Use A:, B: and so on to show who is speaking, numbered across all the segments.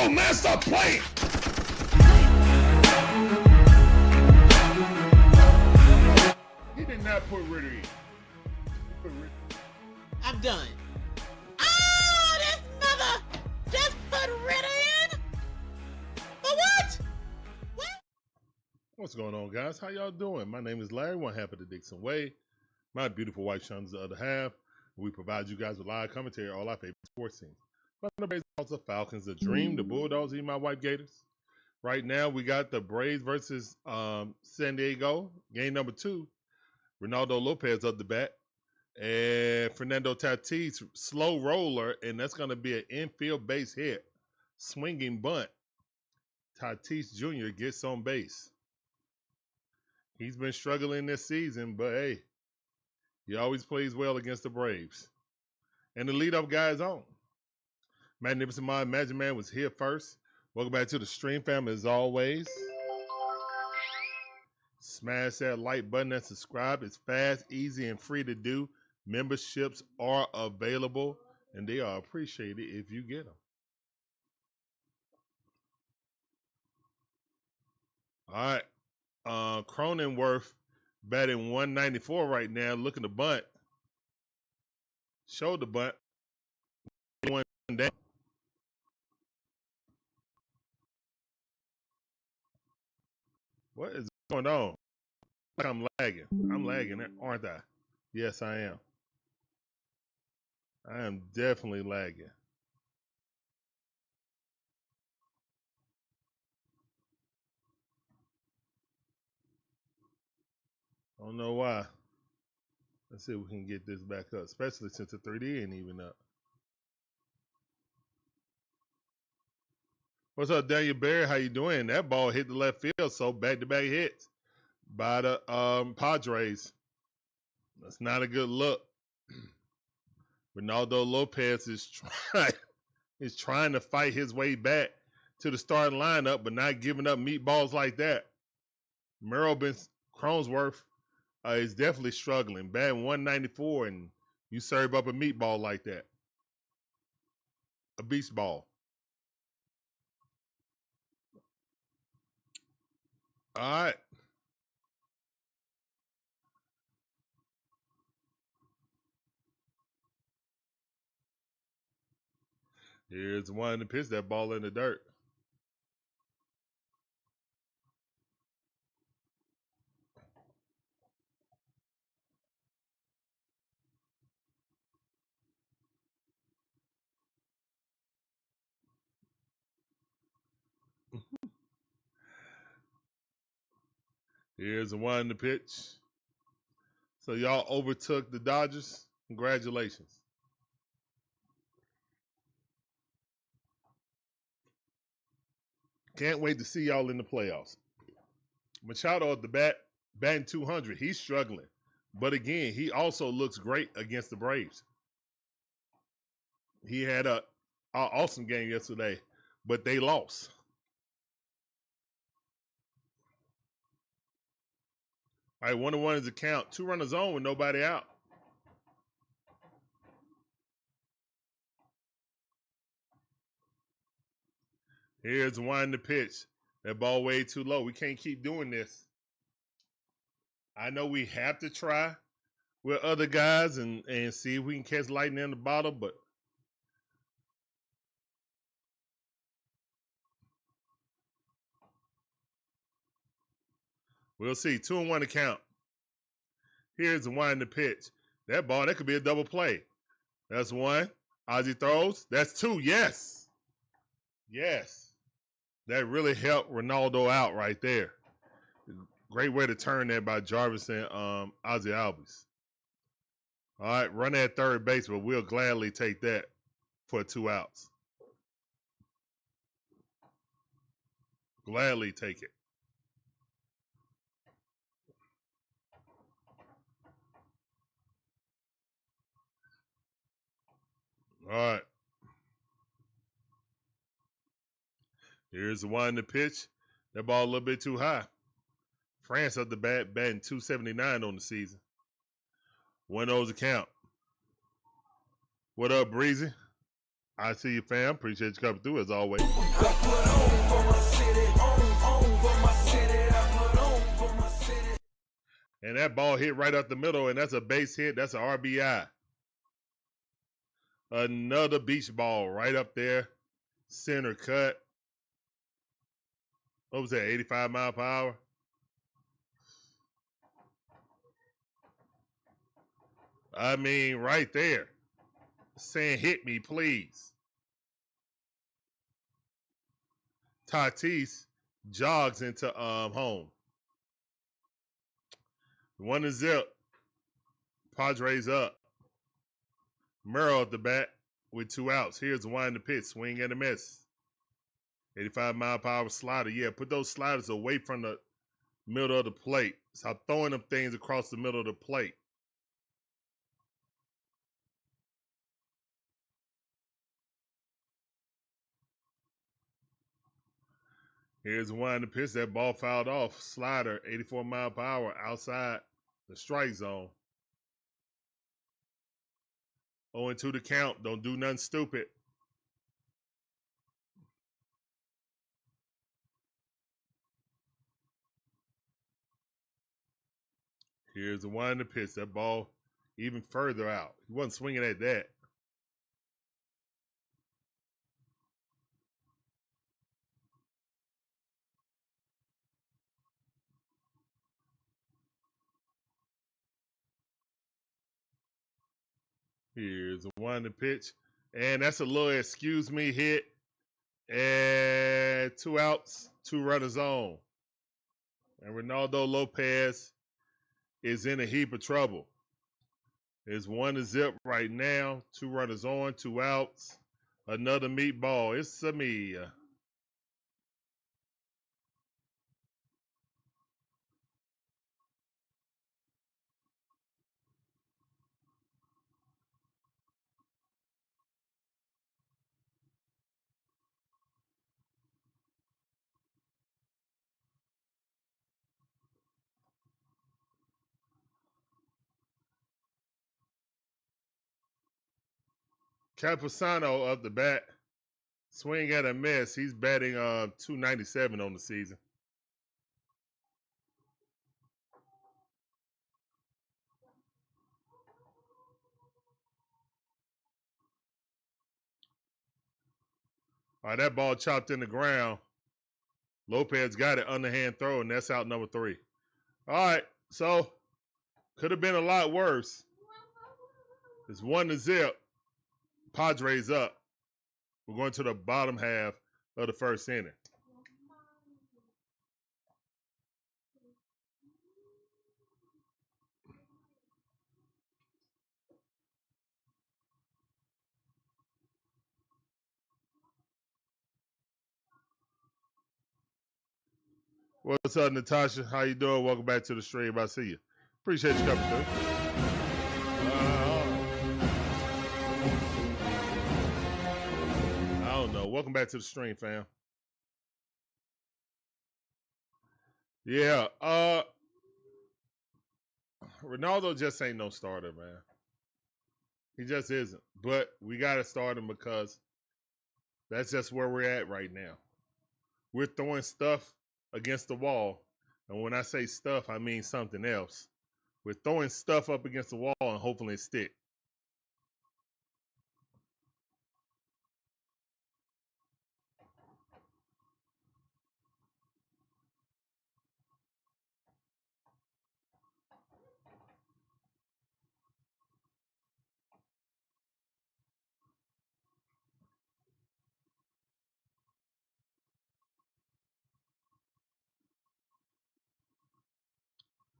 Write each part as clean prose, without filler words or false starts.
A: Oh, man, stop playing. He did not put Ritter in.
B: I'm done. Oh, this mother just put Ritter in? For what? What?
A: What's going on, guys? How y'all doing? My name is Larry, one half of the DIXON WAY. My beautiful wife, Sean, is the other half. We provide you guys with live commentary on all our favorite sports teams. The Braves, the Falcons, the Dream, the Bulldogs, even my wife Gators. Right now, we got the Braves versus San Diego, game number 2. Ronaldo Lopez up the bat. And Fernando Tatis, slow roller, and that's going to be an infield base hit. Swinging bunt. Tatis Jr. gets on base. He's been struggling this season, but hey, he always plays well against the Braves. And the leadoff guy is on. Magnificent My Imagine Man was here first. Welcome back to the stream, family, as always. Smash that like button and subscribe. It's fast, easy, and free to do. Memberships are available, and they are appreciated if you get them. All right. Cronenworth batting 194 right now, looking to bunt. Shoulder bunt. One down. What is going on? I'm lagging. I'm lagging, aren't I? Yes, I am. I am definitely lagging. I don't know why. Let's see if we can get this back up, especially since the 3D ain't even up. What's up, Daniel Barry? How you doing? That ball hit the left field, so back-to-back hits by the Padres. That's not a good look. Ronaldo Lopez is trying to fight his way back to the starting lineup, but not giving up meatballs like that. Merrill Cronenworth is definitely struggling. Batting 194, and you serve up a meatball like that. A beast ball. All right. Here's one to pitch that ball in the dirt. Here's one to pitch. So y'all overtook the Dodgers. Congratulations. Can't wait to see y'all in the playoffs. Machado at the bat, batting 200. He's struggling. But again, he also looks great against the Braves. He had an awesome game yesterday, but they lost. All right, 1-1 is the count. 2 runners on with nobody out. Here's one to pitch. That ball way too low. We can't keep doing this. I know we have to try with other guys and see if we can catch lightning in the bottle, but we'll see. 2-1 to count. Here's the one to pitch. That ball, that could be a double play. That's one. Ozzie throws. That's 2. Yes. Yes. That really helped Ronaldo out right there. Great way to turn that by Jarvis and Ozzie Albies. All right, run at third base, but we'll gladly take that for 2 outs. Gladly take it. All right. Here's the one to pitch. That ball a little bit too high. France up the bat, batting 279 on the season. 1-0's the count. What up, Breezy? I see you, fam. Appreciate you coming through as always. And that ball hit right up the middle, and that's a base hit. That's an RBI. Another beach ball right up there. Center cut. What was that, 85 mile per hour? I mean, right there. Saying, hit me, please. Tatis jogs into home. 1-0. Padres up. Merrill at the bat with 2 outs. Here's the wind the pitch. Swing and a miss. 85 mile per hour slider. Yeah, put those sliders away from the middle of the plate. Stop throwing them things across the middle of the plate. Here's the wind the pitch. That ball fouled off. Slider, 84 mile per hour outside the strike zone. 0-2 the count. Don't do nothing stupid. Here's the wind the pitch. That ball even further out. He wasn't swinging at that. Here's the wind the pitch. And that's a little excuse me hit. And 2 outs, 2 runners on. And Ronaldo Lopez is in a heap of trouble. It's 1-0 right now. 2 runners on, 2 outs. Another meatball. It's Samia. Campusano up the bat. Swing at a miss. He's batting 297 on the season. All right, that ball chopped in the ground. Lopez got it, underhand throw, and that's out number 3. All right, so could have been a lot worse. It's 1-0. Padres up. We're going to the bottom half of the first inning. What's up, Natasha? How you doing? Welcome back to the stream. I see you. Appreciate you coming through. I don't know. Welcome back to the stream, fam. Yeah. Ronaldo just ain't no starter, man. He just isn't. But we got to start him because that's just where we're at right now. We're throwing stuff against the wall. And when I say stuff, I mean something else. We're throwing stuff up against the wall and hopefully it stick.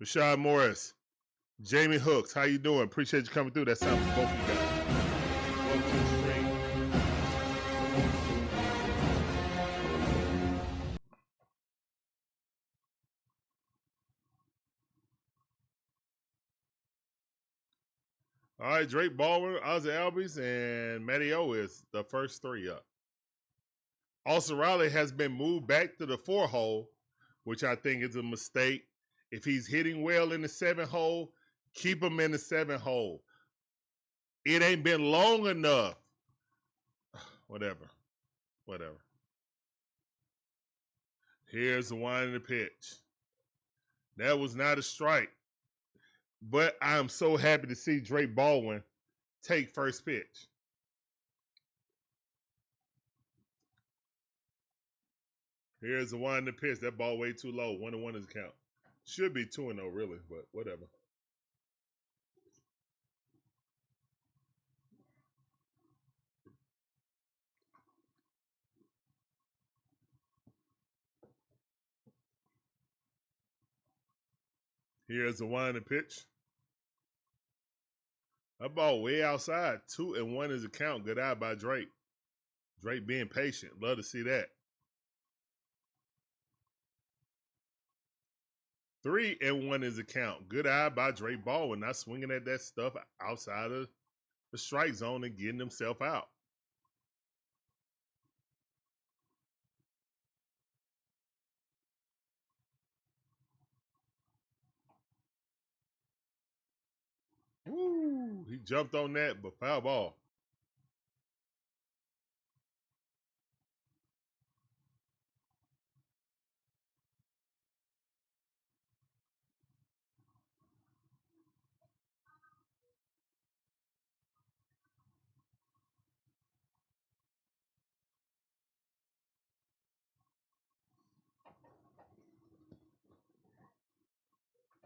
A: Rashad Morris, Jamie Hooks, how you doing? Appreciate you coming through. That sounds for both of you guys. Welcome to the stream. All right, Drake Baldwin, Ozzie Albies, and Matty O is the first 3 up. Austin Riley has been moved back to the 4 hole, which I think is a mistake. If he's hitting well in the 7 hole, keep him in the 7 hole. It ain't been long enough Whatever. Whatever. Here's the one in the pitch. That was not a strike. But I'm so happy to see Drake Baldwin take first pitch. Here's the one in the pitch. That ball way too low. 1-1 is the count. Should be 2-0 really, but whatever. Here's the one in the pitch. That ball way outside. 2-1 is the count. Good eye by Drake. Drake being patient. Love to see that. 3-1 is the count. Good eye by Drake Baldwin. Not swinging at that stuff outside of the strike zone and getting himself out. Woo! He jumped on that, but foul ball.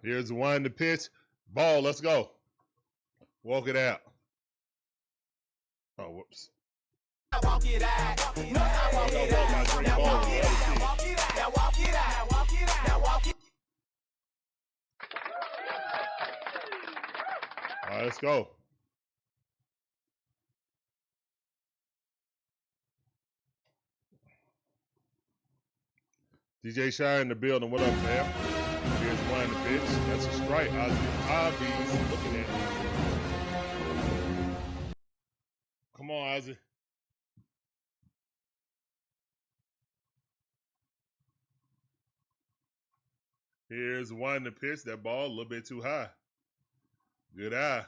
A: Here's the one in the pitch. Ball, let's go. Walk it out. Oh, whoops. Walk it out. Walk it out. Now walk it out. Walk it out. Now walk it out. Walk it out. Now walk it out. All right, let's go. DJ Shire in the building. What up, fam? Here's one in the pitch. That's a strike. Ozzie Albies looking at me. Come on, Ozzie. Here's one in the pitch. That ball a little bit too high. Good eye.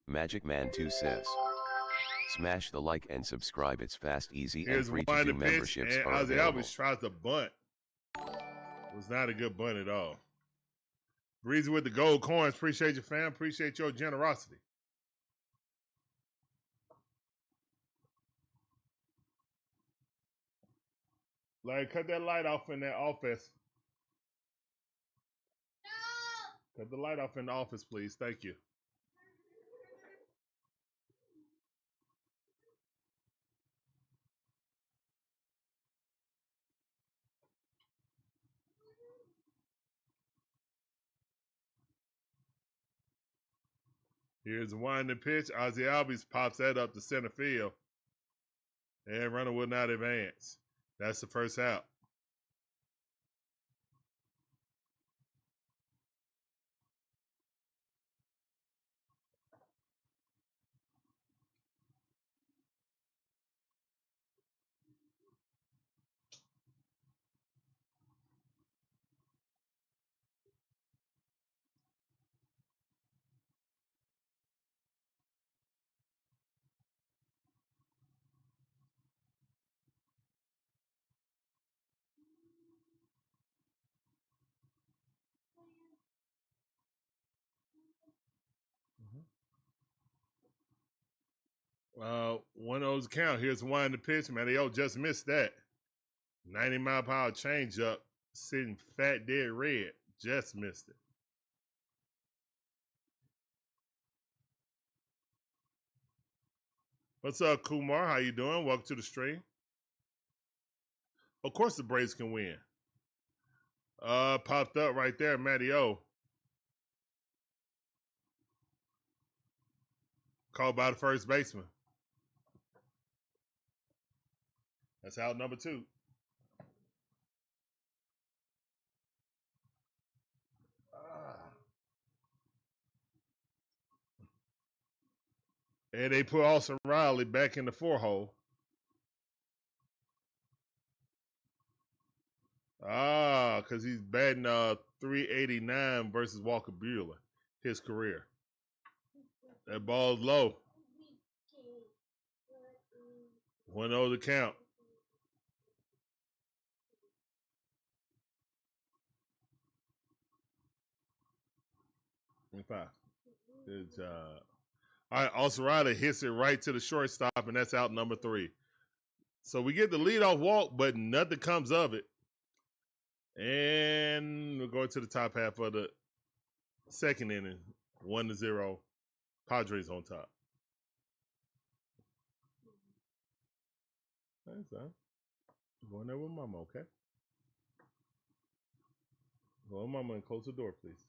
C: Magic Man 2 says, smash the like and subscribe. It's fast, easy,
A: Here's
C: and free
A: one
C: to
A: in
C: do.
A: the pitch,
C: Memberships
A: and
C: are
A: Ozzie
C: available.
A: Albies tries to bunt. It was not a good bunt at all. Breezy with the gold coins. Appreciate you, fam. Appreciate your generosity. Like, cut that light off in that office. No. Cut the light off in the office, please. Thank you. Here's the winding pitch. Ozzie Albies pops that up to center field. And runner will not advance. That's the first out. One of those count. Here's the one in the pitch, man. They just missed that. 90-mile-per-hour changeup, sitting fat dead red. Just missed it. What's up, Kumar? How you doing? Welcome to the stream. Of course the Braves can win. Popped up right there, Matty O. Called by the first baseman. That's out number 2. And they put Austin Riley back in the 4 hole. Ah, because he's batting 389 versus Walker Buehler, his career. That ball's low. 1-0 the count. Good job. All right, Austin Riley hits it right to the shortstop, and that's out number 3. So we get the leadoff walk, but nothing comes of it. And we're going to the top half of the second inning, 1-0. Padres on top. Thanks, son. Going there with Mama, okay? Go with Mama and close the door, please.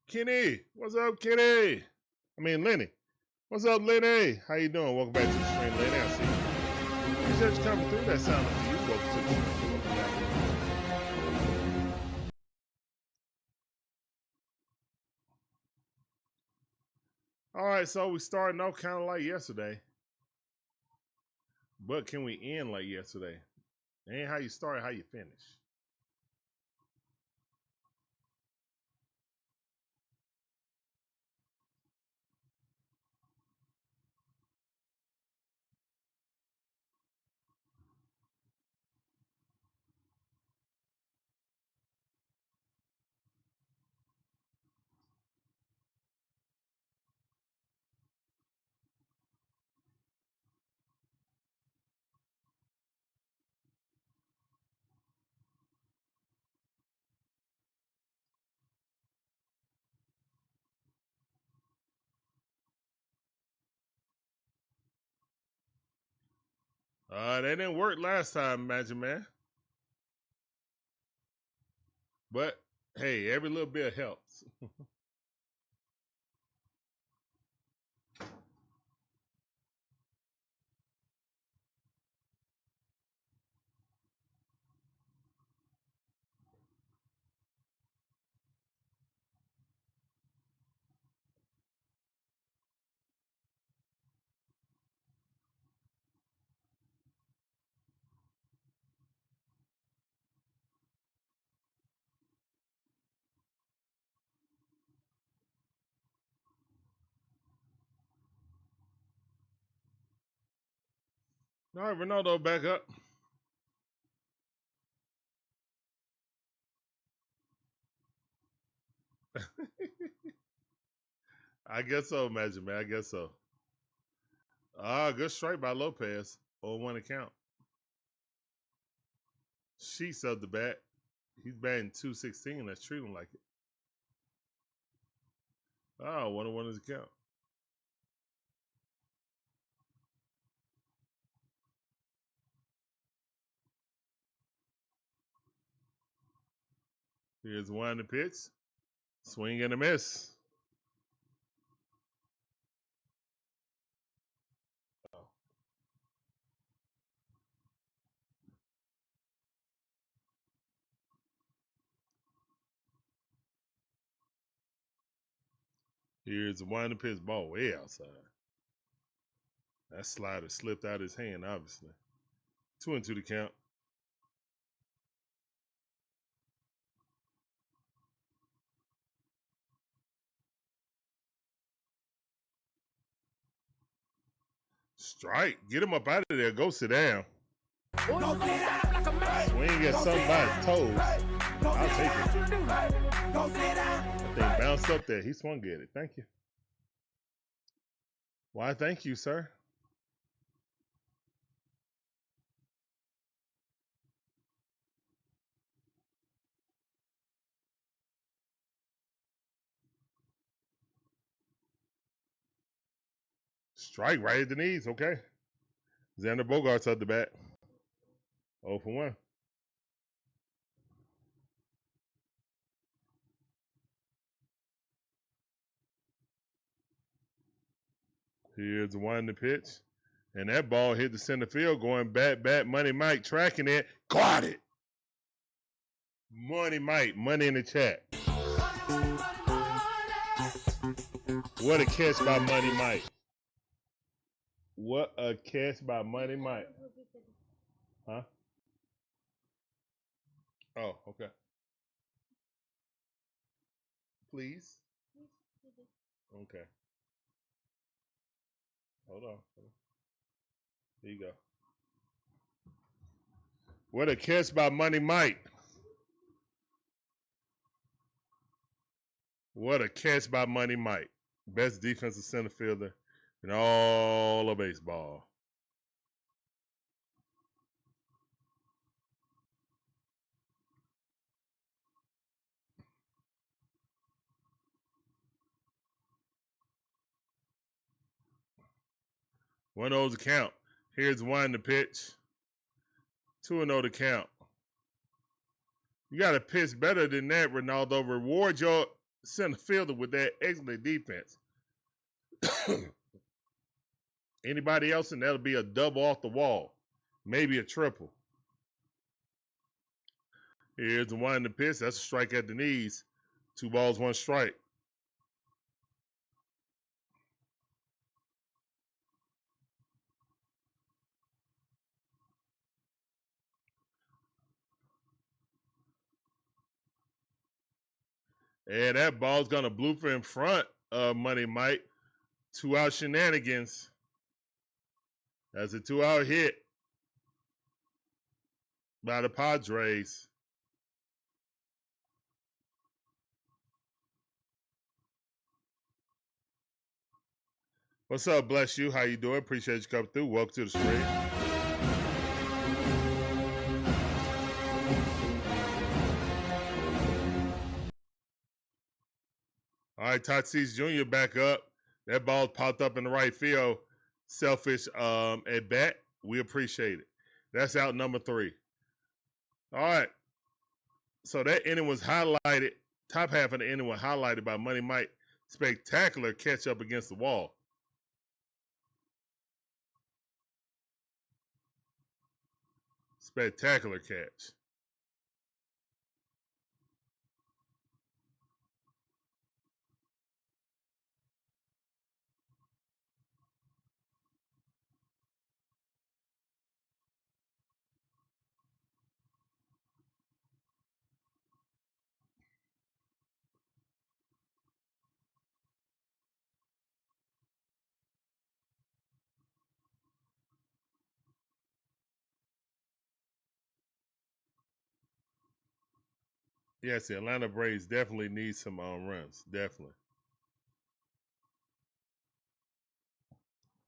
A: Kenny, what's up, Kenny? I mean, Lenny. What's up, Lenny? How you doing? Welcome back to the stream, Lenny. I see you. Appreciate you coming through. That sound like you. Welcome to the stream. Welcome back. All right, so we starting off kind of like yesterday. But can we end like yesterday? It ain't how you start, how you finish. That didn't work last time, Magic Man. But, hey, every little bit helps. All right, Ronaldo back up. I guess so, Magic Man. I guess so. Good strike by Lopez. 0-1 account. Sheets of the bat. He's batting .216. Let's treat him like it. 1-1 is the count. Here's one to pitch. Swing and a miss. Here's one to pitch. Ball way outside. That slider slipped out his hand, obviously. 2-2 the count. Strike. Get him up out of there. Go sit down. Swing at somebody's toes. I'll take it. That thing bounced up there. He swung at it. Thank you. Why, thank you, sir. Strike right at the knees. Okay. Xander Bogaerts at the bat. 0-1. Here's one to pitch. And that ball hit the center field going back. Money Mike tracking it. Caught it. Money Mike. Money in the chat. What a catch by Money Mike. What a catch by Money Mike. Huh? Oh, okay. Please. Okay. Hold on. Here you go. What a catch by Money Mike. What a catch by Money Mike. Best defensive center fielder in all of baseball. One over the count. Here's one to pitch. 2-0 to count. You got to pitch better than that, Ronaldo. Reward your center fielder with that excellent defense. Anybody else, and that'll be a double off the wall. Maybe a triple. Here's the one to pitch. That's a strike at the knees. 2 balls, 1 strike. And that ball's going to blooper in front of Money Mike. 2-out shenanigans. That's a 2-out hit by the Padres. What's up, bless you? How you doing? Appreciate you coming through. Welcome to the stream. All right, Tatis Jr. back up. That ball popped up in the right field. Selfish at bat. We appreciate it. That's out number 3. All right. So that inning was highlighted. Top half of the inning was highlighted by Money Mike. Spectacular catch up against the wall. Spectacular catch. Yes, the Atlanta Braves definitely need some runs. Definitely.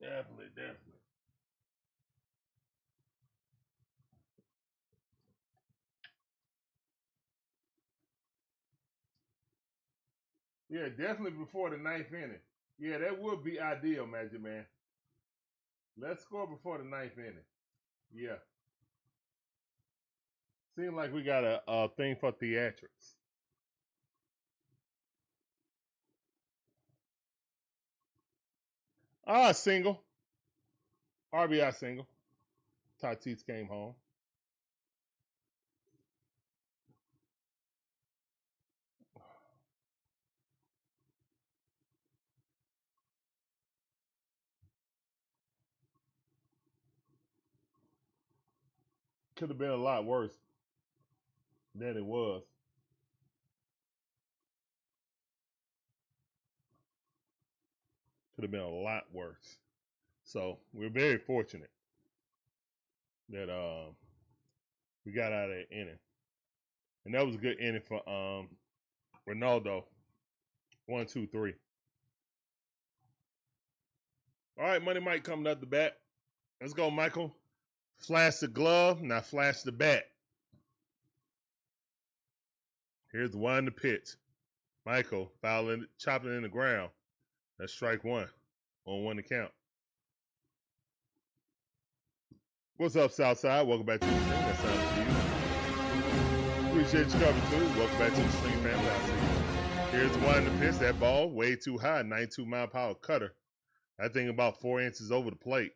A: Definitely. Yeah, definitely before the 9th inning. Yeah, that would be ideal, Magic Man. Let's score before the 9th inning. Yeah. Seems like we got a thing for theatrics. Single. RBI single. Tatis came home. Could have been a lot worse than it was. Could have been a lot worse. So we're very fortunate that we got out of that inning. And that was a good inning for Ronaldo. 1, 2, 3. All right, Money Mike coming up the bat. Let's go, Michael. Flash the glove, now flash the bat. Here's the one to pitch. Michael fouling, chopping in the ground. That's strike 1 on 1 to count. What's up, Southside? Welcome back to the stream. That sounds to you. Appreciate you coming through. Welcome back to the stream, family. I see you. Here's the one to pitch. That ball way too high. 92-mile-per-hour cutter. That thing about 4 inches over the plate.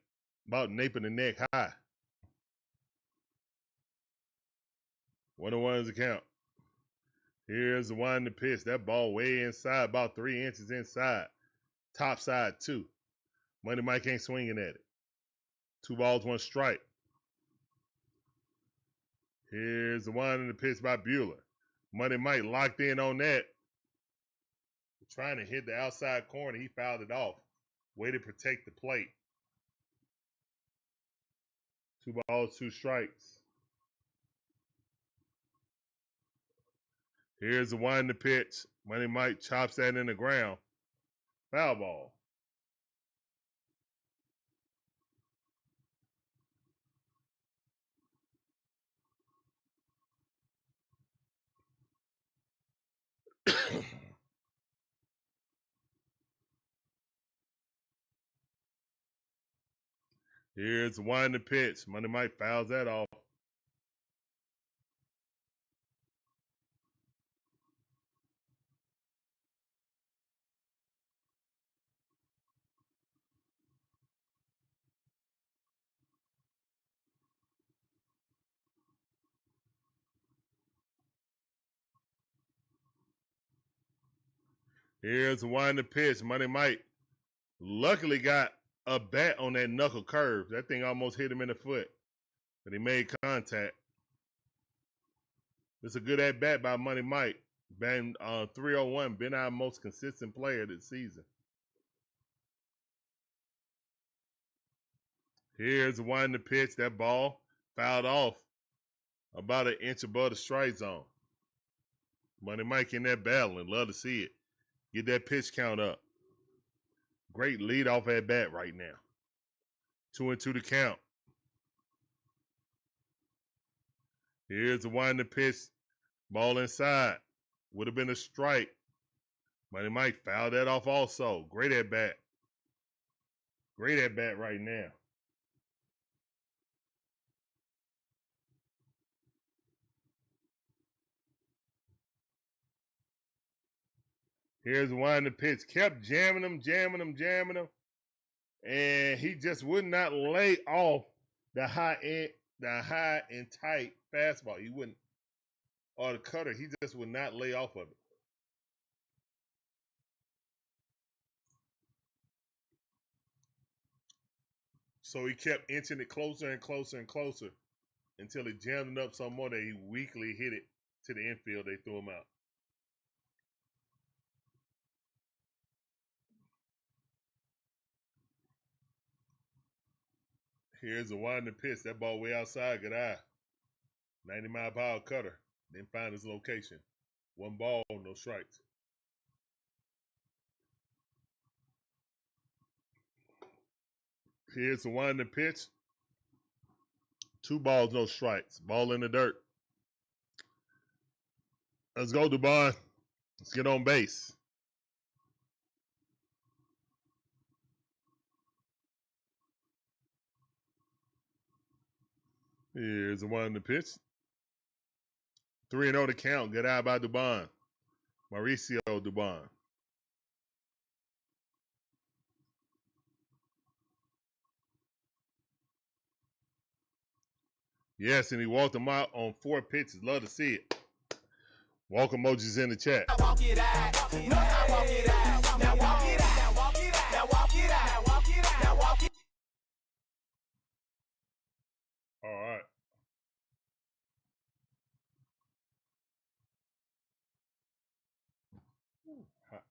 A: About nape and the neck high. 1-1 is the count. Here's the one to pitch. That ball way inside, about 3 inches inside. Top side 2. Money Mike ain't swinging at it. 2 balls, 1 strike. Here's the one in the pitch by Bueller. Money Mike locked in on that. Trying to hit the outside corner. He fouled it off. Way to protect the plate. 2 balls, 2 strikes. Here's the one in the pitch. Money Mike chops that in the ground. Foul ball. Here's the one in the pitch. Money Mike fouls that off. Here's the one in the pitch. Money Mike luckily got a bat on that knuckle curve. That thing almost hit him in the foot, but he made contact. It's a good at bat by Money Mike. Been 301, been our most consistent player this season. Here's the one in the pitch. That ball fouled off about an inch above the strike zone. Money Mike in that battling. Love to see it. Get that pitch count up. Great lead off at bat right now. 2-2 to count. Here's the one in the pitch. Ball inside. Would have been a strike. Money Mike fouled that off also. Great at bat. Great at bat right now. Here's the one in the pitch. Kept jamming him. And he just would not lay off the high and tight fastball. He wouldn't, or the cutter. He just would not lay off of it. So he kept inching it closer and closer until he jammed it up some more that he weakly hit it to the infield. They threw him out. Here's the one in the pitch. That ball way outside. Good eye. 90-mile-per-hour cutter. Didn't find his location. 1 ball, no strikes. Here's the one in the pitch. 2 balls, no strikes. Ball in the dirt. Let's go, Dubon. Let's get on base. Here's the one in the pitch. 3-0 to count. Good eye by Dubon. Mauricio Dubon. Yes, and he walked him out on 4 pitches. Love to see it. Walk emojis in the chat.
D: Walk it out. Now walk it out. Now walk it out. Now walk it out. Now walk it out. Walk it out. Now walk it.
A: All right. Hot.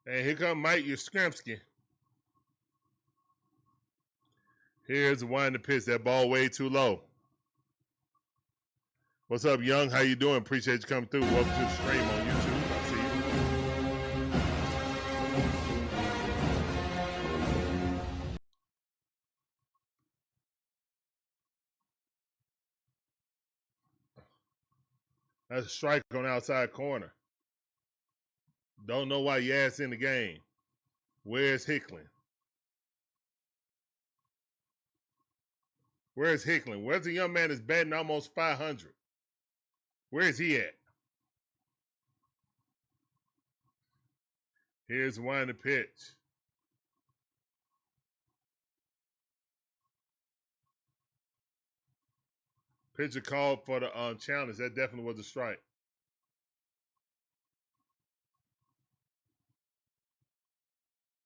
A: And here come Mike Yastrzemski. Here's the one in the pitch. That ball way too low. What's up, Young? How you doing? Appreciate you coming through. Welcome to the stream on YouTube. I see you. That's a strike on the outside corner. Don't know why Yas in the game. Where's Hickling? Where's Hickling? Where's the young man that's batting almost 500? Where is he at? Here's one in the pitch. Pitcher called for the challenge. That definitely was a strike.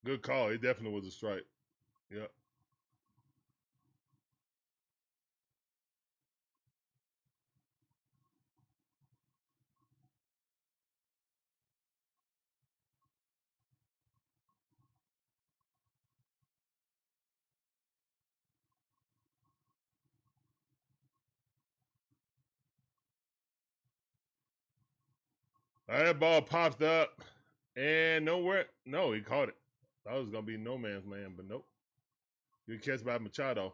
A: Good call. It definitely was a strike. Yep. All right, that ball popped up. And nowhere. No, he caught it. Thought it was going to be no man's land, but nope. Good catch by Machado.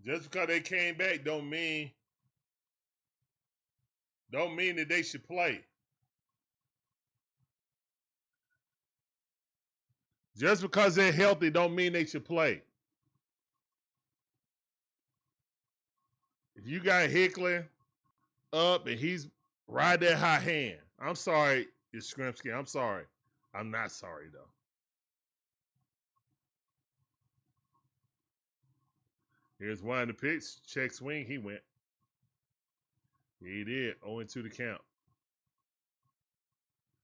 A: Just because they came back don't mean that they should play. Just because they're healthy don't mean they should play. If you got Hickler up and he's right that hot hand, I'm sorry, it's Shrimpsky. I'm sorry. I'm not sorry, though. Here's one in the pitch. Check swing. He went. He did. 0-2 the count.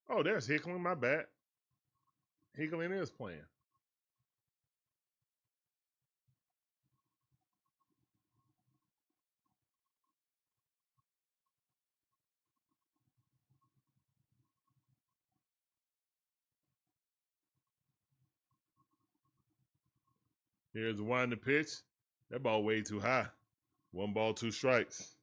A: Oh, there's Hickling. My bad. Hickling is playing. Here's one in the pitch. That ball way too high. 1 ball, 2 strikes.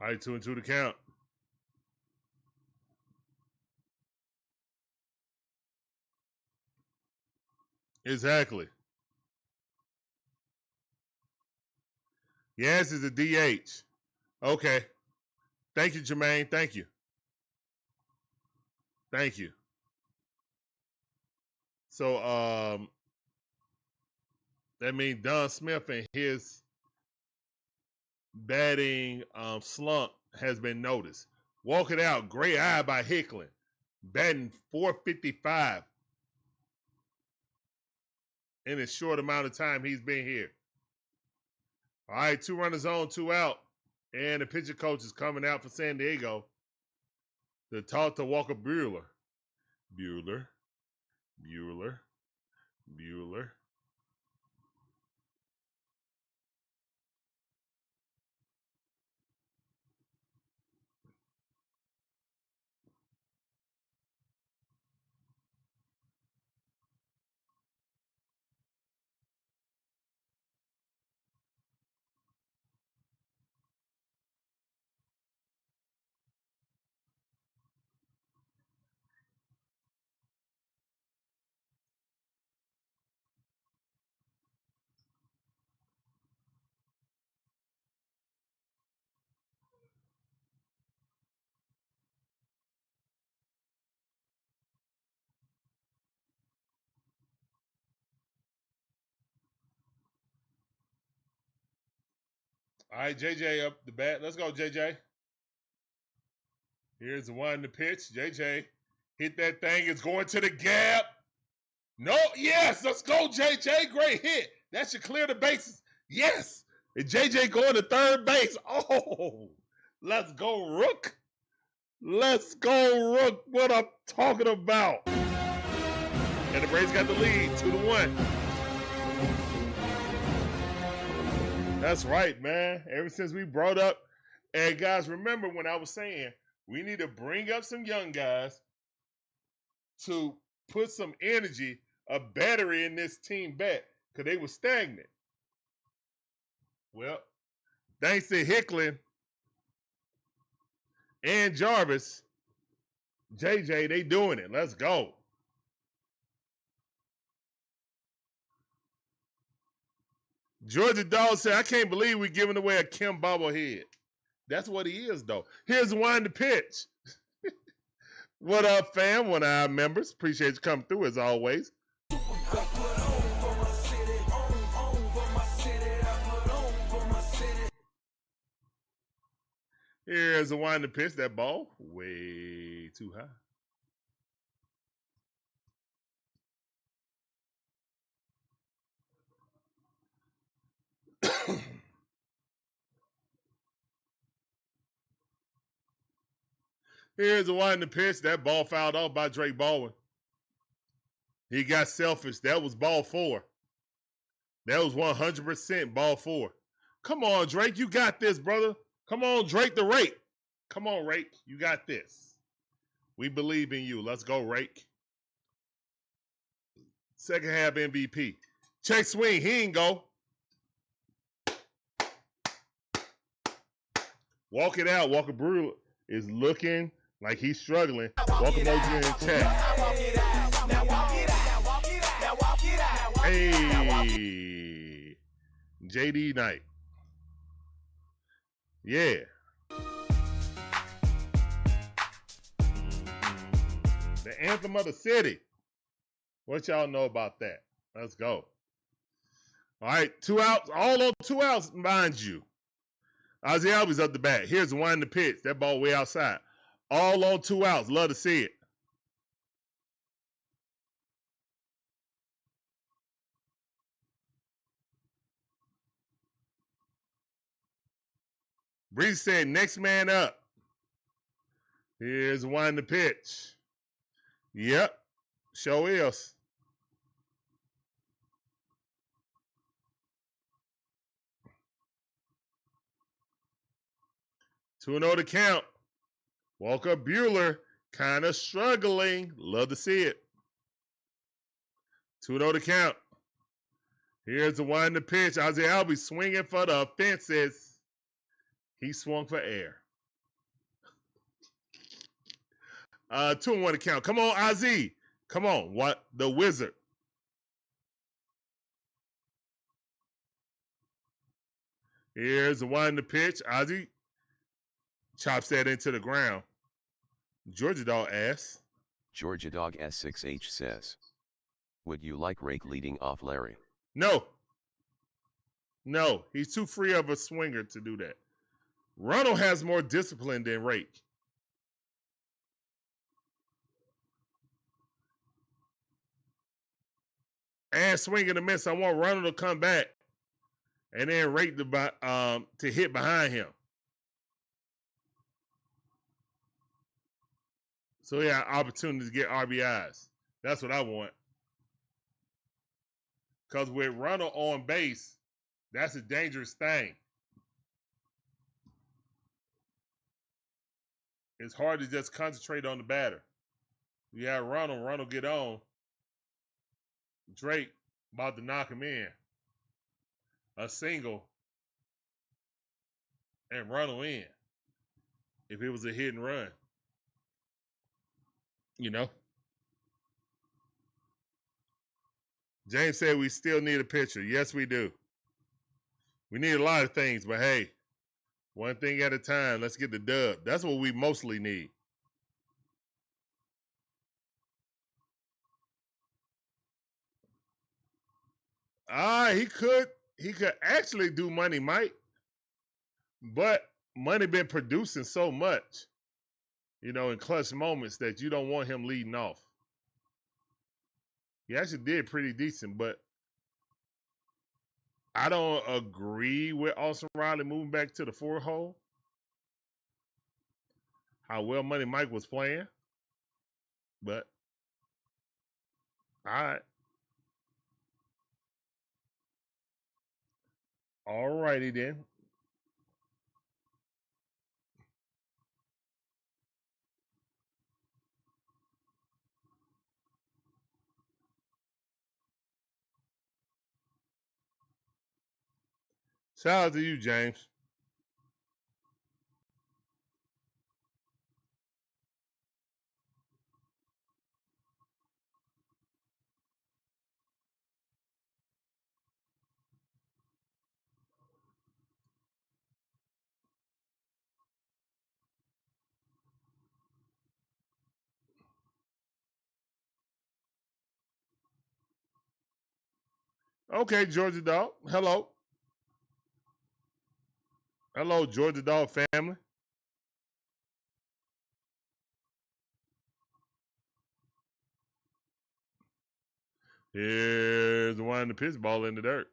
A: All right, 2-2 to count. Exactly. Yes, it's a DH. Okay. Thank you, Jermaine. Thank you. Thank you. So that means Don Smith and his batting slump has been noticed. Walk it out. Great eye by Hickling. Batting .455 in a short amount of time he's been here. All right, 2 runners on, 2 out. And the pitcher coach is coming out for San Diego to talk to Walker Buehler. Buehler. All right, JJ up the bat. Let's go, JJ. Here's the one in the pitch. JJ hit that thing. It's going to the gap. No, yes, let's go, JJ. Great hit. That should clear the bases. Yes. And JJ going to third base. Oh, let's go, Rook. Let's go, Rook. What I'm talking about. And the Braves got the lead, 2-1. That's right, man. Ever since we brought up, and guys, remember when I was saying we need to bring up some young guys to put some energy, a battery in this team back, because they were stagnant. Well, thanks to Hickling and Jarvis, JJ, they doing it. Let's go. Georgia Dog said, I can't believe we're giving away a Kim bobblehead. That's what he is, though. Here's the one to pitch. What up, fam? One of our members. Appreciate you coming through as always. Here's a wind to pitch. That ball way too high. Here's a wind to pitch. That ball fouled off by Drake Baldwin. He got selfish. That was ball 4. That was 100% ball 4. Come on, Drake. You got this, brother. Come on, Drake the Rake. Come on, Rake. You got this. We believe in you. Let's go, Rake. Second half MVP. Check swing. He ain't go. Walk it out. Walker Brewer is looking like he's struggling. Walker Moji in the chat. Hey. JD Knight. Yeah. The anthem of the city. What y'all know about that? Let's go. All right, 2 outs. All on 2 outs, mind you. Ozzie Albies up the bat. Here's the one in the pitch. That ball way outside. All on 2 outs. Love to see it. Breeze said, next man up. Here's the one in the pitch. Yep, show is. Two and 0 to count. Walker Buehler kind of struggling. Love to see it. 2-0 to count. Here's the one in the pitch. Ozzie Albies swinging for the fences. He swung for air. 2-1 to count. Come on, Ozzie. Come on. What? The Wizard. Here's the one in the pitch. Ozzie chops that into the ground. Georgia Dog asks.
C: Georgia Dog S6H says, would you like Rake leading off Larry?
A: No. No, he's too free of a swinger to do that. Ronald has more discipline than Rake. And swing and a miss. I want Ronald to come back and then Rake to hit behind him. So he had opportunity to get RBIs. That's what I want. Because with Ronald on base, that's a dangerous thing. It's hard to just concentrate on the batter. You have Ronald get on. Drake about to knock him in. A single. And Ronald in. If it was a hit and run. You know? James said we still need a pitcher. Yes, we do. We need a lot of things, but hey, one thing at a time. Let's get the dub. That's what we mostly need. He could actually do Money Mike, but Money been producing so much, you know, in clutch moments that you don't want him leading off. He actually did pretty decent, but I don't agree with Austin Riley moving back to the 4-hole. How well Money Mike was playing, but all right. All righty then. Shout out to you, James. Okay, Georgia Dog. Hello. Hello, Georgia Dog family. Here's the one in the pitch, ball in the dirt.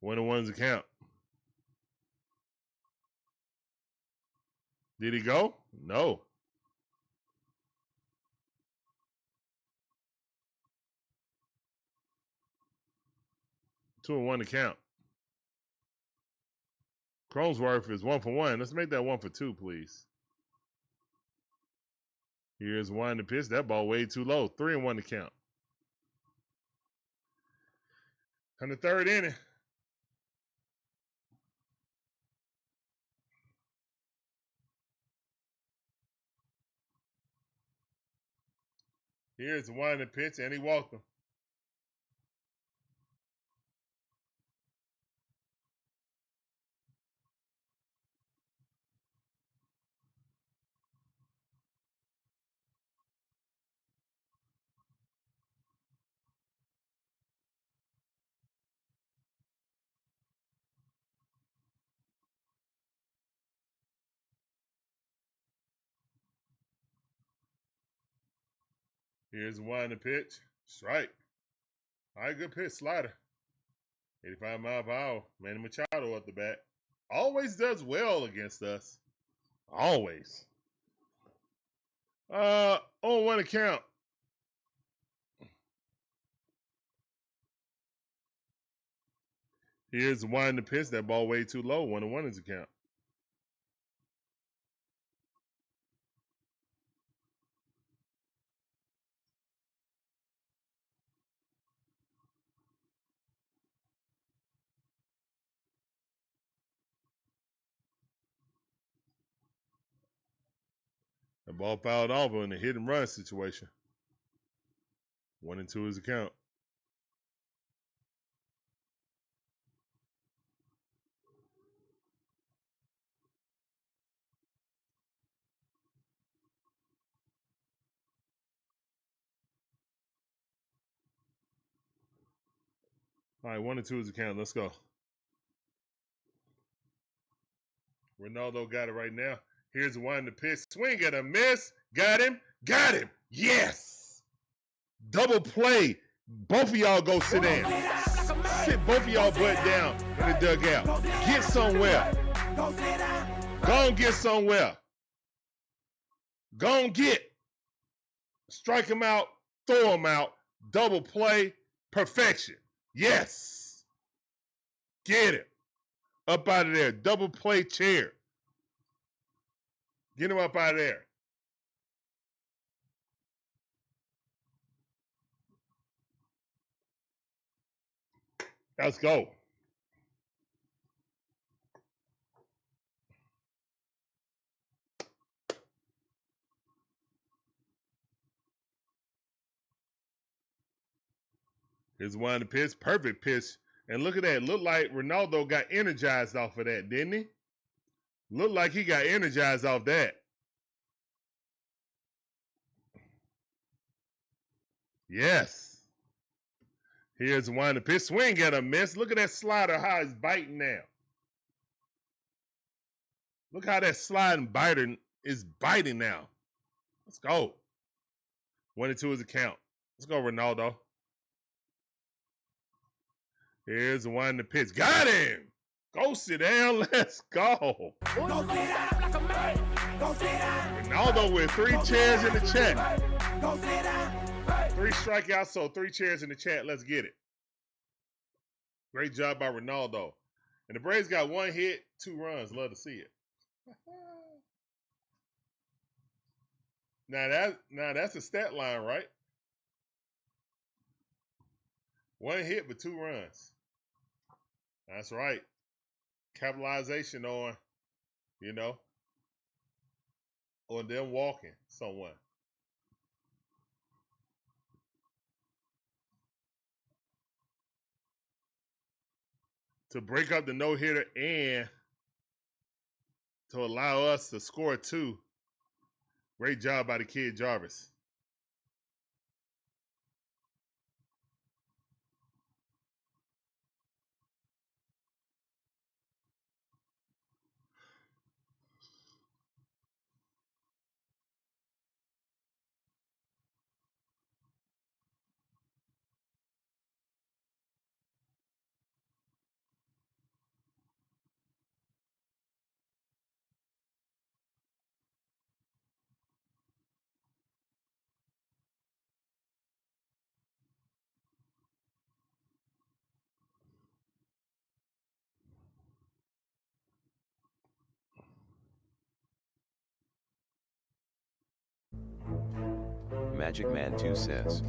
A: One and one's the count. Did he go? No. 2-1 to count. Cronsworth is 1 for 1. Let's make that 1 for 2, please. Here's one to pitch. That ball way too low. 3-1 to count. And the third inning. Here's the one to pitch, and he walked him. Here's one to pitch. Strike. All right, good pitch. Slider. 85 miles per hour. Manny Machado at the bat. Always does well against us. Always. 0-1 to count. Here's the one to pitch. That ball way too low. 1-1 is the count. The ball fouled off in a hit and run situation. 1-2 is the count. All right, 1-2 is the count. Let's go. Ronaldo got it right now. Here's the one to pitch. Swing and a miss. Got him. Got him. Yes. Double play. Both of y'all go sit down. Sit both of y'all butt down in the dugout. Get somewhere. Go and get somewhere. Go and get. Strike him out. Throw him out. Double play. Perfection. Yes. Get him. Up out of there. Double play chair. Get him up out of there. Let's go. Here's one to pitch. Perfect pitch. And look at that. Looked like Ronaldo got energized off of that, didn't he? Looked like he got energized off that. Yes. Here's one to pitch. Swing at a miss. Look at that slider, how it's biting now. Look how that sliding biter is biting now. Let's go. 1-2 is the count. Let's go, Ronaldo. Here's the one to pitch. Got him. Go sit down. Let's go. Ronaldo with 3 chairs in the chat. 3 strikeouts, so 3 chairs in the chat. Let's get it. Great job by Ronaldo. And the Braves got 1 hit, 2 runs. Love to see it. Now that's a stat line, right? 1 hit but 2 runs. That's right. Capitalization on, on them walking someone. To break up the no-hitter and to allow us to score 2. Great job by the kid Jarvis.
C: Magic Man 2 says,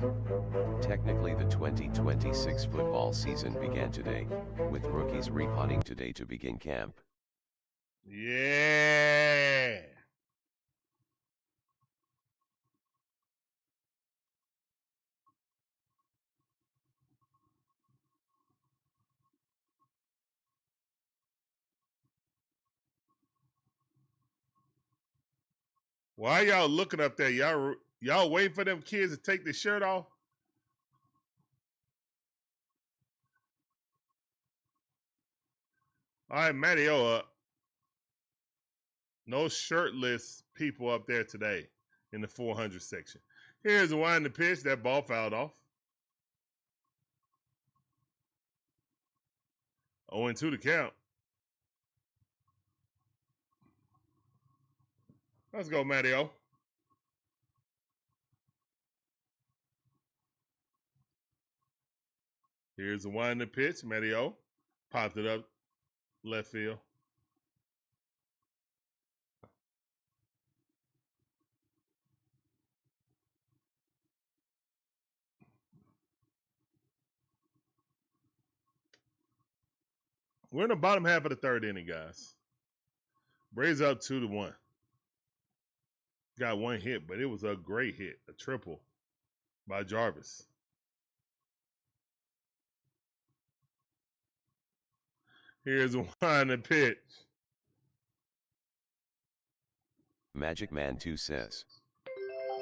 C: technically the 2026 football season began today, with rookies repotting today to begin camp.
A: Yeah. Why y'all looking up there? Y'all waiting for them kids to take their shirt off? All right, Matteo up. No shirtless people up there today in the 400 section. Here's the one in the pitch. That ball fouled off. 0-2 to count. Let's go, Matteo. Here's the one in the pitch. Matteo popped it up left field. We're in the bottom half of the third inning, guys. Braves up 2-1. Got one hit, but it was a great hit, a triple by Jarvis. Here's one in the pitch.
C: Magic Man 2 says,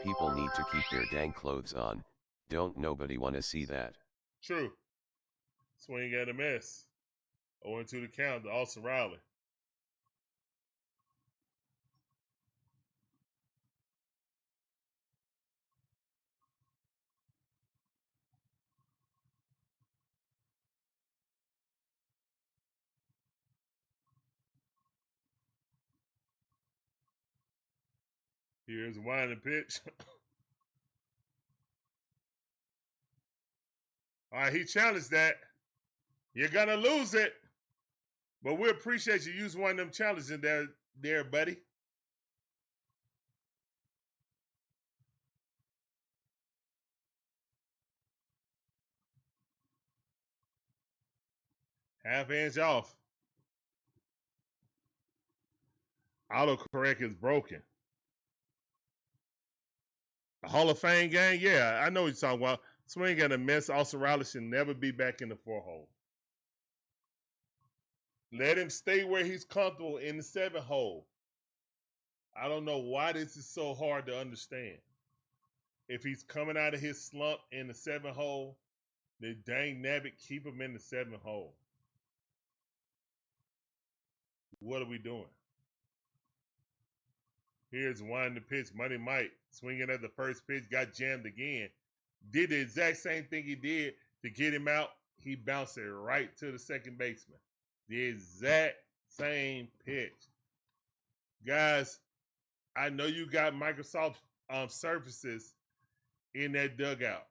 C: people need to keep their dang clothes on. Don't nobody want to see that.
A: True. Swing and a miss. 0-2 to count to Olson Riley. Here's one in the pitch. All right, he challenged that. You're going to lose it. But we appreciate you using one of them challenges there, buddy. Half inch off. Autocorrect is broken. A Hall of Fame game? Yeah, I know what you're talking about. Swing and a miss. Austin Riley should never be back in the 4-hole. Let him stay where he's comfortable in the 7-hole. I don't know why this is so hard to understand. If he's coming out of his slump in the 7-hole, then dang nabbit, keep him in the 7-hole. What are we doing? Here's one in the pitch. Money Mike swinging at the first pitch, got jammed again. Did the exact same thing he did to get him out. He bounced it right to the second baseman. The exact same pitch. Guys, I know you got Microsoft Surfaces in that dugout.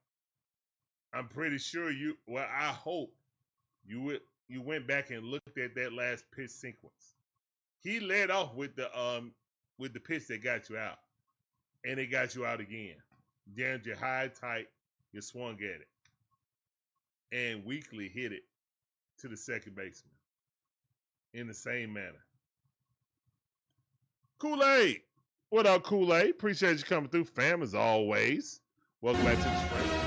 A: I'm pretty sure I hope you went back and looked at that last pitch sequence. He led off with the pitch that got you out. And it got you out again. Jammed you high, tight, you swung at it. And weakly hit it to the second baseman in the same manner. Kool-Aid. What up, Kool-Aid? Appreciate you coming through, fam, as always. Welcome back to the stream.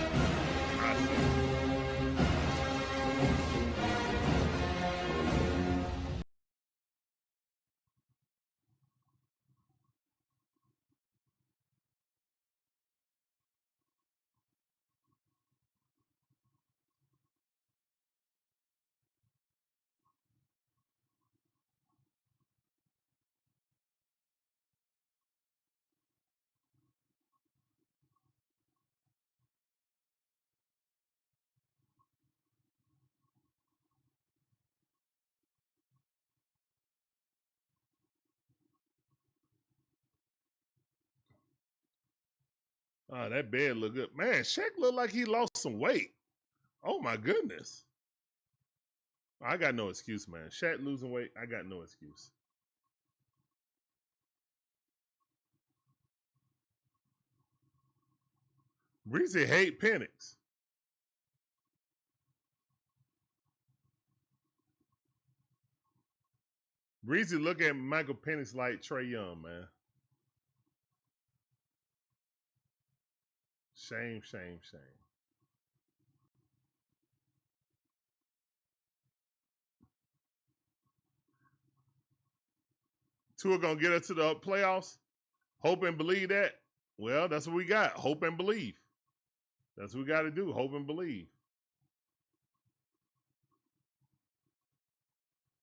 A: Oh, that bed look good. Man, Shaq look like he lost some weight. Oh my goodness. I got no excuse, man. Shaq losing weight, I got no excuse. Breezy hate Penix. Breezy look at Michael Penix like Trey Young, man. Shame, shame, shame. Tua gonna get us to the playoffs? Hope and believe that? Well, that's what we got. Hope and believe. That's what we got to do. Hope and believe.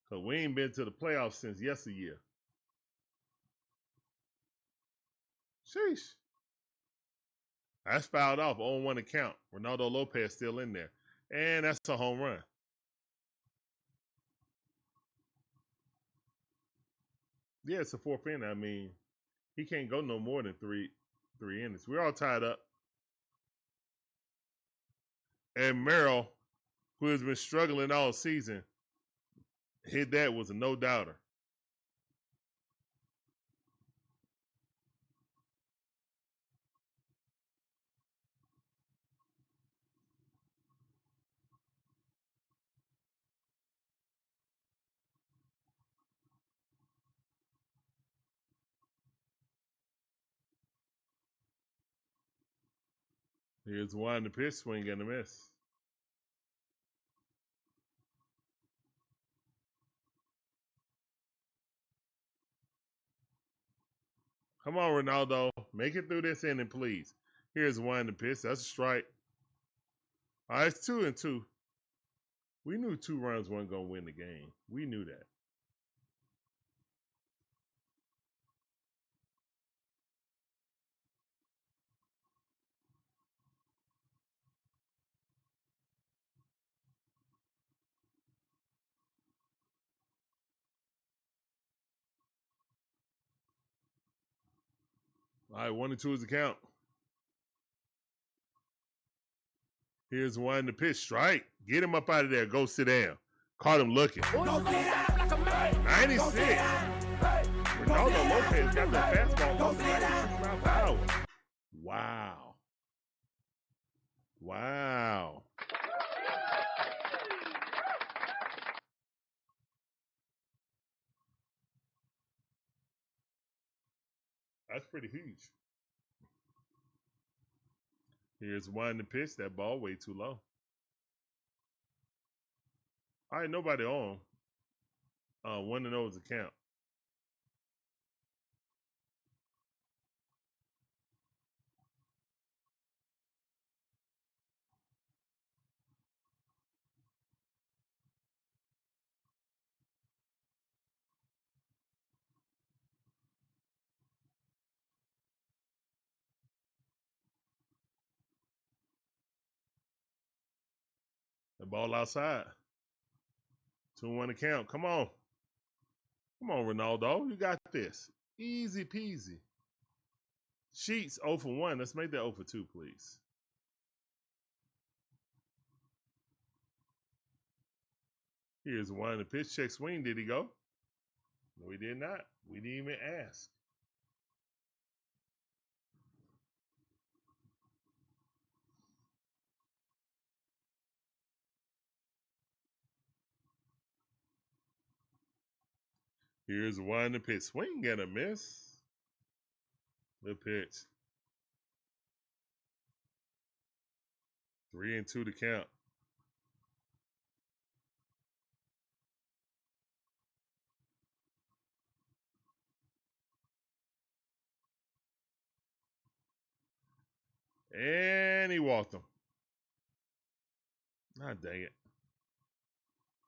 A: Because we ain't been to the playoffs since yesteryear. Sheesh. That's fouled off. 0-1 to count. Ronaldo Lopez still in there. And that's a home run. Yeah, it's a fourth inning. I mean, he can't go no more than three innings. We're all tied up. And Merrill, who has been struggling all season, hit that was a no-doubter. Here's one, the pitch swing and a miss. Come on, Ronaldo. Make it through this inning, please. Here's one, the pitch. That's a strike. All right, it's 2-2. We knew 2 runs weren't going to win the game. We knew that. All right, 1-2 is the count. Here's one, the pitch. Strike. Get him up out of there. Go sit down. Caught him looking. 96. Ronaldo Lopez got the fastball on the 96 miles per hour. Wow. Wow. That's pretty huge. Here's one to pitch. That ball way too low. All right, nobody on. 1-0 is the count. The ball outside. 2-1 to count. Come on. Come on, Ronaldo. You got this. Easy peasy. Sheets 0 for 1. Let's make that 0 for 2, please. Here's one. The pitch check swing. Did he go? No, he did not. We didn't even ask. Here's one. The pitch swing and a miss. The pitch. 3-2 to count. And he walked him. Ah, dang it.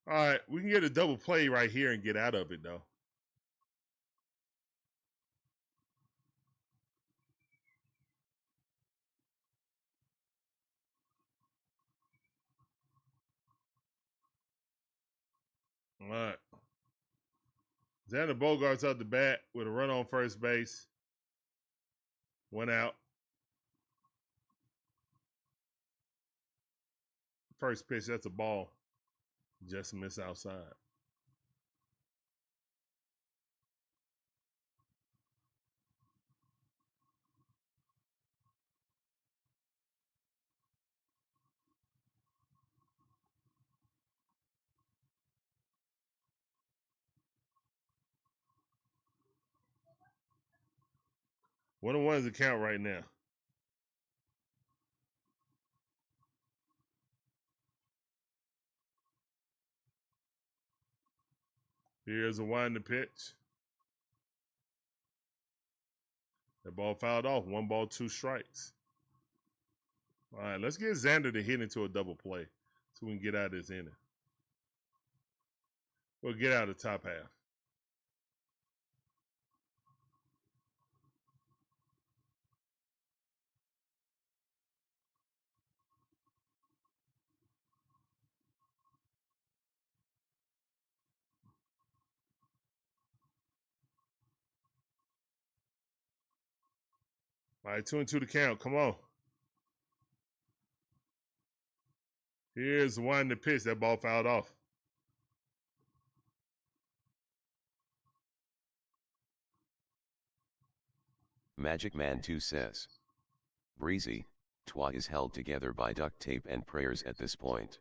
A: All right, we can get a double play right here and get out of it, though. All right. Xander Bogaerts up the bat with a run on first base. 1 out. first pitch. That's a ball. Just miss outside. One and one is the count right now. Here's a winding pitch. That ball fouled off. 1 ball, 2 strikes. All right, let's get Xander to hit into a double play so we can get out of this inning. We'll get out of the top half. All right, 2-2 to count. Come on. Here's the winding pitch. That ball fouled off.
C: Magic Man 2 says. Breezy, Twa is held together by duct tape and prayers at this point.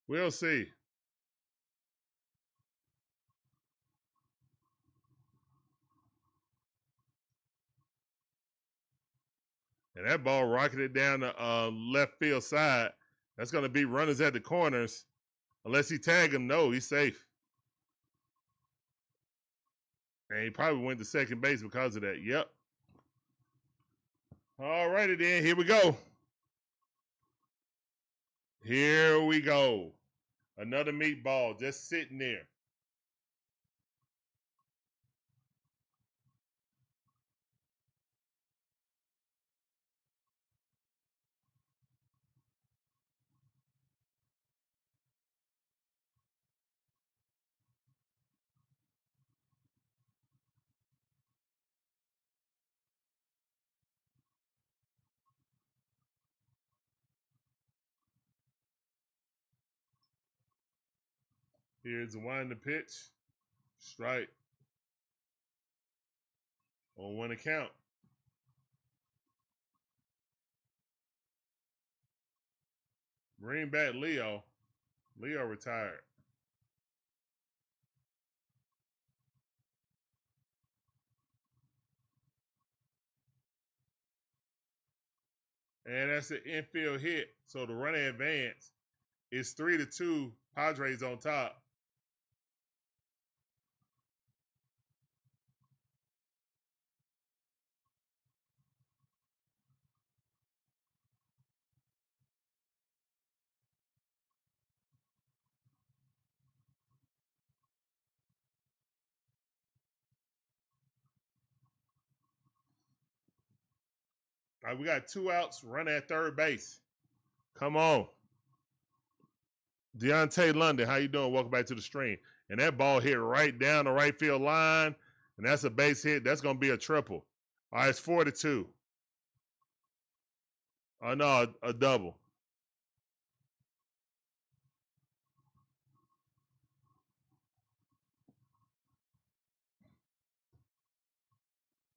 A: We'll see. And that ball rocketed down the left field side. That's going to be runners at the corners. Unless he tag him, no, he's safe. And he probably went to second base because of that. Yep. All righty then, here we go. Here we go. Another meatball just sitting there. Here's the winding pitch. Strike. On 1 account. Bring back Leo. Leo retired. And that's an infield hit. So the running advance is 3-2. Padres on top. All right, we got 2 outs, run at third base. Come on. Deontay London, how you doing? Welcome back to the stream. And that ball hit right down the right field line, and that's a base hit. That's going to be a triple. All right, it's 4-2. Oh, no, a double.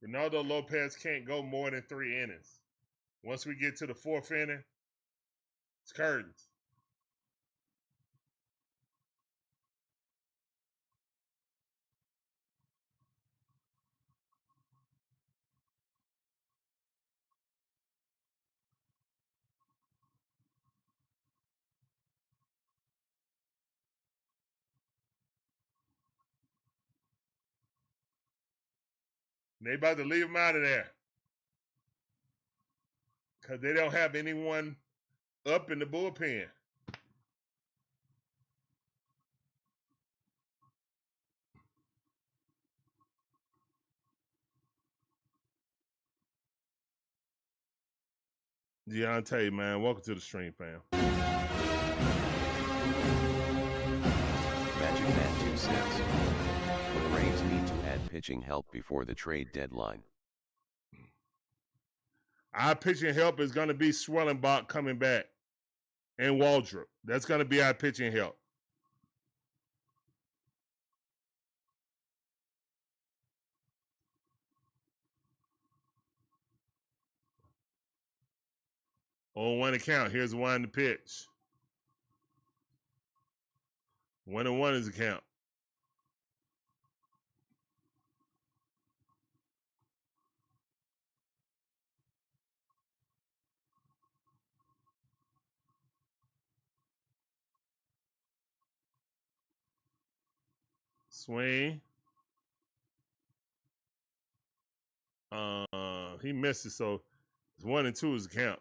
A: Ronaldo Lopez can't go more than 3 innings. Once we get to the 4th inning, it's curtains. They about to leave him out of there because they don't have anyone up in the bullpen. Deontay, man, welcome to the stream, fam.
C: Magic Man 2 says. The Braves need to add pitching help before the trade deadline.
A: Our pitching help is going to be Swellenbach coming back. and Waldrop. That's going to be our pitching help. On 1 account, here's one to pitch. 1-1 is the count. Swing. He missed it, so it's 1-2 is the count.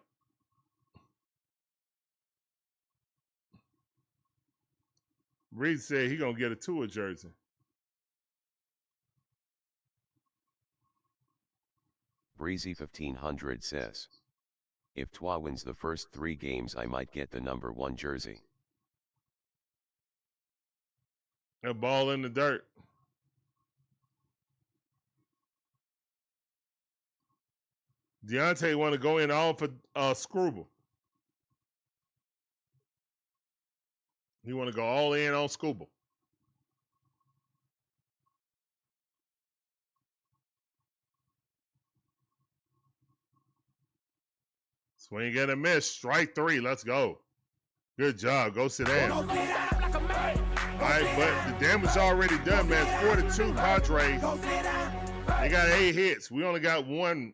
A: Reed said he gonna get a Tua jersey.
C: Breezy 1500 says, if Tua wins the first 3 games, I might get the #1 jersey.
A: That ball in the dirt. Deontay want to go in all for Scrubble. He want to go all in on Scrubble. Swing and a miss. Strike 3. Let's go. Good job. Go sit down. All right, but the damage already done, man. It's 4-2 Padres. They got 8 hits. We only got 1.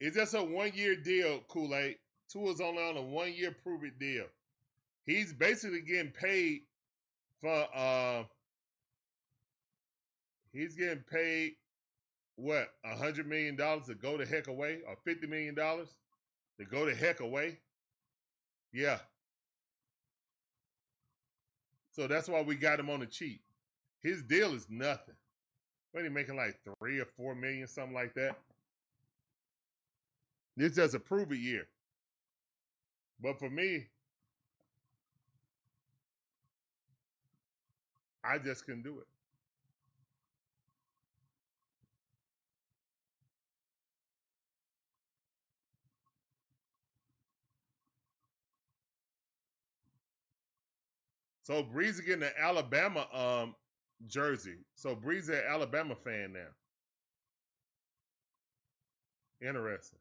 A: It's just a 1-year deal, Kool-Aid. Tua's only on a 1-year prove-it deal. He's basically getting paid for he's getting paid what, $100 million to go the heck away, or $50 million to go the heck away. Yeah. So that's why we got him on the cheap. His deal is nothing. What, he making like 3 or 4 million, something like that. This is just a prove it year. But for me, I just couldn't do it. So Breezy getting an Alabama jersey. So Breezy an Alabama fan now. Interesting.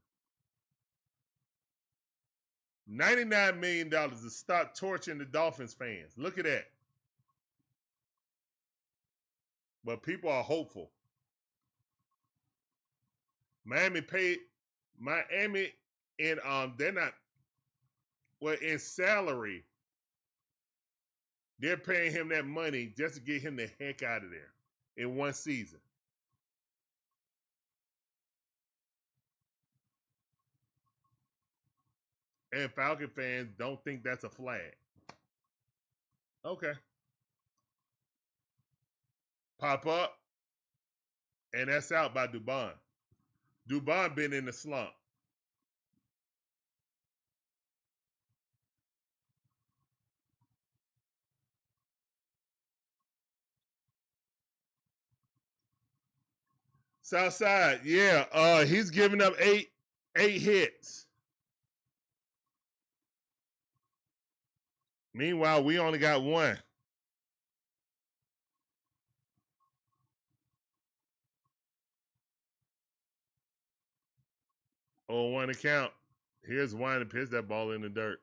A: $99 million to stop torching the Dolphins fans. Look at that. But people are hopeful. Miami and they're not, well, in salary, they're paying him that money just to get him the heck out of there in 1 season. And Falcon fans don't think that's a flag. Okay. Pop up. And that's out by Dubon. Dubon been in the slump. Southside, yeah. He's giving up eight hits. Meanwhile, we only got 1. On 1 account. Here's one to pitch that ball in the dirt.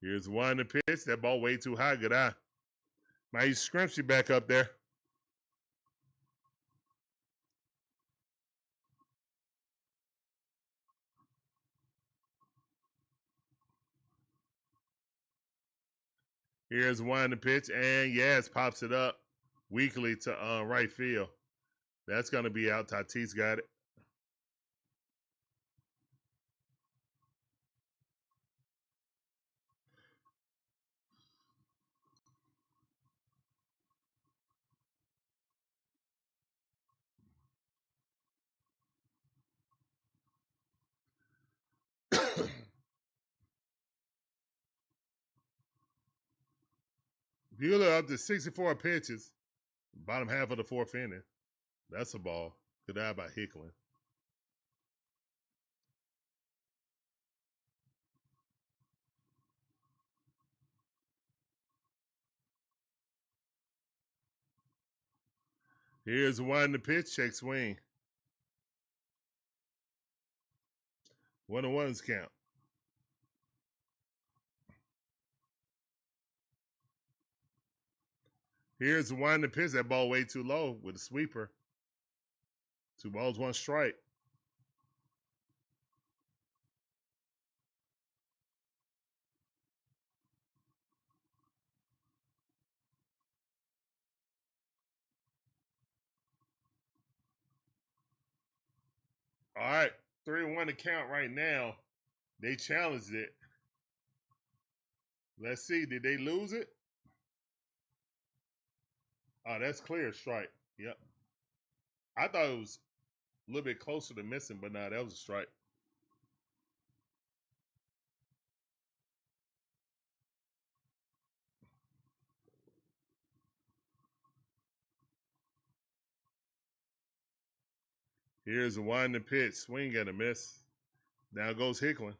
A: Here's one to pitch. That ball way too high. Good eye. Now you scrunchy back up there. Here's one to pitch, and yes, pops it up weakly to right field. That's going to be out. Tatis got it. Bueller up to 64 pitches, bottom half of the fourth inning. That's a ball. Good eye by Hickling. Here's one to pitch, check swing. 1-1's count. Here's one to pitch. That ball way too low with a sweeper. 2 balls, 1 strike. All right, 3-1 to count right now. They challenged it. Let's see, did they lose it? Oh, that's clear strike. Yep. I thought it was a little bit closer to missing, but nah, that was a strike. Here's a one to pitch. Swing and a miss. Now goes Hickling.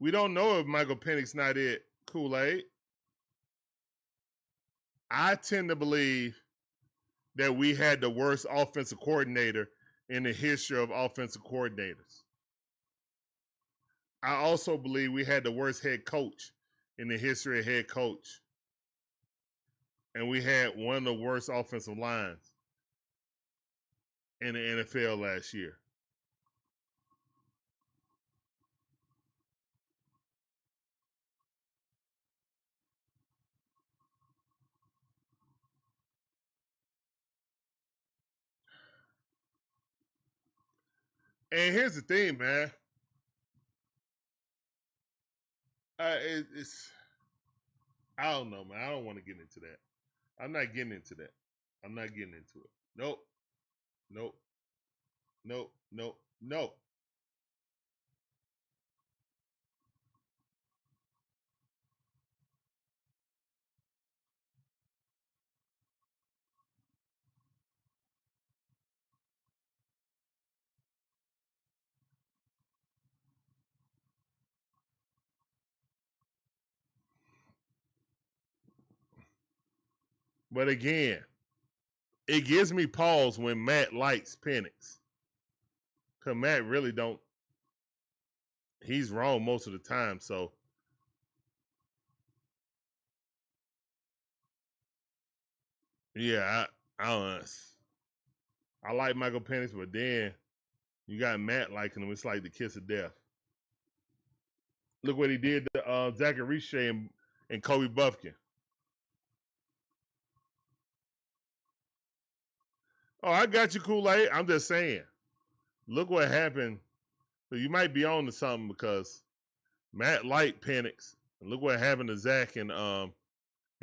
A: We don't know if Michael Penix's not it, Kool-Aid. I tend to believe that we had the worst offensive coordinator in the history of offensive coordinators. I also believe we had the worst head coach in the history of head coach. And we had one of the worst offensive lines in the NFL last year. And here's the thing, man. It's I don't know, man. I don't want to get into that. I'm not getting into that. I'm not getting into it. Nope. Nope. Nope. Nope. Nope. But again, it gives me pause when Matt likes Penix. Because Matt really don't. He's wrong most of the time. So, yeah, I don't know. I like Michael Penix, but then you got Matt liking him. It's like the kiss of death. Look what he did to Zachary Shea and Kobe Buffkin. Oh, I got you, Kool-Aid. I'm just saying. Look what happened. So you might be on to something because Matt liked Penix. And look what happened to Zach and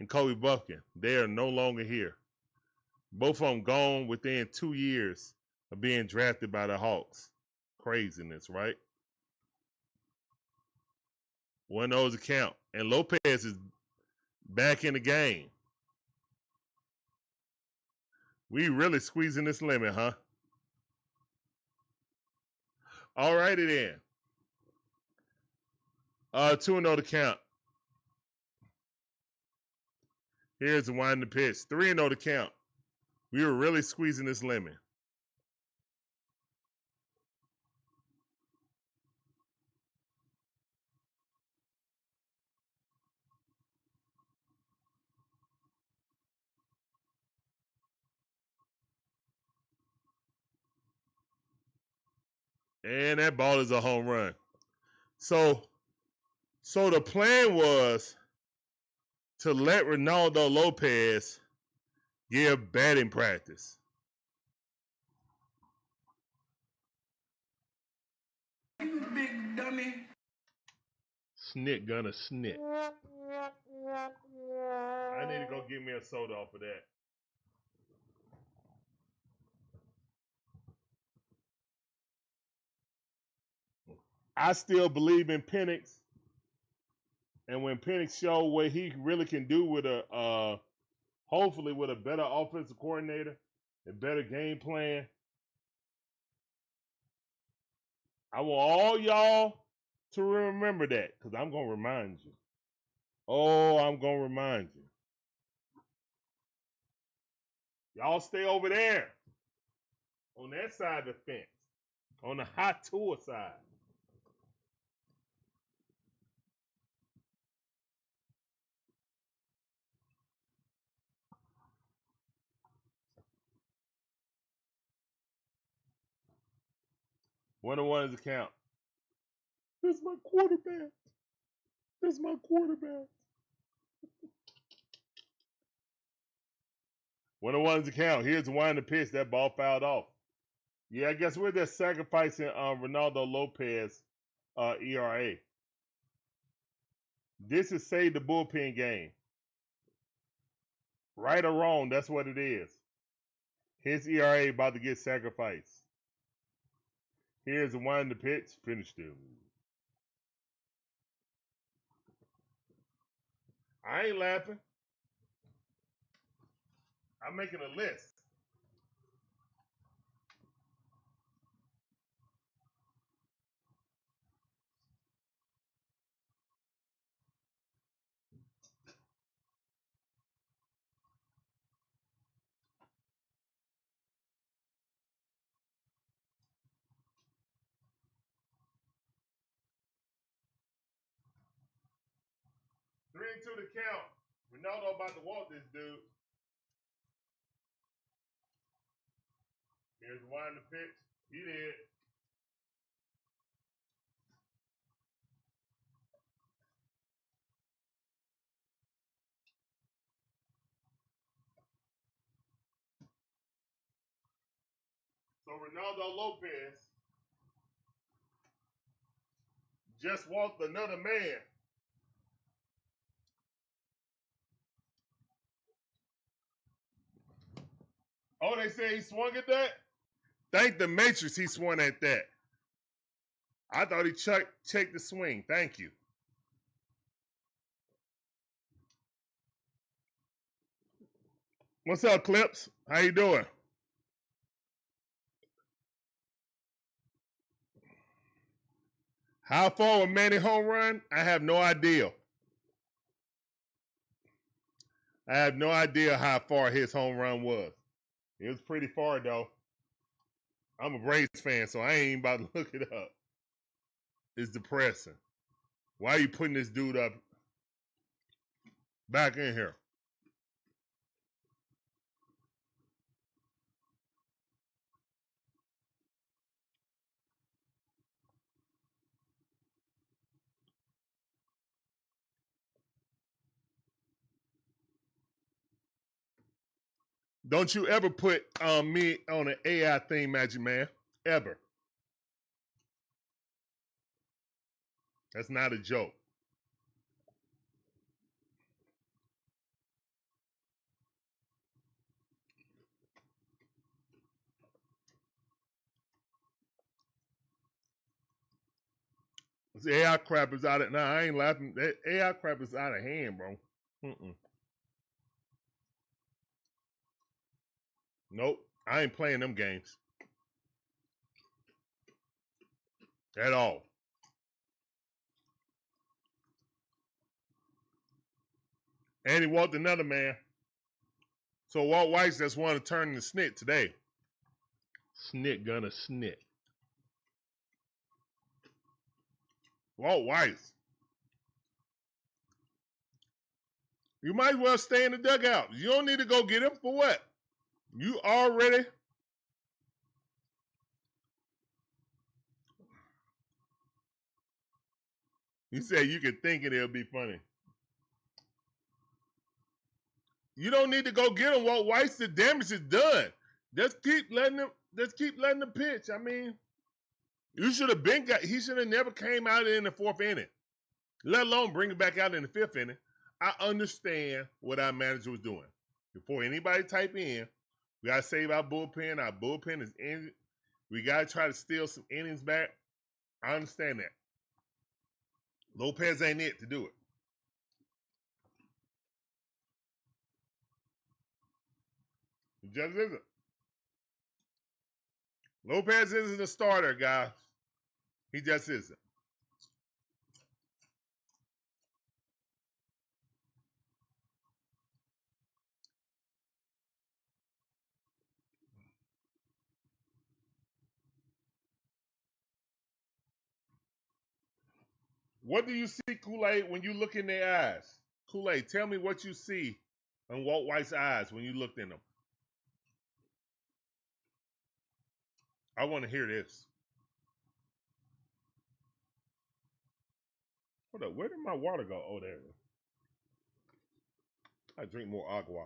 A: Kobe Buffkin. They are no longer here. Both of them gone within 2 years of being drafted by the Hawks. Craziness, right? One of those account. And Lopez is back in the game. We really squeezing this limit, huh? All righty then. 2-0 to count. Here's the one to pitch. 3-0 to count. We were really squeezing this lemon. And that ball is a home run. So the plan was to let Ronaldo Lopez give batting practice.
D: Big dummy.
A: Snit gonna snit. I need to go get me a soda off of that. I still believe in Penix. And when Penix showed what he really can do with hopefully with a better offensive coordinator, a better game plan, I want all y'all to remember that because I'm going to remind you. Oh, I'm going to remind you. Y'all stay over there on that side of the fence, on the hot tour side. One is a count. This is my quarterback. This is my quarterback. 1-1 is a count. Here's the one to pitch. That ball fouled off. Yeah, I guess we're just sacrificing Ronaldo Lopez ERA. This is save the bullpen game. Right or wrong, that's what it is. His ERA about to get sacrificed. Here's the one to pitch. Finished him. I ain't laughing. I'm making a list. Three and two to count. Ronaldo about to walk this dude. Here's one to pitch. He did. So Ronaldo Lopez just walked another man. Oh, they say he swung at that? Thank the Matrix he swung at that. I thought he checked the swing. Thank you. What's up, Clips? How you doing? How far was Manny home run? I have no idea. I have no idea how far his home run was. It was pretty far, though. I'm a Braves fan, so I ain't even about to look it up. It's depressing. Why are you putting this dude up back in here? Don't you ever put me on an AI thing, Magic Man. Ever. That's not a joke. This AI crap is out of... Nah, I ain't laughing. That AI crap is out of hand, bro. Nope. I ain't playing them games. At all. And he walked another man. So Walt Weiss just wanted to turn the snit today. Snit gonna snit. Walt Weiss. You might as well stay in the dugout. You don't need to go get him for what? You already You said you could think it, it'll be funny. You don't need to go get him. Walt White's the damage is done. Just keep letting him. Just keep letting him pitch. I mean, you should have been. He should have never came out in the 4th inning, let alone bring it back out in the 5th inning. I understand what our manager was doing. Before anybody type in, we gotta save our bullpen. Our bullpen is in. We gotta try to steal some innings back. I understand that. Lopez ain't it to do it. He just isn't. Lopez isn't a starter, guys. He just isn't. What do you see, Kool-Aid, when you look in their eyes? Kool-Aid, tell me what you see in Walt White's eyes when you looked in them. I want to hear this. Hold up, where did my water go? Oh, there it is. I drink more agua.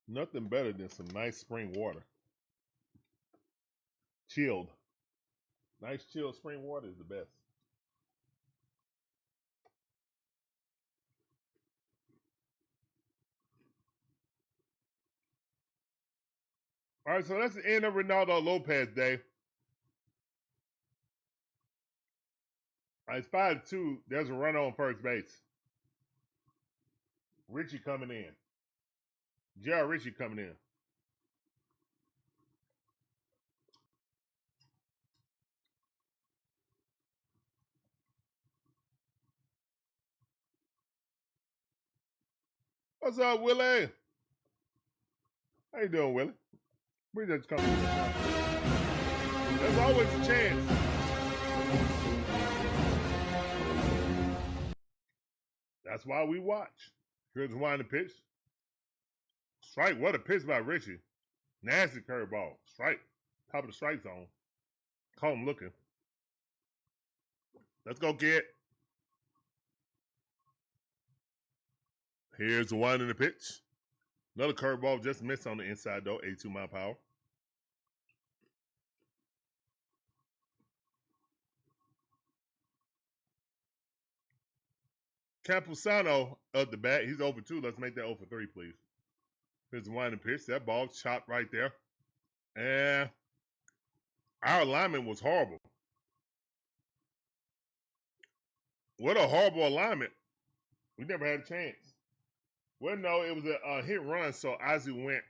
A: Nothing better than some nice spring water. Chilled. Nice chilled spring water is the best. All right, so that's the end of Ronaldo Lopez Day. It's 5-2. There's a runner on first base. Richie coming in. Gerald Richie coming in. What's up, Willie? How you doing, Willie? We just coming in. There's always a chance. That's why we watch. Here's one to pitch. Strike. What a pitch by Richie. Nasty curveball. Strike. Top of the strike zone. Call him looking. Let's go, kid. Here's the one in the pitch. Another curveball just missed on the inside though. 82-mile-per-hour. Campusano up the bat. He's over 2. Let's make that over 3, please. Here's the one in the pitch. That ball chopped right there. And our alignment was horrible. What a horrible alignment. We never had a chance. Well, no, it was a hit run, so Ozzie went.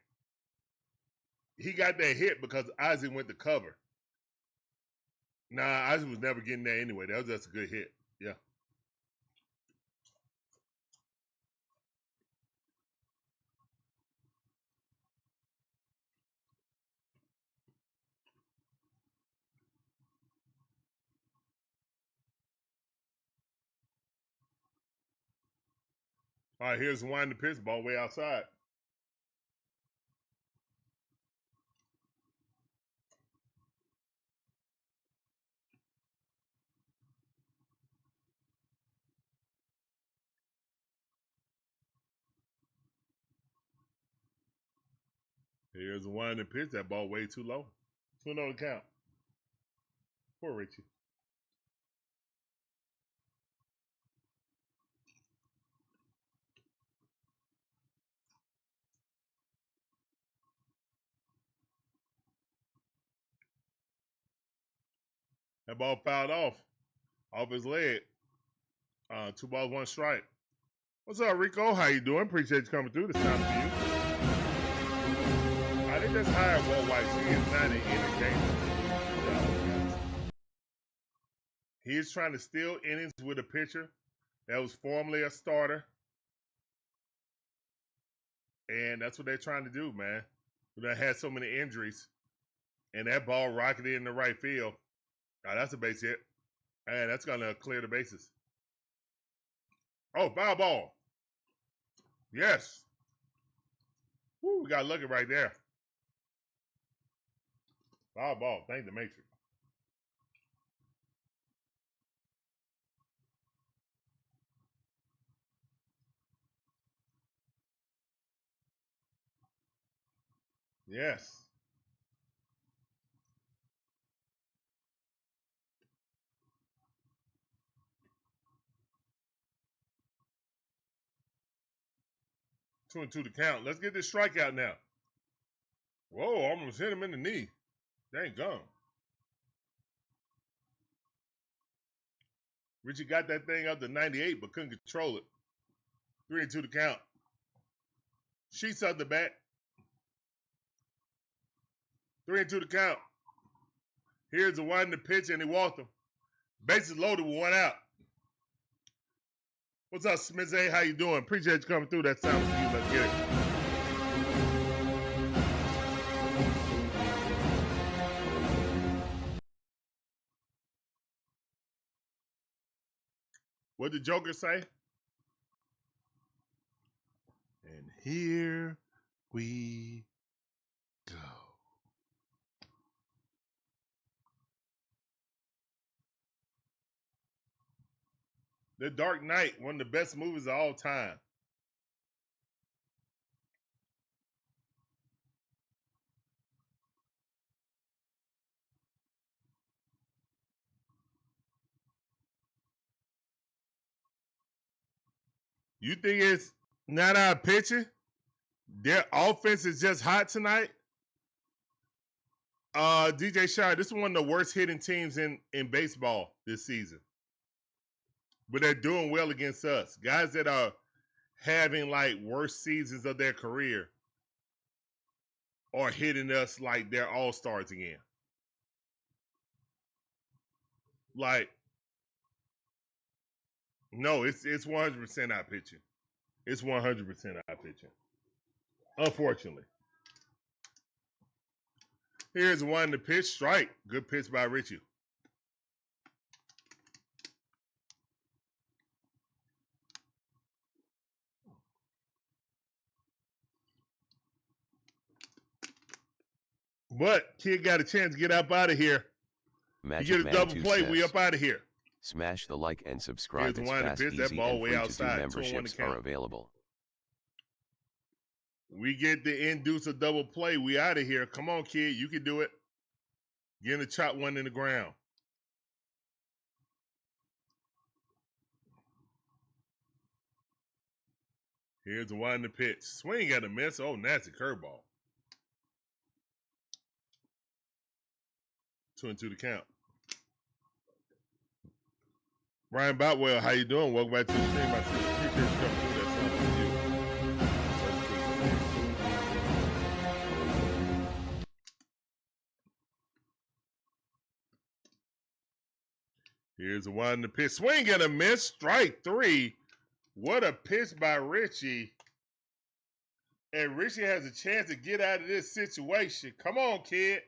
A: He got that hit because Ozzie went to cover. Nah, Ozzie was never getting there anyway. That was just a good hit. Yeah. All right, here's the one in the pitch. Ball way outside. Here's the one in the pitch. That ball way too low. 2-0 the count. Poor Richie. That ball fouled off his leg. 2 balls, 1 strike. What's up, Rico? How you doing? Appreciate you coming through. This time for you. I think that's hired Walt White. He is not an entertainer. He is trying to steal innings with a pitcher that was formerly a starter. And that's what they're trying to do, man. They had so many injuries. And that ball rocketed in the right field. Oh, that's a base hit. And that's going to clear the bases. Oh, foul ball. Yes. Woo, we got lucky right there. Foul ball. Thank the Matrix. Yes. Two and two to count. Let's get this strikeout now. Whoa, almost hit him in the knee. Dang gum. Richie got that thing up to 98, but couldn't control it. 3 and 2 to count. Sheets up the bat. 3 and 2 to count. Here's the one in the pitch, and he walked him. Bases loaded with 1 out. What's up, Smith? How you doing? Appreciate you coming through. That sounds to you. Let's get it. What did Joker say? And here we go. The Dark Knight, one of the best movies of all time. You think it's not our pitching? Their offense is just hot tonight? DJ Shire, this is one of the worst hitting teams in baseball this season. But they're doing well against us. Guys that are having like worst seasons of their career are hitting us like they're all-stars again. Like, no, it's 100% our pitching. It's 100% our pitching. Unfortunately. Here's one to pitch. Strike. Good pitch by Richie. But kid got a chance to get up out of here.
C: Magic
A: You get a
C: Man
A: double
C: 2
A: play.
C: says,
A: We up out of here.
C: Smash the like and subscribe.
A: Here's
C: It's
A: one to
C: fast,
A: pitch. That
C: easy,
A: ball
C: and
A: way
C: free to
A: outside. 2-1
C: do. Memberships
A: to count.
C: are available.
A: We get to induce a double play. We out of here. Come on, kid. You can do it. Get the chop one in the ground. Here's the one in the pitch. Swing at a miss. Oh, nasty curveball. 2 and 2 to count. Brian Boutwell, how you doing? Welcome back to the stream. I appreciate you coming through. That sounds for you. Here's the one in the pitch. Swing and a miss. Strike 3. What a pitch by Richie. And Richie has a chance to get out of this situation. Come on, kid.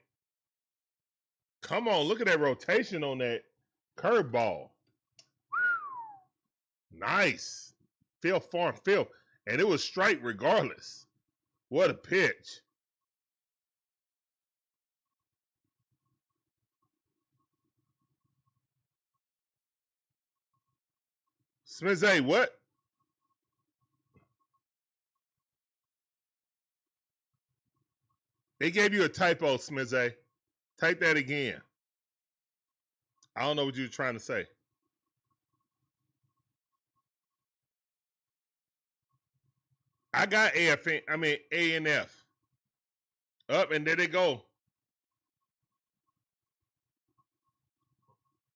A: Come on. Look at that rotation on that curveball. Nice. Field farm field. And it was strike regardless. What a pitch. Smith, what? They gave you a typo, Smith. Type that again. I don't know what you were trying to say. I got A and F. Up, and there they go.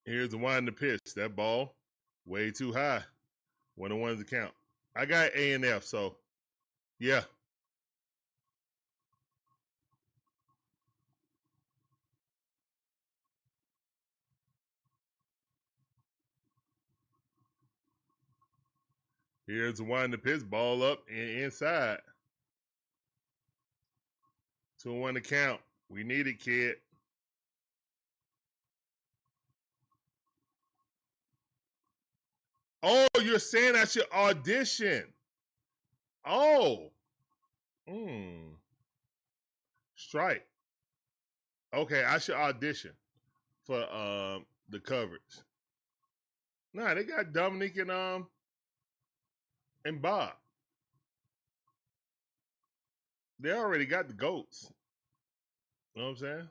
A: Here's the one to pitch. That ball, way too high. 1-1 to count. I got A and F, so yeah. Here's the one to pitch. Ball up and inside. 2-1 to count. We need it, kid. Oh, you're saying I should audition. Oh. Strike. Okay, I should audition for the coverage. Nah, they got Dominique and Bob. They already got the goats. You know what I'm saying?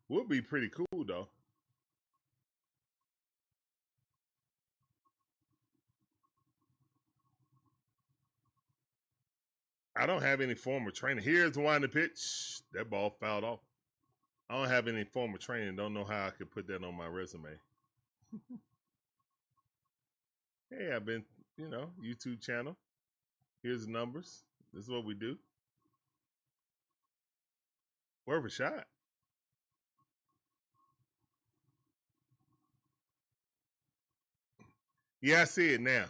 A: Would be pretty cool though. I don't have any form of training. Here's one the pitch. That ball fouled off. I don't have any form of training. Don't know how I could put that on my resume. Hey, I've been, YouTube channel. Here's the numbers. This is what we do. Worth a shot. Yeah, I see it now.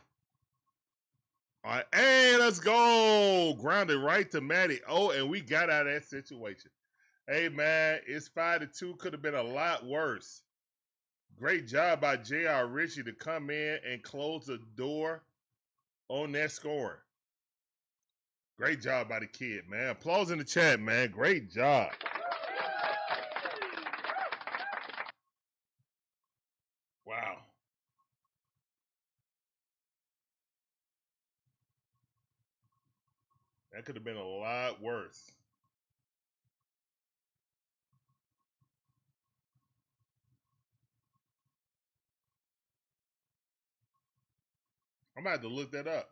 A: All right. Hey, let's go. Grounded right to Matty. Oh, and we got out of that situation. Hey, man, it's 5-2. Could have been a lot worse. Great job by J.R. Ritchie to come in and close the door on that score. Great job by the kid, man. Applause in the chat, man. Great job. Wow. That could have been a lot worse. I'm about to look that up.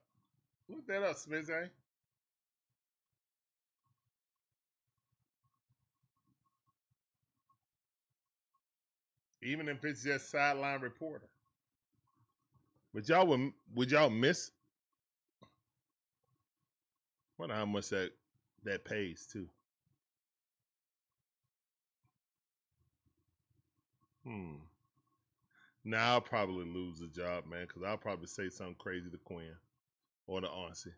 A: Look that up, Smizzy. Even if it's just sideline reporter. But would y'all miss? Wonder how much that pays too. Now I'll probably lose the job, man, because I'll probably say something crazy to Quinn or to Ozzie.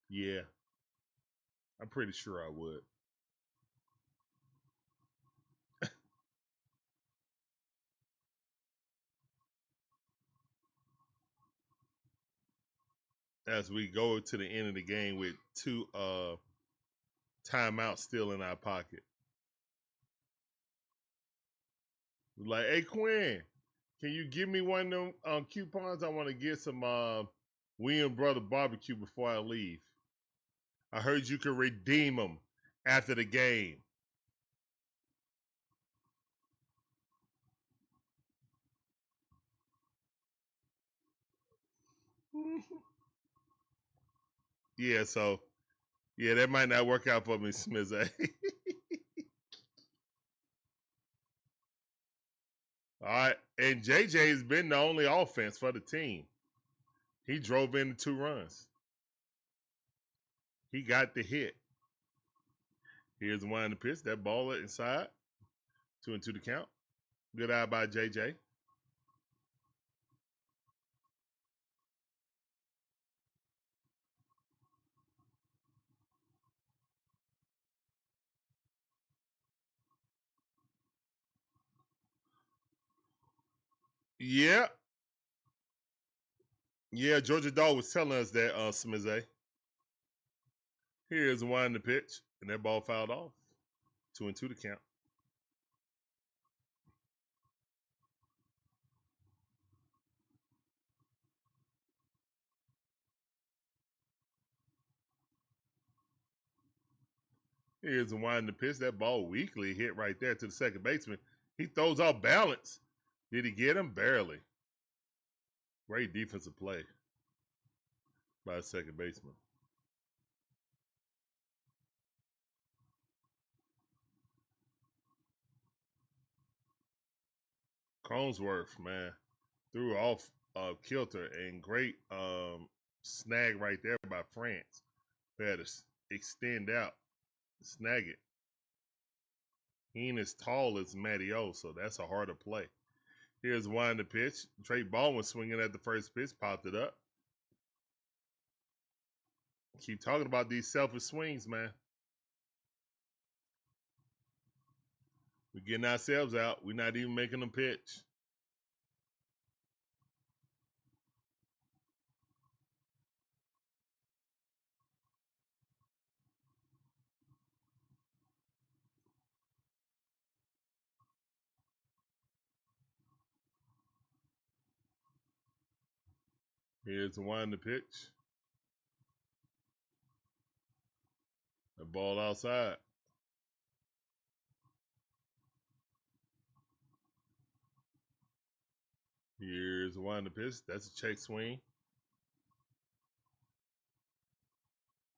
A: Yeah, I'm pretty sure I would. As we go to the end of the game with 2 timeouts still in our pocket. We're like, hey Quinn, can you give me one of them coupons? I want to get some William Brother barbecue before I leave. I heard you can redeem them after the game. Yeah, so yeah, that might not work out for me, Smizzy. All right, and JJ's been the only offense for the team. He drove in the 2 runs. He got the hit. Here's one in the pitch. That ball inside. 2-2 the count. Good eye by JJ. Yeah. Yeah, Georgia Dog was telling us that, Smizzy. Here's one in the pitch, and that ball fouled off. 2-2 the count. Here's the one in the pitch. That ball weakly hit right there to the second baseman. He throws off balance. Did he get him? Barely. Great defensive play by the second baseman. Collinsworth, man, threw off kilter and great snag right there by France. They had to extend out, snag it. He ain't as tall as Matty O, so that's a harder play. Here's one in the pitch. Trey Baldwin swinging at the first pitch, popped it up. Keep talking about these selfish swings, man. We're getting ourselves out. We're not even making them pitch. Here's the one to pitch. The ball outside. Here's the one to pitch. That's a check swing.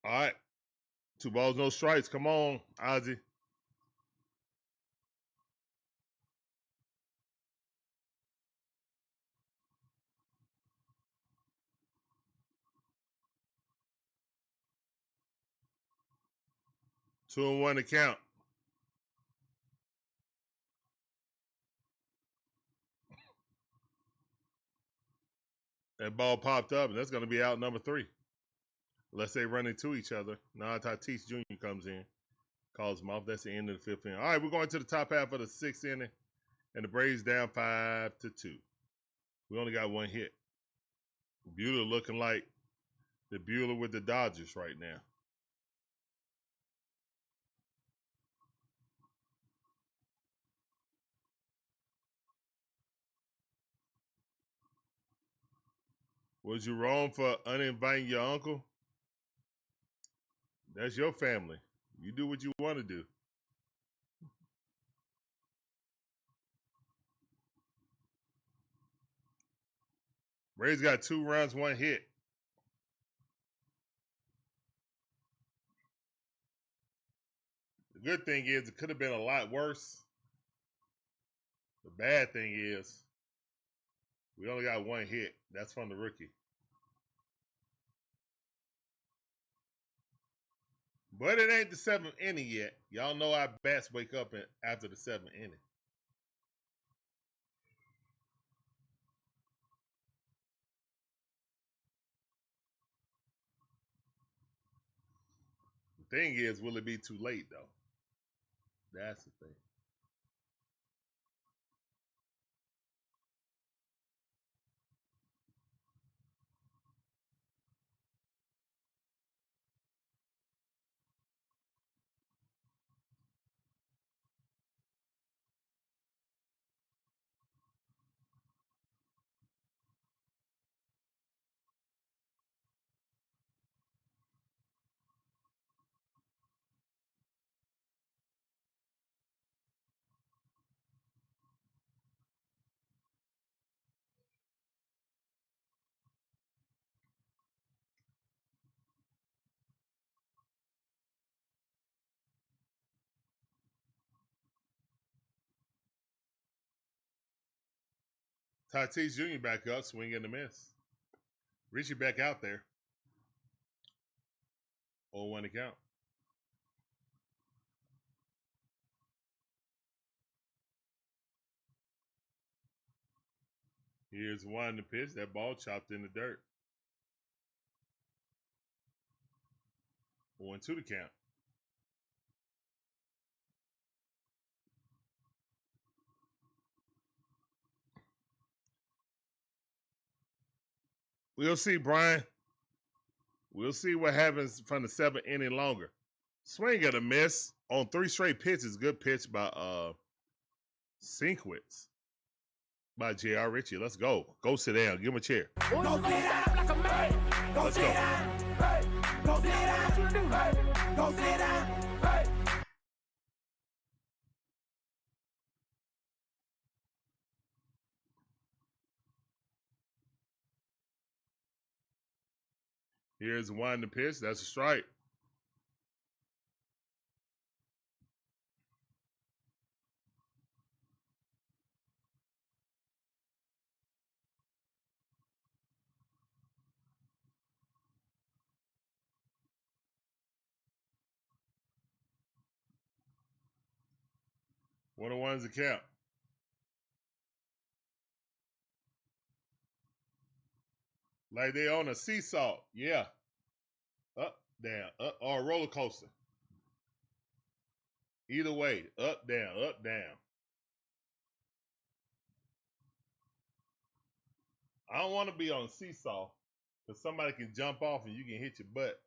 A: All right. 2 balls, no strikes. Come on, Ozzie. Two and one to count. That ball popped up, and that's going to be out number 3. Unless they run into each other. Now Tatis Jr. comes in. Calls him off. That's the end of the 5th inning. All right, we're going to the top half of the 6th inning. And the Braves down 5-2. We only got 1 hit. Buehler looking like the Buehler with the Dodgers right now. Was you wrong for uninviting your uncle? That's your family. You do what you want to do. Braves got 2 runs, 1 hit. The good thing is it could have been a lot worse. The bad thing is we only got 1 hit. That's from the rookie. But it ain't the 7th inning yet. Y'all know our bats wake up after the 7th inning. The thing is, will it be too late, though? That's the thing. Tatis Jr. back up, swing and a miss. Richie back out there. 0-1 to count. Here's one to pitch. That ball chopped in the dirt. 0-2 to count. We'll see, Brian. We'll see what happens from the 7th inning longer. Swing and a miss on 3 straight pitches. Good pitch by Sinkwitz by J.R. Ritchie. Let's go. Go sit down. Give him a chair.
D: Go sit down like a man. Go
A: Let's
D: sit
A: go.
D: down. Hey. Go sit down. Hey. Go sit down. Hey.
A: Here's one to pitch. That's a strike. One on one's a count. Like they on a seesaw. Yeah. Up, down, up, or a roller coaster. Either way, up, down, up, down. I don't want to be on a seesaw because somebody can jump off and you can hit your butt.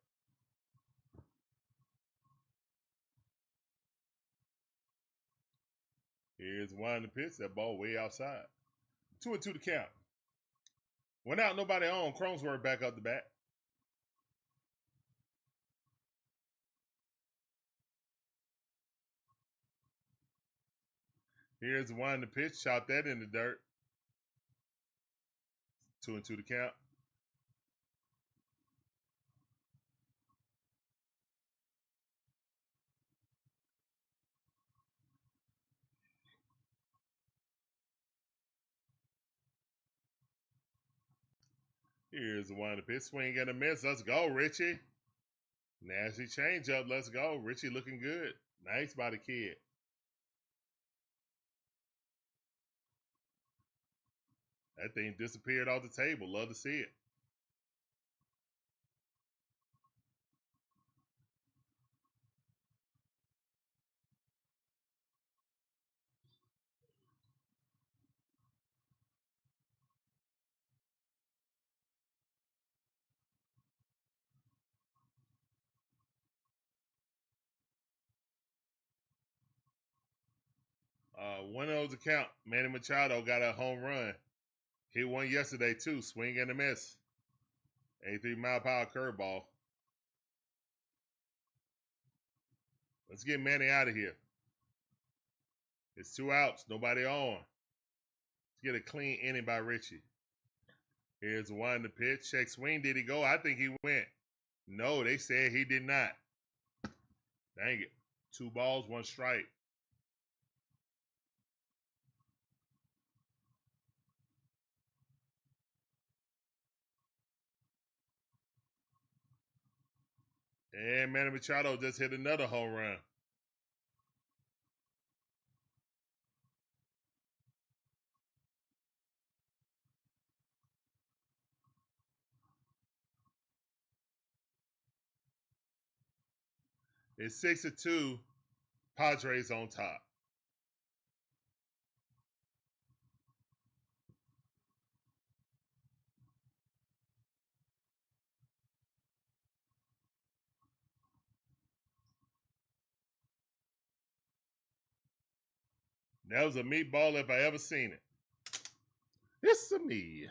A: Here's one to pitch. That ball way outside. 2-2 to count. Went out, nobody on. Cronenworth back up the bat. Here's the one, the pitch. Shot that in the dirt. 2-2 to count. Here's the one, the pitch. Swing and a miss. Let's go, Richie. Nasty changeup. Let's go. Richie looking good. Nice by the kid. That thing disappeared off the table. Love to see it. One of those account. Manny Machado got a home run. Hit one yesterday too. Swing and a miss. 83-mile-per-hour curveball. Let's get Manny out of here. It's 2 outs. Nobody on. Let's get a clean inning by Richie. Here's the one, the pitch. Check swing. Did he go? I think he went. No, they said he did not. Dang it. 2 balls, 1 strike. And Manny Machado just hit another home run. It's 6-2. Padres on top. That was a meatball if I ever seen it. It's a me.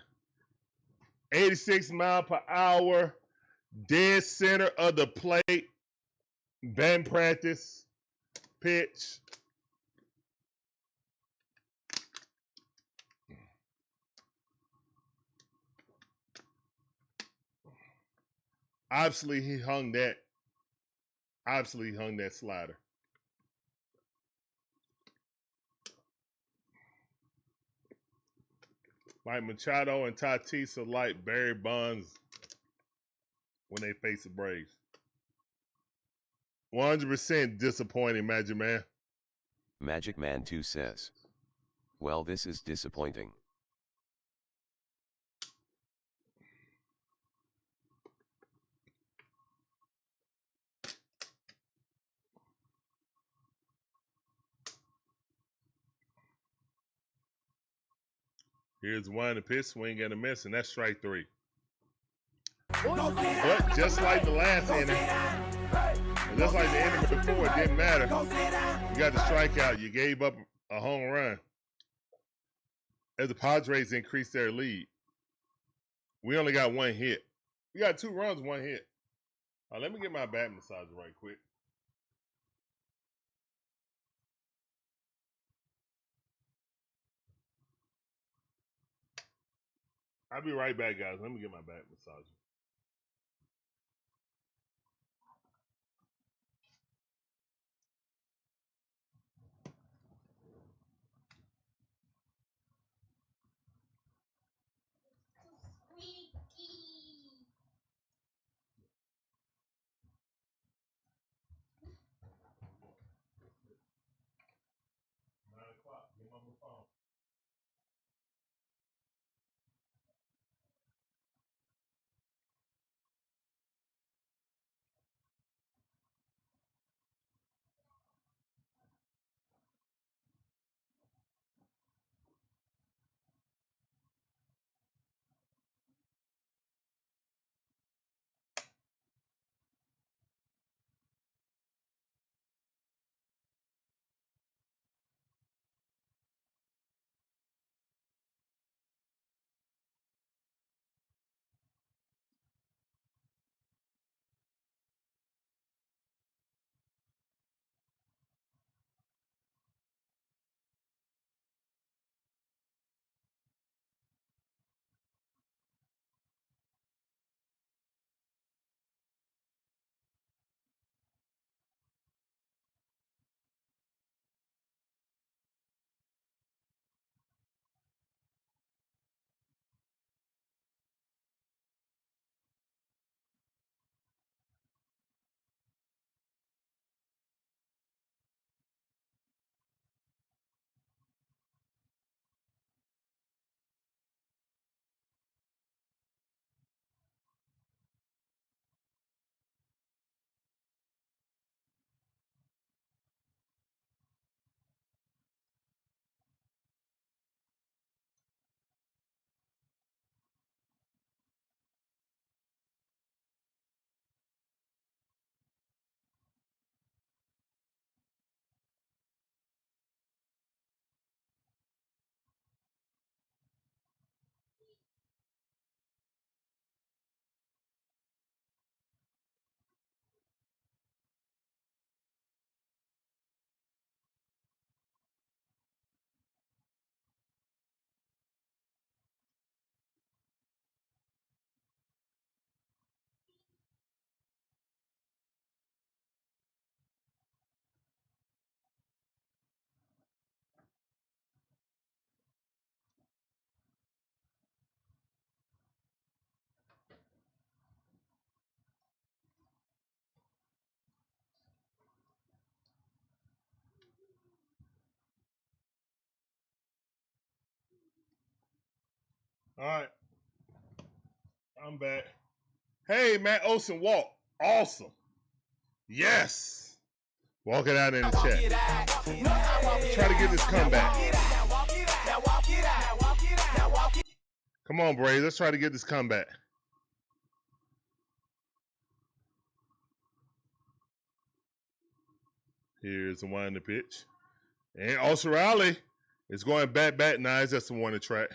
A: 86 mile per hour. Dead center of the plate. Band practice. Pitch. Obviously, he hung that. Obviously, he hung that slider. Like Machado and Tatis are like Barry Bonds when they face the Braves. 100% disappointing, Magic Man.
C: Magic Man 2 says, well, this is disappointing.
A: Here's one, the pitch, swing and a miss, and that's strike 3. But just like the last inning, and just like the inning before, it didn't matter. You got the strikeout. You gave up a home run. As the Padres increased their lead, we only got 1 hit. We got 2 runs, 1 hit. Let me get my bat massager right quick. I'll be right back, guys. Let me get my back massager.
B: Squeaky.
A: 9 o'clock. Get on the phone. All right, I'm back. Hey, Matt Olson, walk. Awesome. Yes. Walk it out in the chat. Try to get this comeback. Come on, Braves. Let's try to get this comeback. Here's the one to pitch. And Ozzie Albies is going back. Nice. That's the one to track.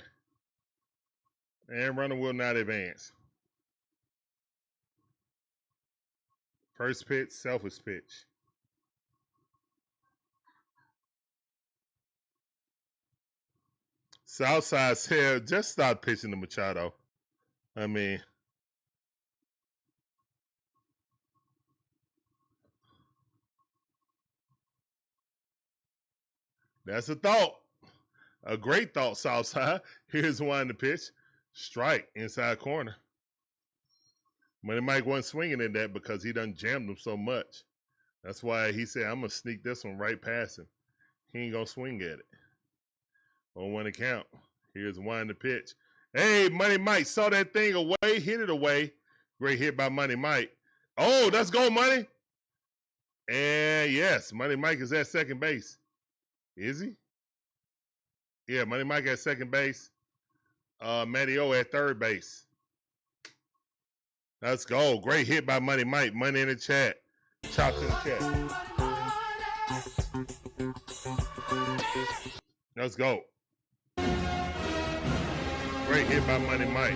A: And runner will not advance. First pitch, selfish pitch. Southside said, just stop pitching to Machado. I mean, that's a thought. A great thought, Southside. Here's one to pitch. Strike, inside corner. Money Mike wasn't swinging at that because he done jammed him so much. That's why he said, I'm going to sneak this one right past him. He ain't going to swing at it. On one account. Here's one to pitch. Hey, Money Mike saw that thing away, hit it away. Great hit by Money Mike. Oh, let's go, Money. And yes, Money Mike is at second base. Is he? Yeah, Money Mike at second base. Matty O at third base. Let's go. Great hit by Money Mike. Money in the chat. Chops in the chat. Let's go. Great hit by Money Mike.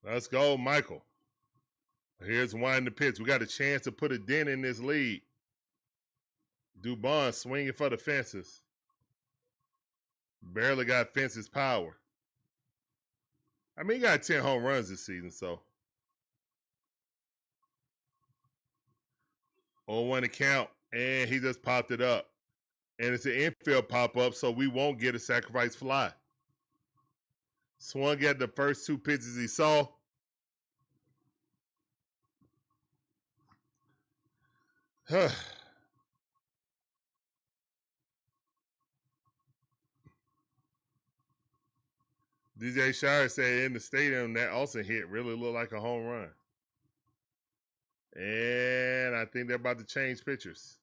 A: Let's go, Michael. Here's one to pitch. We got a chance to put a dent in this lead. Dubon swinging for the fences. Barely got fences power. I mean, he got 10 home runs this season, so. 0-1 to count, and he just popped it up. And it's an infield pop-up, so we won't get a sacrifice fly. Swung at the first two pitches he saw. DJ Shire said in the stadium that Olson hit really looked like a home run. And I think they're about to change pitchers.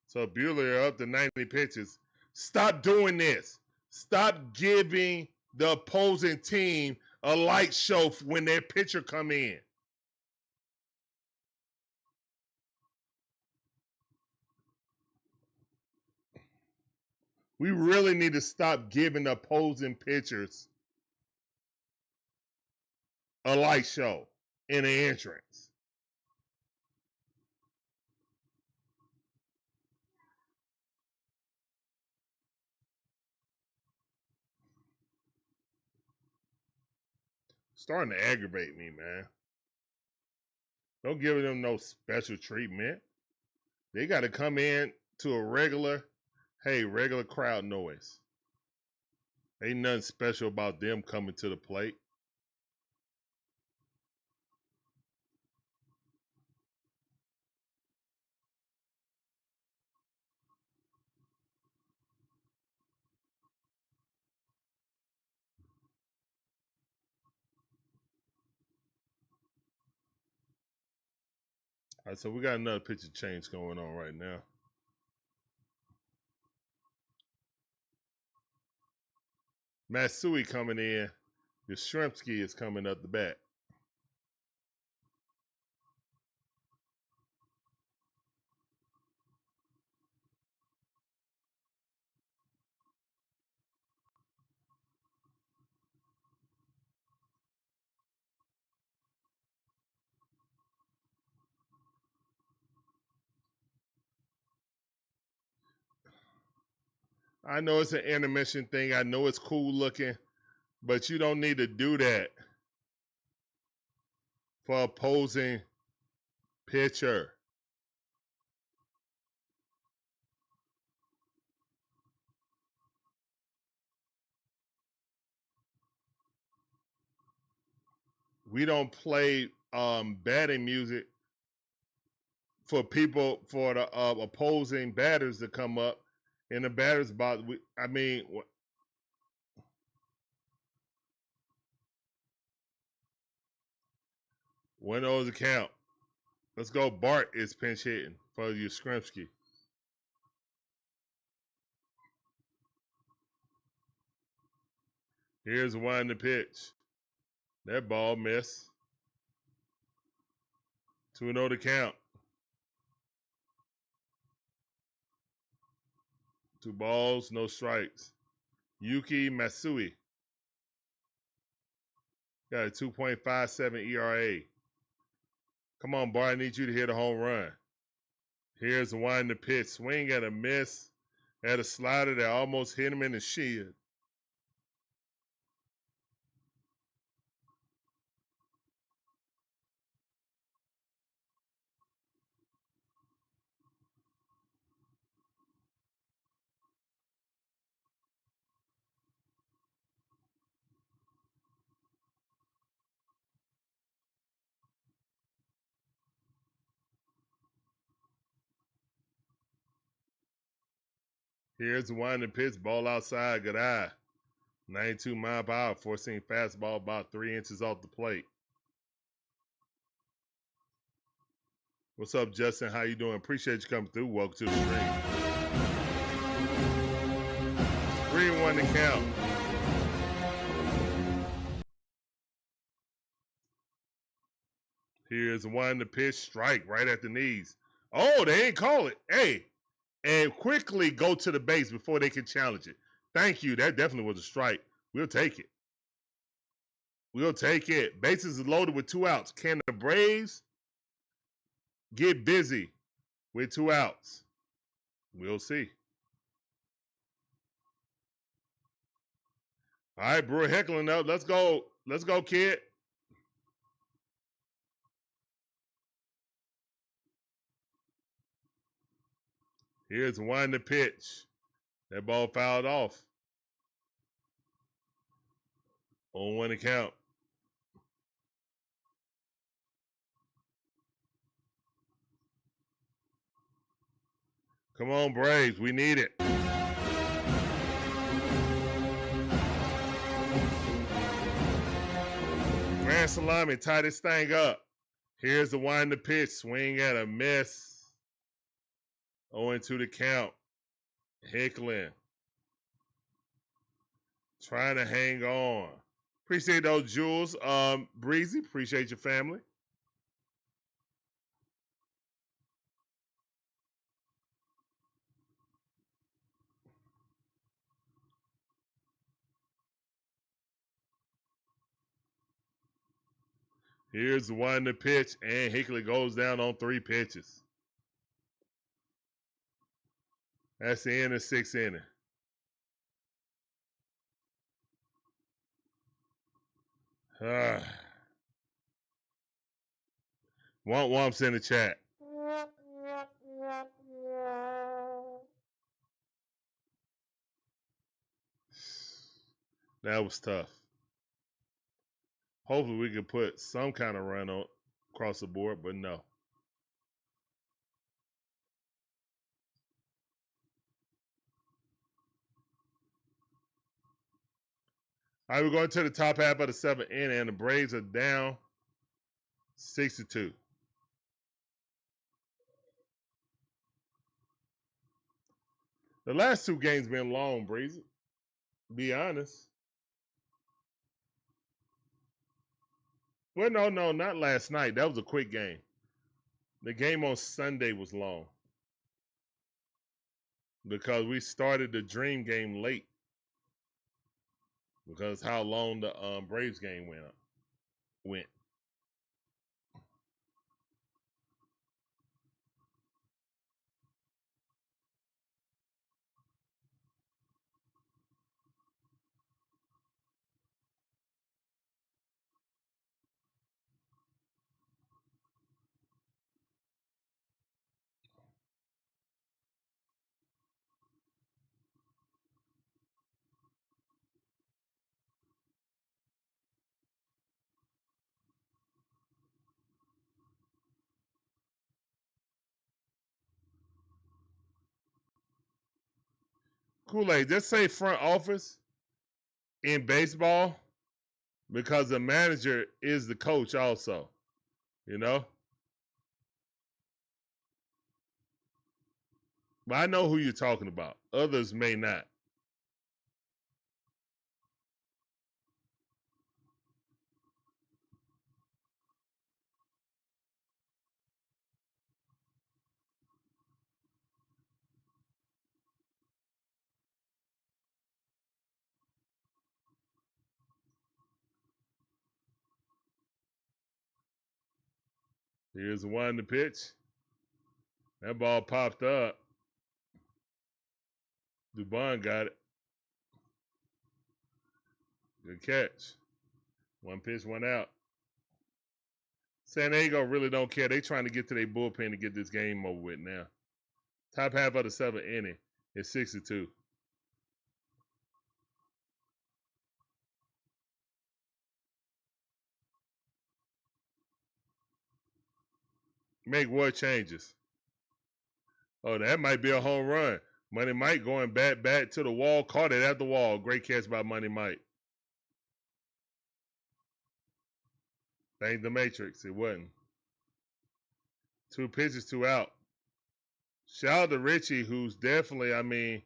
A: So Buehler up to 90 pitches. Stop doing this. Stop giving the opposing team a light show when their pitcher come in. We really need to stop giving the opposing pitchers a light show in the entrance. Starting to aggravate me, man. Don't give them no special treatment. They got to come in to a regular crowd noise. Ain't nothing special about them coming to the plate. All right, so we got another pitcher change going on right now. Matsui coming in. Yastrzemski is coming up the bat. I know it's an intermission thing. I know it's cool looking, but you don't need to do that for opposing pitcher. We don't play batting music for people, for the opposing batters to come up in the batter's box. I mean, when those account. Let's go. Bart is pinch hitting for Yastrzemski. Here's one to pitch. That ball missed. 2-0 to count. 2 balls, no strikes. Yuki Masui got a 2.57 ERA. Come on, Bart. I need you to hit a home run. Here's the one to pitch. Swing and a miss. Had a slider that almost hit him in the shin. Here's the one to pitch. Ball outside. Good eye. 92 mile per hour. Four-seam fastball about 3 inches off the plate. What's up, Justin? How you doing? Appreciate you coming through. Welcome to the stream. 3-1 to count. Here's one to pitch. Strike right at the knees. Oh, they ain't call it. Hey, and quickly go to the base before they can challenge it. Thank you. That definitely was a strike. We'll take it. We'll take it. Bases is loaded with 2 outs. Can the Braves get busy with 2 outs? We'll see. All right, Brewer heckling up. Let's go. Let's go, kid. Here's one to pitch. That ball fouled off. 0-1 to count. Come on, Braves. We need it. Grand Salami, tie this thing up. Here's the one to pitch. Swing and a miss. 0-2 to count. Hickling. Trying to hang on. Appreciate those jewels. Breezy, appreciate your family. Here's the one to pitch, and Hickley goes down on 3 pitches. That's the end of 6th inning. Womps in the chat. That was tough. Hopefully we can put some kind of run on across the board, but no. All right, we're going to the top half of the 7th inning, and the Braves are down 6-2. The last 2 games been long, Breezy. Be honest. Well, no, not last night. That was a quick game. The game on Sunday was long because we started the Dream game late because how long the Braves game went. Kool-Aid, just say front office in baseball because the manager is the coach also, you know? But I know who you're talking about. Others may not. Here's the one to pitch. That ball popped up. Dubon got it. Good catch. One pitch, one out. San Diego really don't care. They trying to get to their bullpen to get this game over with now. Top half of the 7th inning is 6-2. Make what changes? Oh, that might be a home run. Money Mike going back to the wall. Caught it at the wall. Great catch by Money Mike. Thank the Matrix. It wasn't. 2 pitches, 2 out. Shout out to Richie, who's definitely, I mean,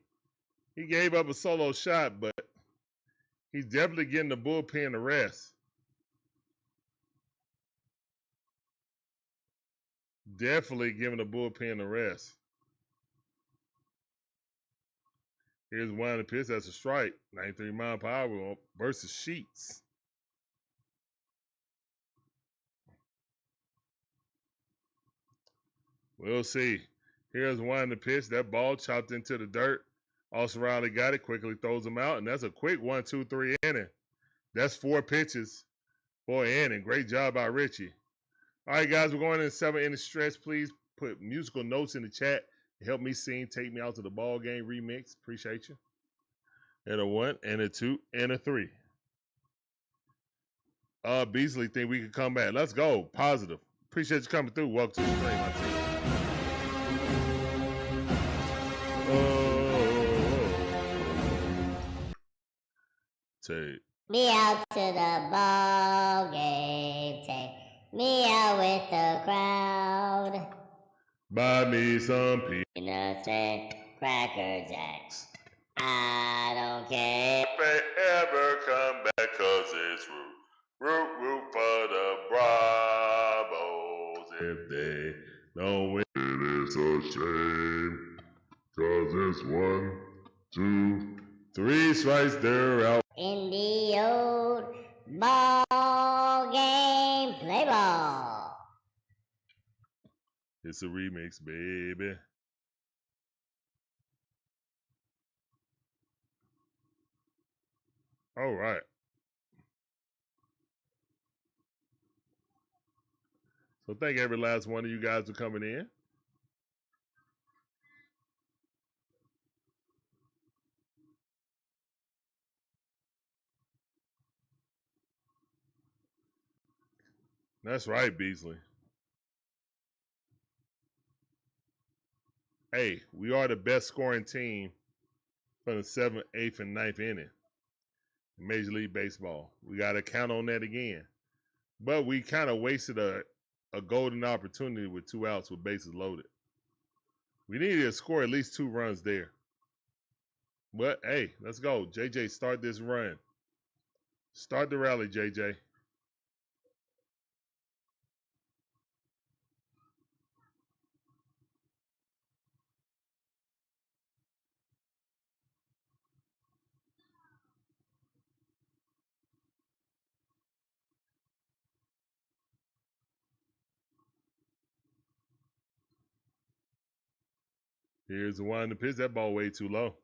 A: he gave up a solo shot, but he's definitely getting the bullpen a rest. Definitely giving the bullpen a rest. Here's one to pitch. That's a strike. 93 mile per hour versus Sheets. We'll see. Here's one to pitch. That ball chopped into the dirt. Austin Riley got it. Quickly throws him out. And that's a quick 1-2-3 inning. That's 4 pitches for an inning. Great job by Richie. All right, guys, we're going in 7-inning stretch. Please put musical notes in the chat to help me sing Take Me Out to the Ball Game remix. Appreciate you. And a 1, and a 2, and a 3. Beasley think we can come back. Let's go. Positive. Appreciate you coming through. Welcome to the stream, my team. Take
E: me out to the ball game. Take me out with the crowd.
A: Buy me some
E: Peanuts and Cracker Jacks. I don't care
A: if they ever come back, cause it's root for the Bravos. If they don't win, it's a shame, cause it's 1, 2, 3 strikes, they're out.
E: in the old ball game. Play ball.
A: It's a remix, baby. All right. So thank every last one of you guys for coming in. That's right, Beasley. Hey, we are the best scoring team from the 7th, 8th, and 9th inning in Major League Baseball. We got to count on that again. But we kind of wasted a golden opportunity with 2 outs with bases loaded. We needed to score at least 2 runs there. But, hey, let's go. JJ, start this run. Start the rally, JJ. Here's the one to pitch. That ball way too low.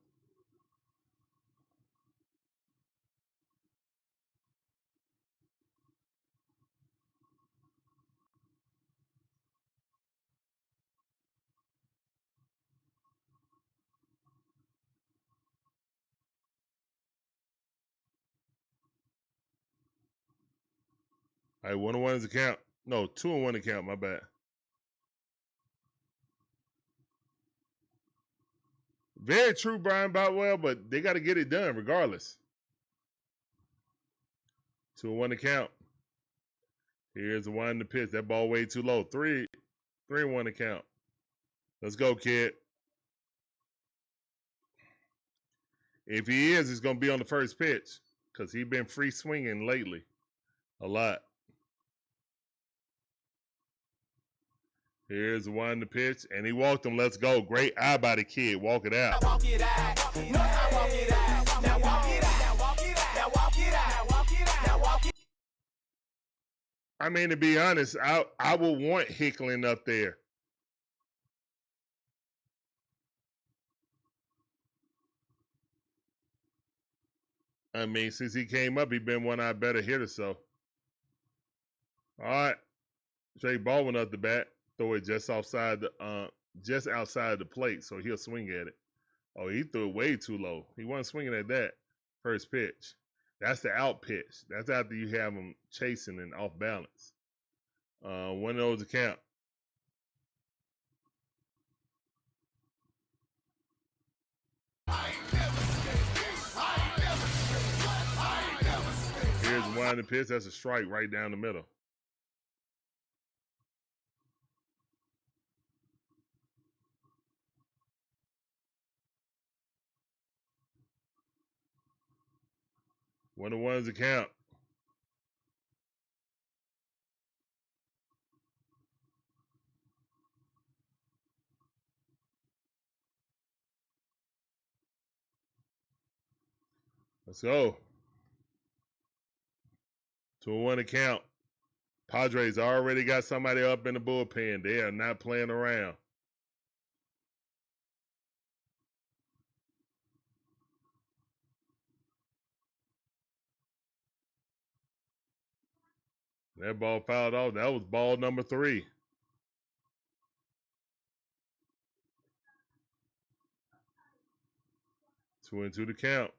A: All right, 1-1 is the count. No, 2-1 to count. My bad. Very true, Brian Botwell, but they got to get it done regardless. 2-1 to count. Here's the one to pitch. That ball way too low. 3-1 to count. Let's go, kid. If he is, he's going to be on the first pitch because he's been free swinging lately a lot. Here's the one to pitch, and he walked him. Let's go. Great eye by the kid. Walk it out.
D: Walk it out. No, I walk it out. Now walk it out. Now walk it out. Now walk it out. Now walk it out. Now walk it.
A: I mean, to be honest, I would want Hickling up there. I mean, since he came up, he's been one of our better hitters. So, all right, Drake Baldwin up the bat. Throw it just outside the plate, so he'll swing at it. Oh, he threw it way too low. He wasn't swinging at that first pitch. That's the out pitch. That's after you have him chasing and off balance. 1 of those to count. Here's one to pitch. That's a strike right down the middle. One of ones to count. Let's go. 2-1 to count. Padres already got somebody up in the bullpen. They are not playing around. That ball fouled off. That was ball number 3. Two and two to count.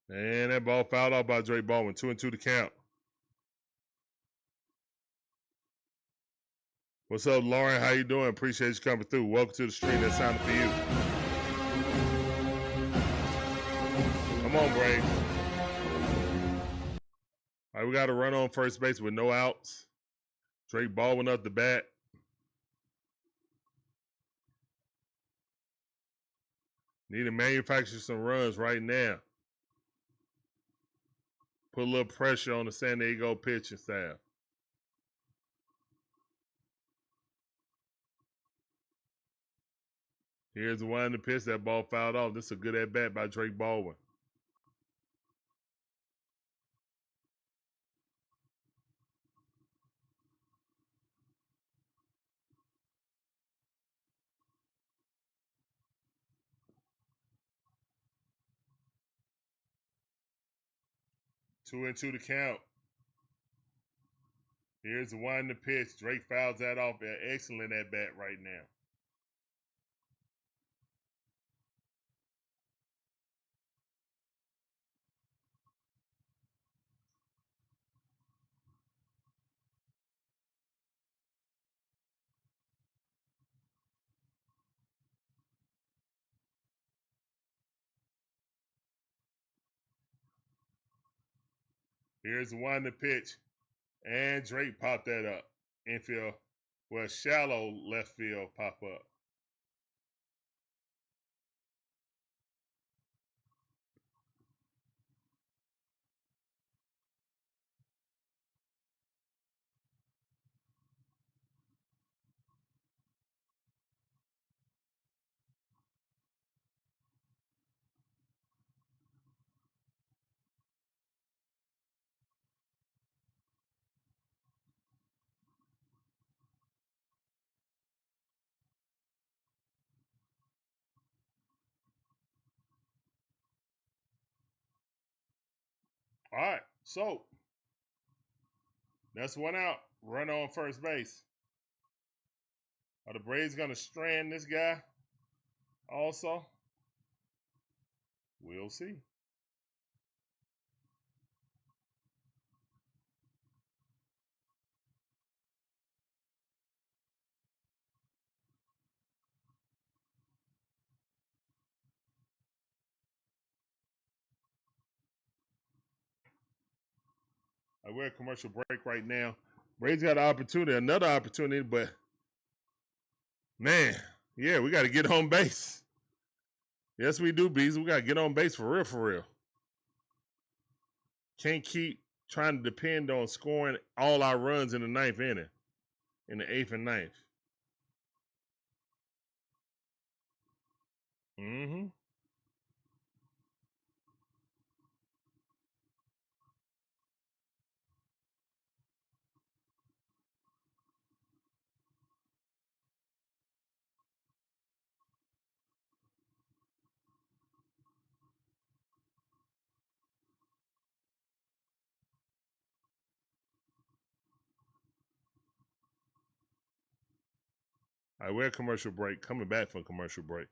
A: And that ball fouled off by Drake Baldwin. 2 and 2 to count. What's up, Lauren? How you doing? Appreciate you coming through. Welcome to the stream. That sounded for you. Come on, Brain. All right, we got a run on first base with no outs. Drake Baldwin up the bat. Need to manufacture some runs right now. Put a little pressure on the San Diego pitching staff. Here's the one to pitch. That ball fouled off. This is a good at-bat by Drake Baldwin. Two and two to count. Here's the one to pitch. Drake fouls that off. Excellent at-bat right now. Here's the one to pitch. And Drake popped that up. Infield, well, shallow left field pop up. All right, so that's one out. Run on first base. Are the Braves going to strand this guy also? We'll see. We're at commercial break right now. Braves got an opportunity, another opportunity, but man, yeah, we got to get on base. Yes, we do, Bees. We got to get on base for real, for real. Can't keep trying to depend on scoring all our runs in the ninth inning, in the eighth and ninth. Mm-hmm. All right, we're at commercial break. Coming back from commercial break.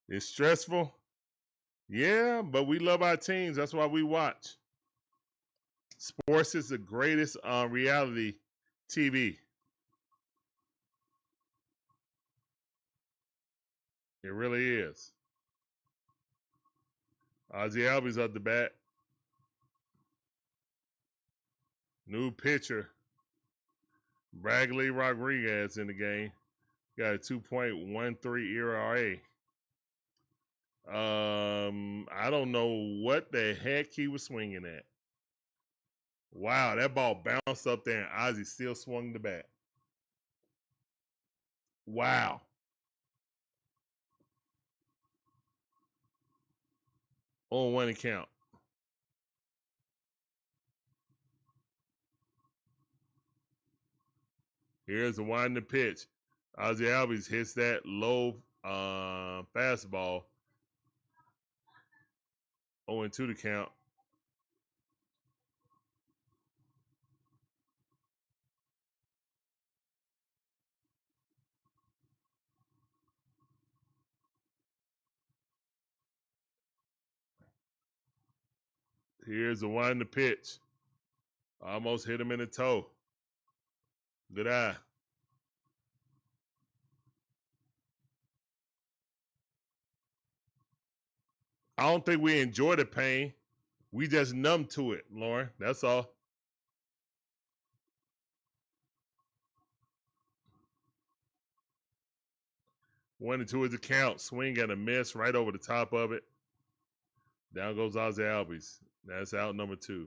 A: It's stressful. Yeah, but we love our teams. That's why we watch. Sports is the greatest reality TV. It really is. Ozzie Albies up the bat. New pitcher. Bradley Rodriguez in the game. Got a 2.13 ERA. I don't know what the heck he was swinging at. Wow, that ball bounced up there and Ozzie still swung the bat. Wow. On one account. Here's the winding pitch. Ozzie Albies hits that low fastball. 0-2 the count. Here's the winding pitch. Almost hit him in the toe. Good eye. I don't think we enjoy the pain. We just numb to it, Lauren. That's all. One and two is the count. Swing and a miss right over the top of it. Down goes Ozzie Albies. That's out number 2.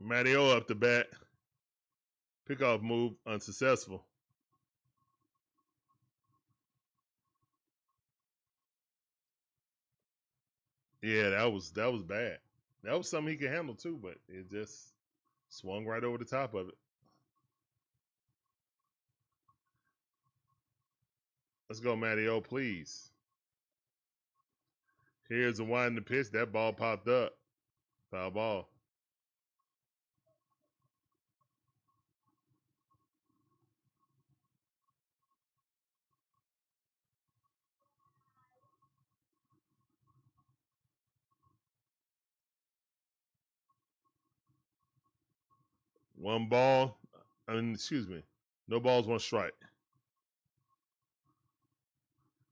A: Matteo up the bat. Pickoff move unsuccessful. Yeah, that was bad. That was something he could handle too, but it just swung right over the top of it. Let's go, Matteo, please. Here's the winding pitch. That ball popped up. Foul ball. One ball. Excuse me. No balls, one strike.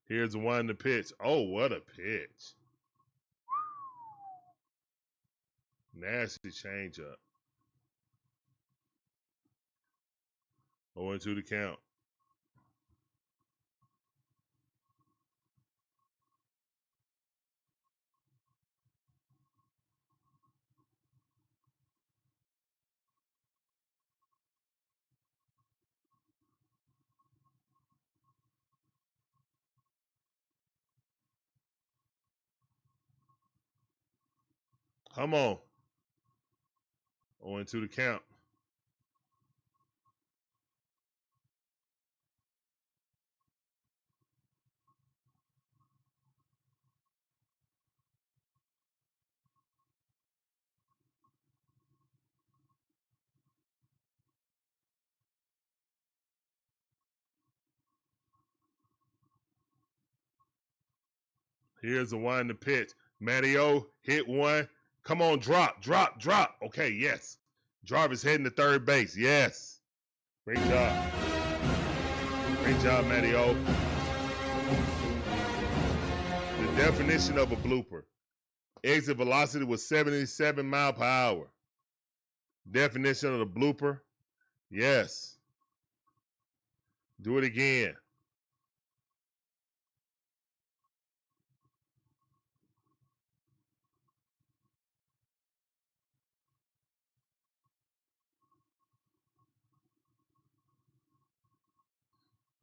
A: Here's the winding pitch. Oh, what a pitch. Nasty changeup. 0-2 the count. Come on. 0-2 the count. Here's the one to pitch. Matteo hit one. Come on, drop. Okay, yes. Jarvis heading to third base. Yes. Great job. Great job, Matteo. The definition of a blooper. Exit velocity was 77 miles per hour. Definition of the blooper. Yes. Do it again.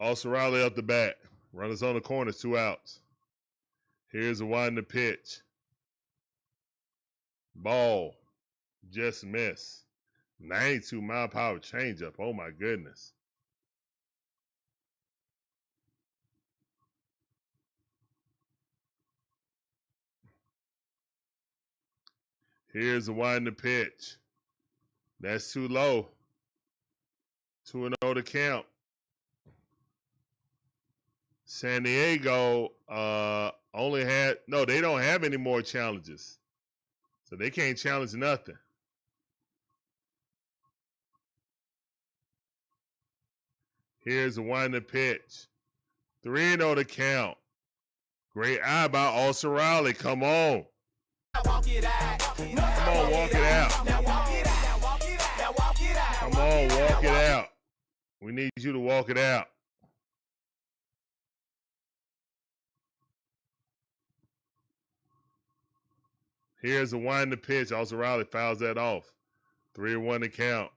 A: Austin Riley up the bat. Runners on the corners, 2 outs. Here's a wind to pitch. Ball. Just miss. 92 mile per hour changeup. Oh my goodness. Here's a wind to pitch. That's too low. 2-0 to count. San Diego only had, no, they don't have any more challenges. So they can't challenge nothing. Here's a wind pitch. 3-0 to count. Great eye by Austin Riley. Come on. Come on, walk it out. Come on, walk it out. We need you to walk it out. Here's a wind to pitch. Austin Riley fouls that off. 3-1 to count.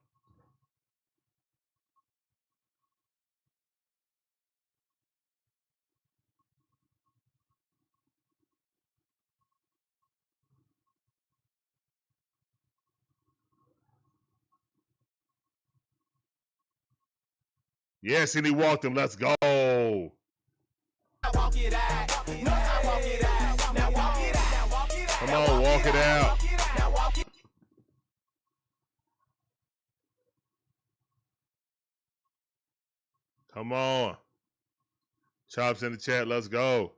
A: Yes, and he walked him. Let's go. Come on, walk it out. Come on. Chops in the chat. Let's go.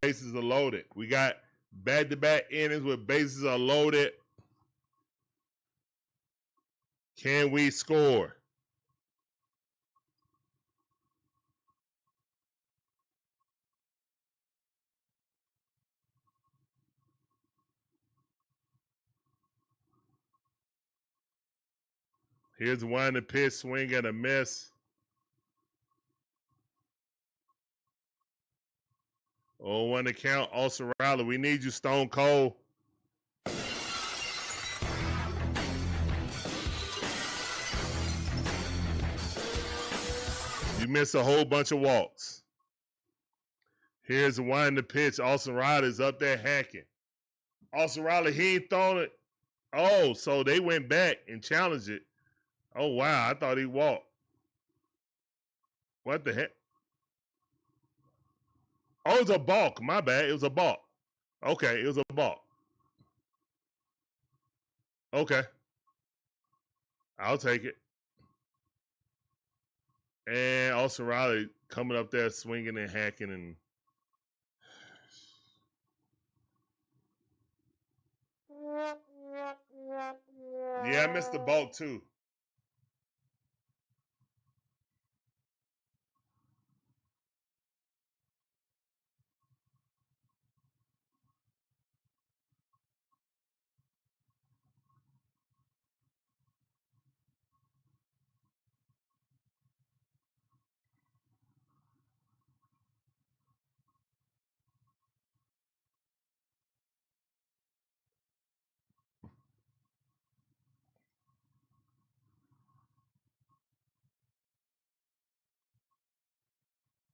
A: Bases are loaded. We got back-to-back innings where bases are loaded. Can we score? Here's one to pitch, swing and a miss. 0-1 to count. Austin Riley, we need you, Stone Cold. You missed a whole bunch of walks. Here's the wind to pitch. Austin Riley's up there hacking. Austin Riley, he ain't thrown it. Oh, so they went back and challenged it. Oh, wow. I thought he walked. What the heck? Oh, it was a balk. My bad. It was a balk. Okay, it was a balk. Okay. I'll take it. And Austin Riley coming up there swinging and hacking and yeah, I missed the balk too.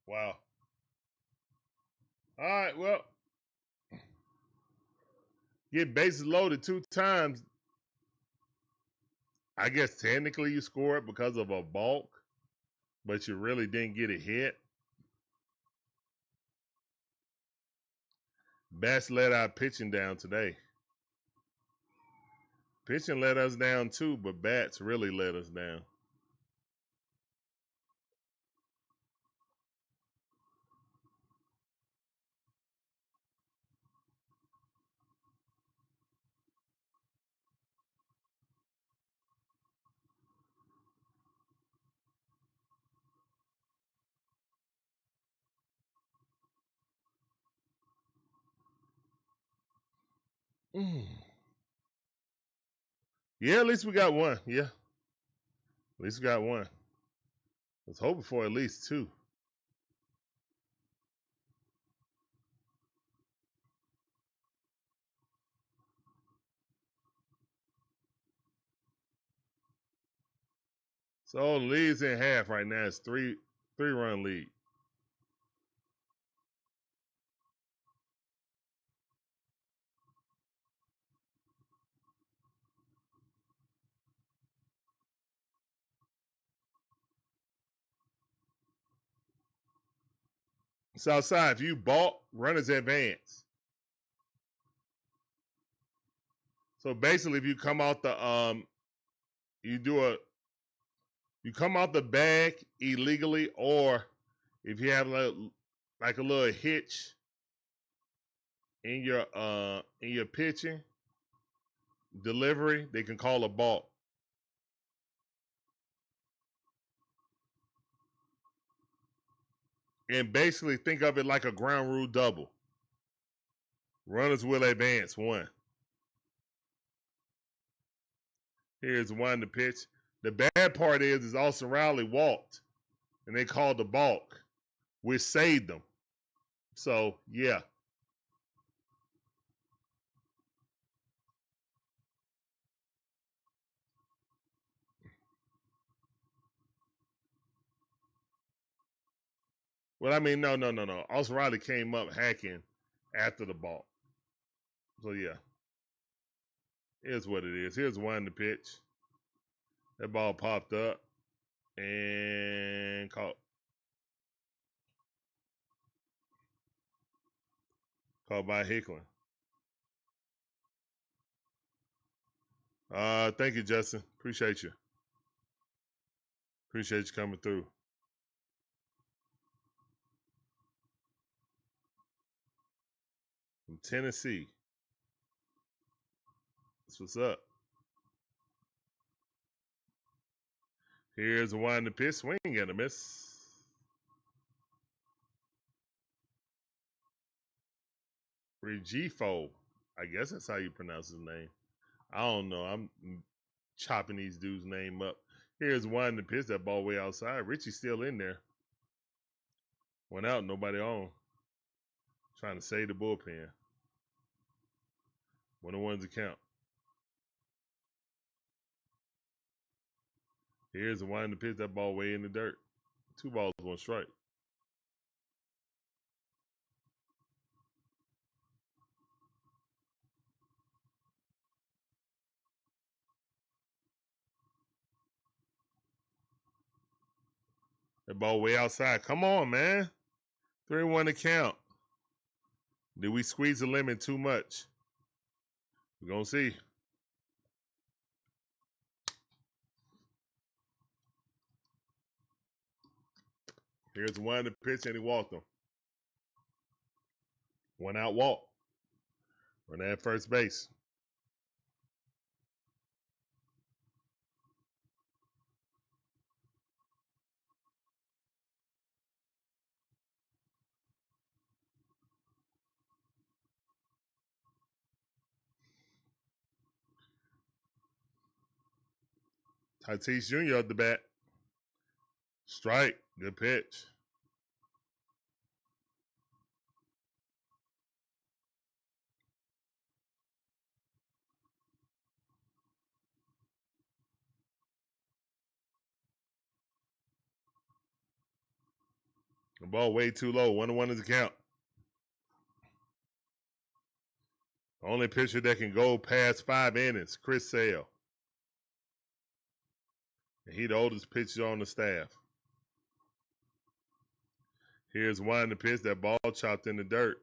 A: Wow. All right, well, get bases loaded 2 times. I guess technically you scored because of a balk, but you really didn't get a hit. Bats let our pitching down today. Pitching let us down too, but bats really let us down. Mm. Yeah, at least we got one. Yeah, at least we got one. I was hoping for at least 2. So the lead's in half right now. It's 3-run lead. It's outside. If you balk, runners advance. So basically, if you come out the you come out the bag illegally, or if you have like a little hitch in your pitching delivery, they can call a balk. And basically think of it like a ground rule double. Runners will advance 1. Here's 1 to pitch. The bad part is Austin Riley walked, and they called the balk, which saved them. So, yeah. Well, I mean, no. Austin Riley came up hacking after the balk. So, yeah. Here's what it is. Here's 1 to pitch. That ball popped up and caught by Hickling. Thank you, Justin. Appreciate you. Appreciate you coming through. From Tennessee. That's what's up. Here's 1 to pitch. Swing and a miss. Regifo. I guess that's how you pronounce his name. I don't know. I'm chopping these dudes' name up. Here's 1 to pitch. That ball way outside. Richie's still in there. Went out. Nobody on. Trying to save the bullpen. 1-1's the count. Here's the 1 to pitch. That ball way in the dirt. 2 balls, 1 strike. That ball way outside. Come on, man. 3-1 to count. Did we squeeze the lemon too much? We're going to see. Here's 1 to pitch, and he walked him. 1 out walk. Run at first base. Tatis Jr. at the bat. Strike. Good pitch. The ball way too low. 1-1 is the count. Only pitcher that can go past 5 innings, Chris Sale. And he the oldest pitcher on the staff. Here's one to pitch. That ball chopped in the dirt.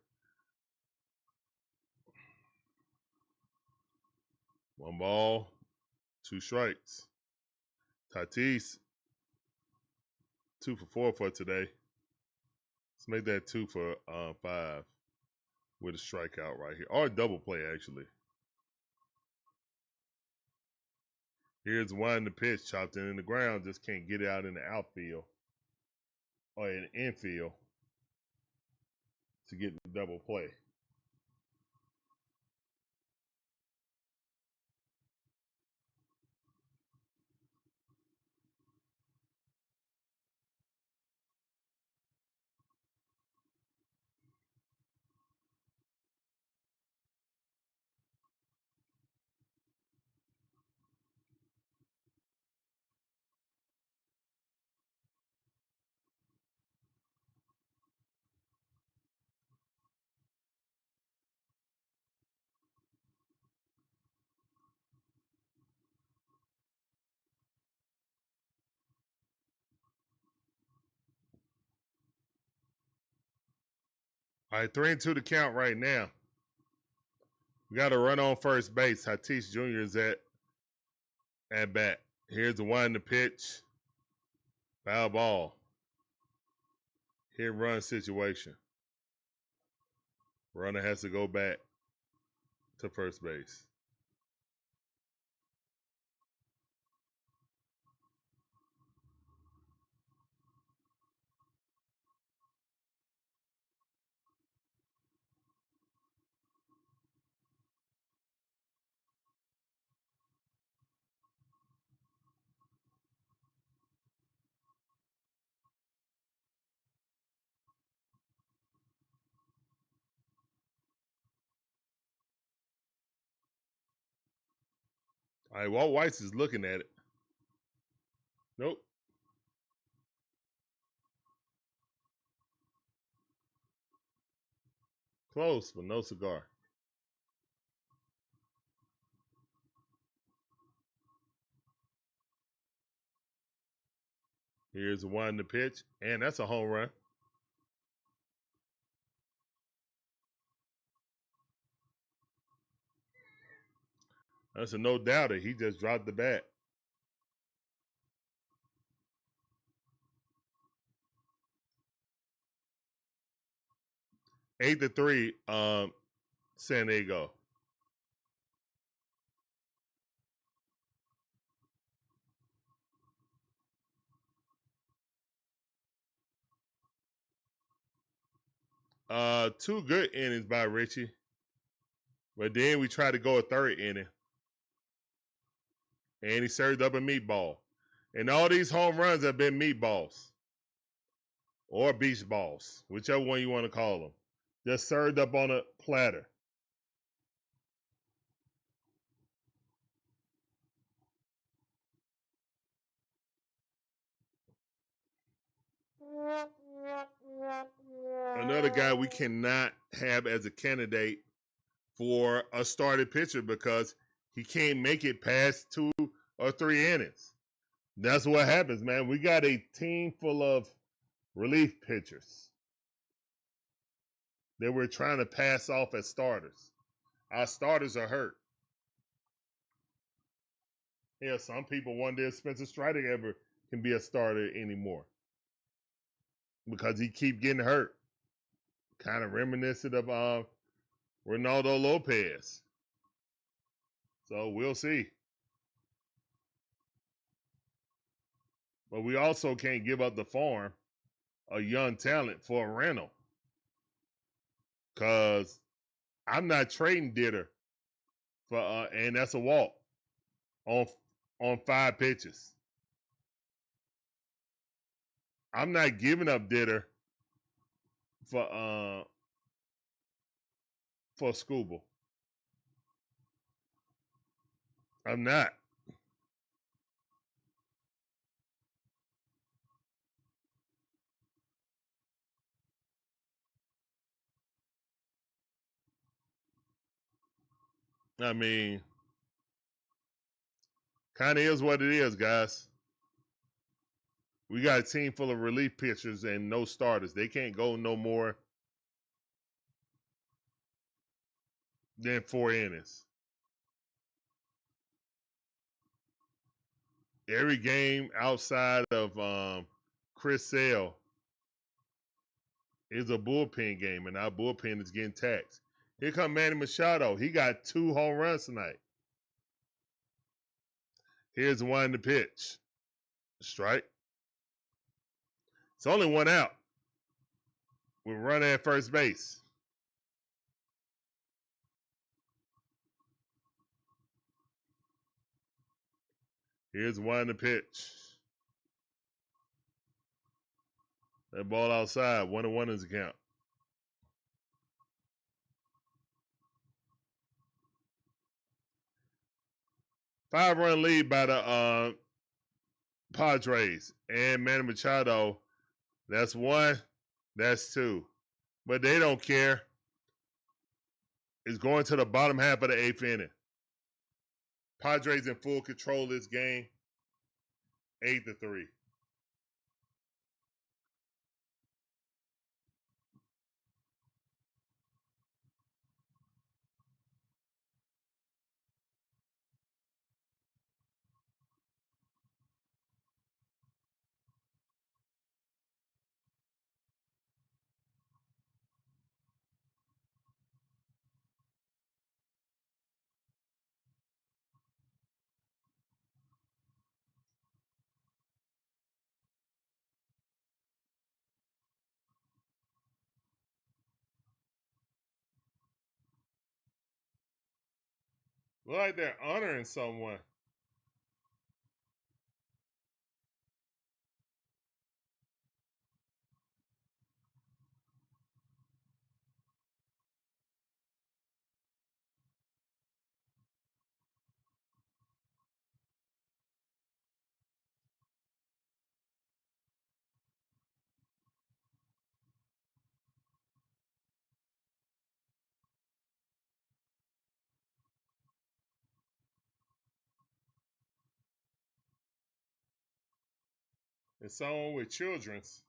A: 1 ball, 2 strikes. Tatis, 2 for 4 for today. Let's make that 2 for 5 with a strikeout right here. Or a double play, actually. Here's one to pitch. Chopped in the ground. Just can't get it out in the outfield. Or in the infield. To get the double play. All right, 3-2 to count right now. We got a run on first base. Tatis Jr. is at bat. Here's the one to pitch. Foul ball. Hit run situation. Runner has to go back to first base. All right, Walt Weiss is looking at it. Nope. Close, but no cigar. Here's the one to pitch, and that's a home run. That's a no doubter. He just dropped the bat. Eight to 3, San Diego. Two good innings by Richie. But then we tried to go a third inning. And he served up a meatball. And all these home runs have been meatballs. Or beach balls. Whichever one you want to call them. Just served up on a platter. Another guy we cannot have as a candidate for a starting pitcher because he can't make it past 2 or 3 innings. That's what happens, man. We got a team full of relief pitchers that we're trying to pass off as starters. Our starters are hurt. Yeah, some people wonder if Spencer Strider ever can be a starter anymore because he keep getting hurt. Kind of reminiscent of Ronaldo Lopez. So we'll see. But we also can't give up the farm, a young talent, for a rental. Because I'm not trading Ditter for and that's a walk on 5 pitches. I'm not giving up Ditter for Scooble. I'm not. I mean, kind of is what it is, guys. We got a team full of relief pitchers and no starters. They can't go no more than 4 innings. Every game outside of Chris Sale is a bullpen game, and our bullpen is getting taxed. Here come Manny Machado. He got 2 home runs tonight. Here's one to pitch. Strike. It's only 1 out. We're running at first base. Here's one to pitch. That ball outside. 1-1 is the count. 5-run lead by the Padres. And Manny Machado, that's 1, that's 2. But they don't care. It's going to the bottom half of the 8th inning. Padres in full control of this game. 8-3. Look like they're honoring someone. It's someone with children's.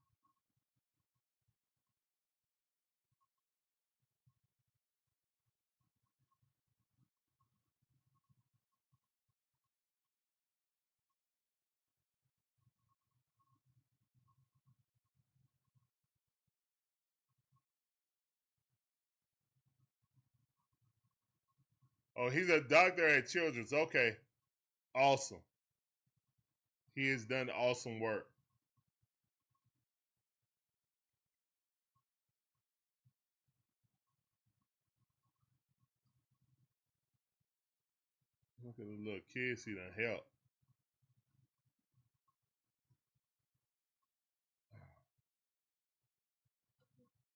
A: Oh, he's a doctor at Children's. Okay. Awesome. He has done awesome work. Look at the little kids he done helped.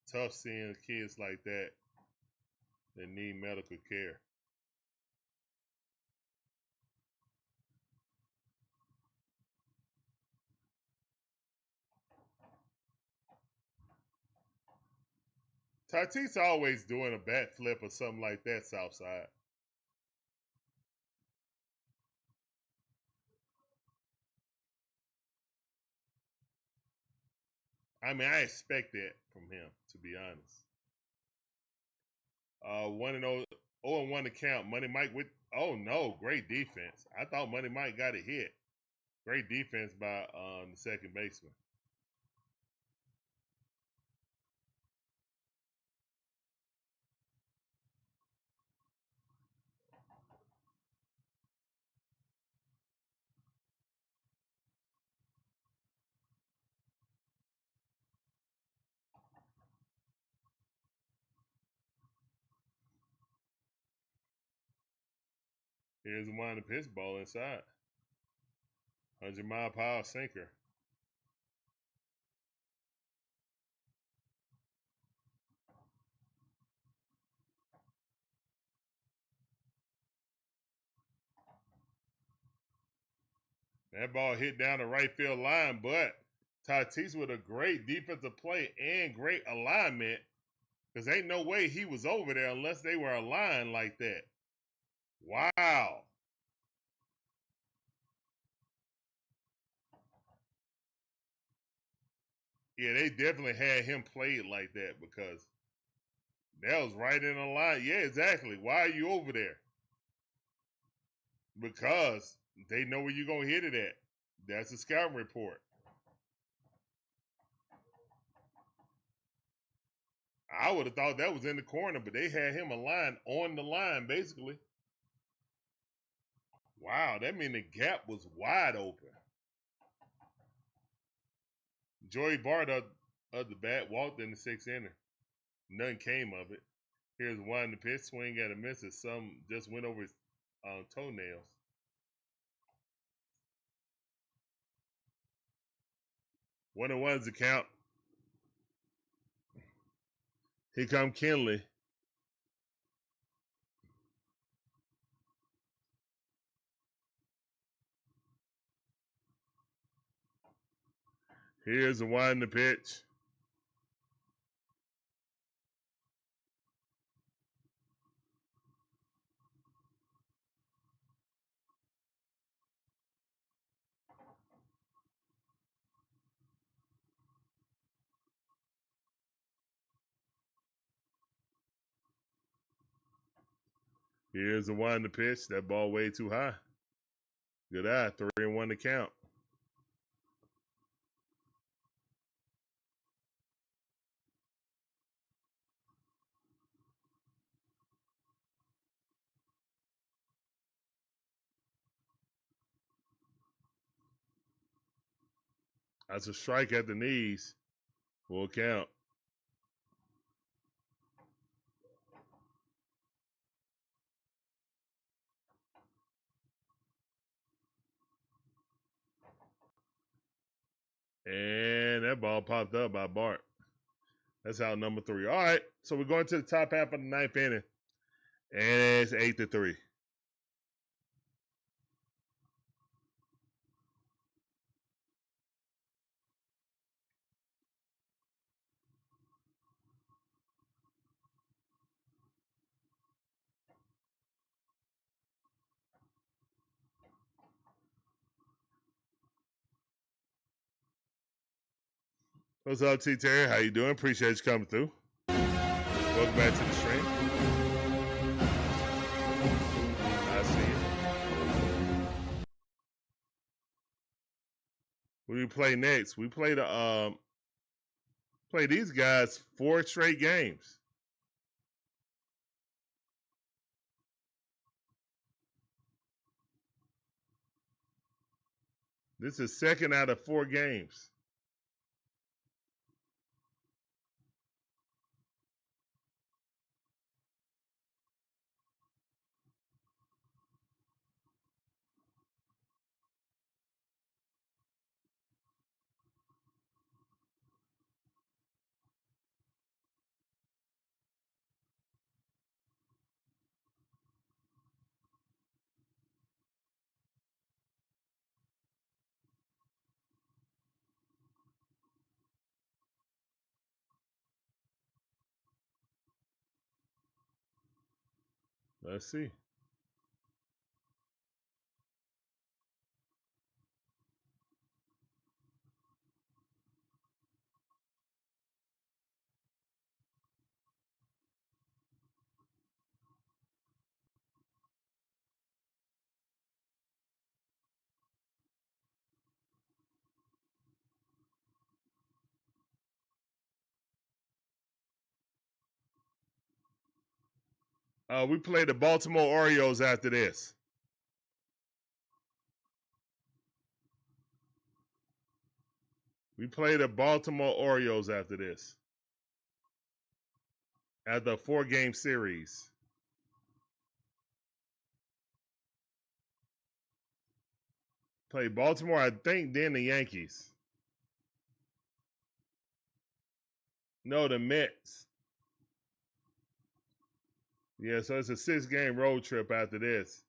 A: Tough seeing kids like that need medical care. Tatis always doing a bat flip or something like that, Southside. I mean, I expect that from him, to be honest. 1-0 to count. Money Mike with, oh no, great defense. I thought Money Mike got a hit. Great defense by the second baseman. Here's one to pitch, ball inside. 100-mile-per-hour sinker. That ball hit down the right field line, but Tatis with a great defensive play and great alignment, because ain't no way he was over there unless they were aligned like that. Wow. Yeah, they definitely had him played like that because that was right in the line. Yeah, exactly. Why are you over there? Because they know where you're going to hit it at. That's a scouting report. I would have thought that was in the corner, but they had him aligned on the line, basically. Wow, that means the gap was wide open. Joey Bart of the bat walked in the sixth inning. None came of it. Here's one, the pitch swing at a miss as some just went over his toenails. 1-1's the count. Here come Kenley. Here's the one, the pitch. Here's the one, the pitch. That ball way too high. Good eye. 3-1 to count. That's a strike at the knees. Full count. And that ball popped up by Bart. That's out number 3. All right, so we're going to the top half of the ninth inning. And it's 8-3. What's up, T. Terry? How you doing? Appreciate you coming through. Welcome back to the stream. I see you. What do we play next? We play these guys 4 straight games. This is second out of 4 games. Let's see. We play the Baltimore Orioles after this. We play the Baltimore Orioles after this. After a 4-game series. Play Baltimore, I think, then the Yankees. No, the Mets. Yeah, so it's a 6-game road trip after this.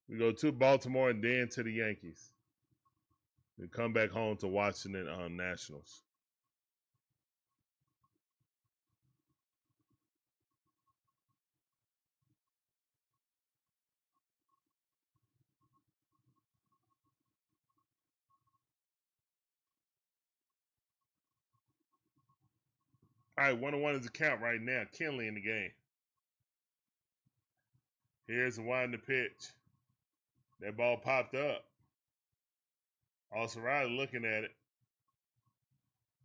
A: We go to Baltimore and then to the Yankees. We come back home to Washington Nationals. All right, 1-1 is the count right now. Kinley in the game. Here's the wind the pitch. That ball popped up. Olson looking at it.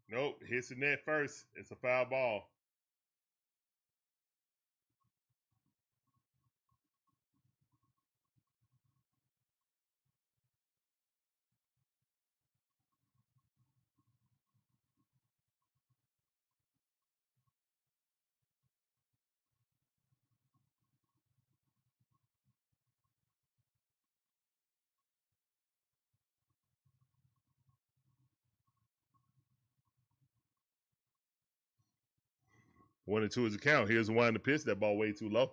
A: Nope, hits the net first. It's a foul ball. One and two is the count. Here's the wind the pitch. That ball way too low.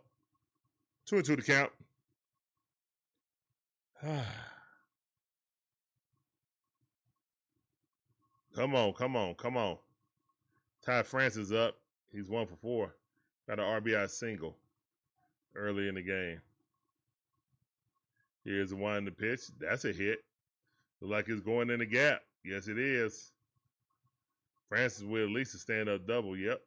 A: 2-2 the count. Come on, come on, come on. Ty Francis up. He's 1 for 4. Got an RBI single early in the game. Here's the wind the pitch. That's a hit. Look like it's going in the gap. Yes, it is. Francis with at least a stand-up double. Yep.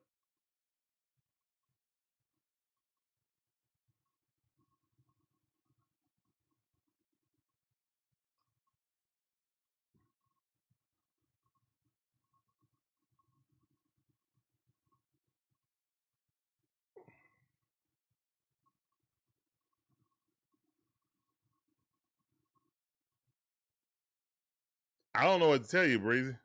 A: I don't know what to tell you, Breezy.